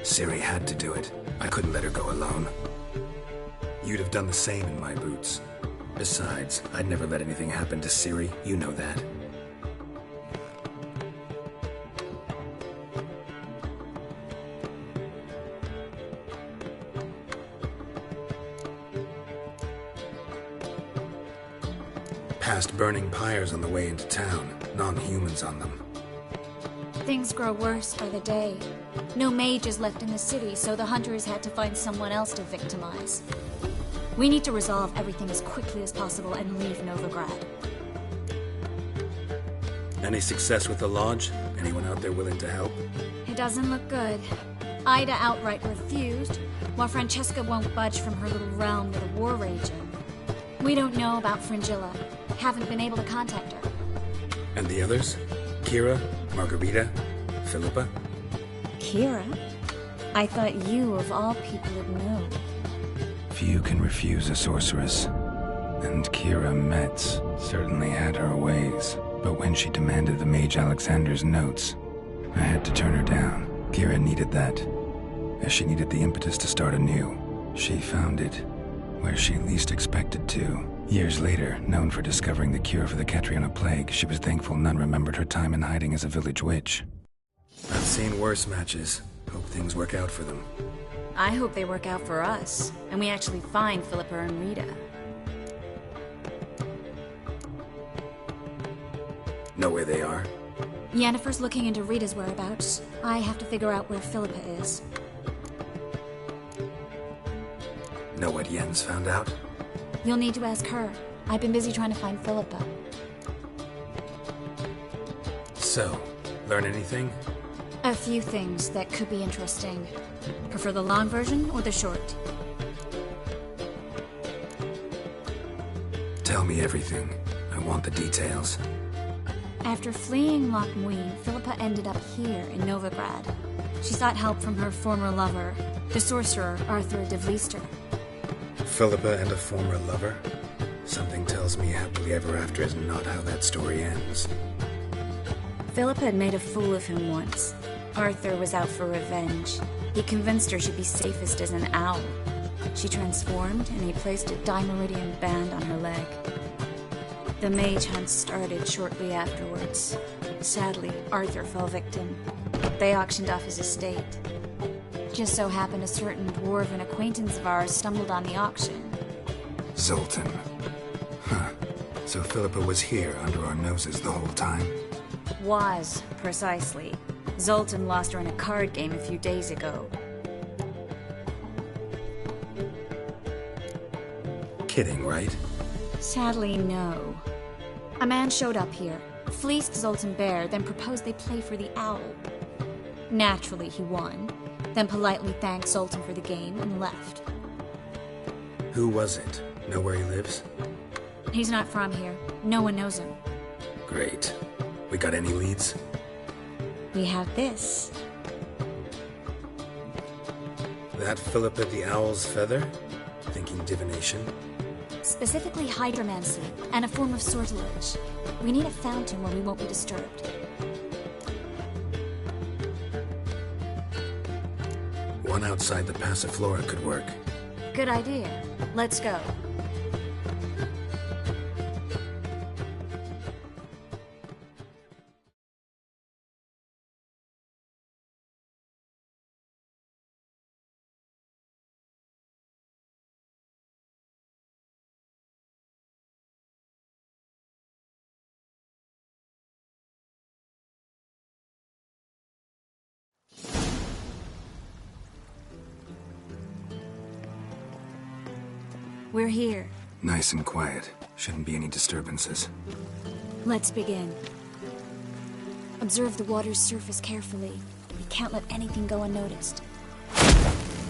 Ciri had to do it. I couldn't let her go alone. You'd have done the same in my boots. Besides, I'd never let anything happen to Ciri. You know that. Past burning pyres on the way into town. Non-humans on them. Things grow worse by the day. No mages left in the city, so the hunters had to find someone else to victimize. We need to resolve everything as quickly as possible and leave Novigrad. Any success with the Lodge? Anyone out there willing to help? It doesn't look good. Ida outright refused, while Francesca won't budge from her little realm with a war raging. We don't know about Fringilla. Haven't been able to contact her. And the others? Kira? Margarita? Philippa? Kira? I thought you, of all people, would know. Few can refuse a sorceress. And Kira Metz certainly had her ways. But when she demanded the Mage Alexander's notes, I had to turn her down. Kira needed that, as she needed the impetus to start anew. She found it where she least expected to. Years later, known for discovering the cure for the Catriona plague, she was thankful none remembered her time in hiding as a village witch. I've seen worse matches. Hope things work out for them. I hope they work out for us, and we actually find Philippa and Rita. Know where they are? Yennefer's looking into Rita's whereabouts. I have to figure out where Philippa is. Know what Yen's found out? You'll need to ask her. I've been busy trying to find Philippa. So, learn anything? A few things that could be interesting. Prefer the long version or the short? Tell me everything. I want the details. After fleeing Loch Muin, Philippa ended up here in Novigrad. She sought help from her former lover, the sorcerer Arthur de Vlister. Philippa and a former lover? Something tells me happily ever after is not how that story ends. Philippa had made a fool of him once. Arthur was out for revenge. He convinced her she'd be safest as an owl. She transformed, and he placed a Dimeridian band on her leg. The mage hunt started shortly afterwards. Sadly, Arthur fell victim. They auctioned off his estate. Just so happened a certain dwarven acquaintance of ours stumbled on the auction. Zoltan. Huh. So Philippa was here under our noses the whole time? Was, precisely. Zoltan lost her in a card game a few days ago. kidding, right? Sadly, no. A man showed up here, fleeced Zoltan Bear, then proposed they play for the owl. Naturally, he won, then politely thanked Zoltan for the game and left. Who was it? Know where he lives? He's not from here. No one knows him. Great. We got any leads? We have this. That Philippa the Owl's feather? Thinking divination? Specifically hydromancy, and a form of sortilege. We need a fountain where we won't be disturbed. One outside the Passiflora could work. Good idea. Let's go. We're here. Nice and quiet. Shouldn't be any disturbances. Let's begin. Observe the water's surface carefully. We can't let anything go unnoticed.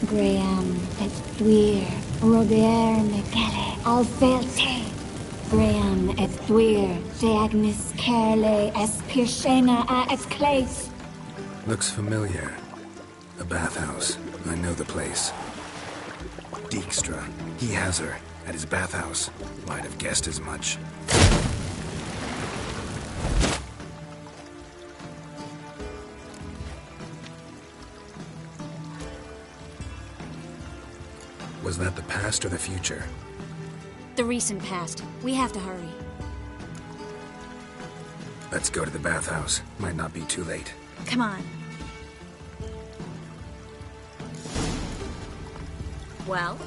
Graham et thuir, Robert Mekele, Alfelte. Graham et thuir, Deagnis Kerle, es Pirshena a es Clace. Looks familiar. A bathhouse. I know the place. Dijkstra. He has her. At his bathhouse. Might have guessed as much. Was that the past or the future? The recent past. We have to hurry. Let's go to the bathhouse. Might not be too late. Come on. Well?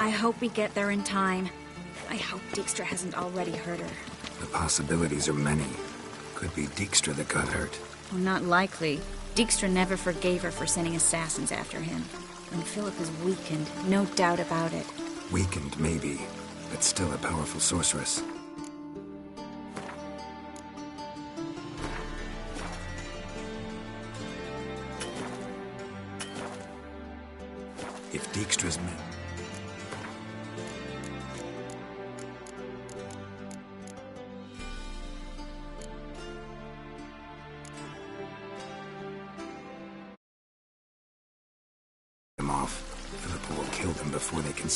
I hope we get there in time. I hope Dijkstra hasn't already hurt her. The possibilities are many. Could be Dijkstra that got hurt. Well, not likely. Dijkstra never forgave her for sending assassins after him. And Philip is weakened, no doubt about it. Weakened, maybe, but still a powerful sorceress. If Dijkstra's men... them off, Philippa will kill them before they can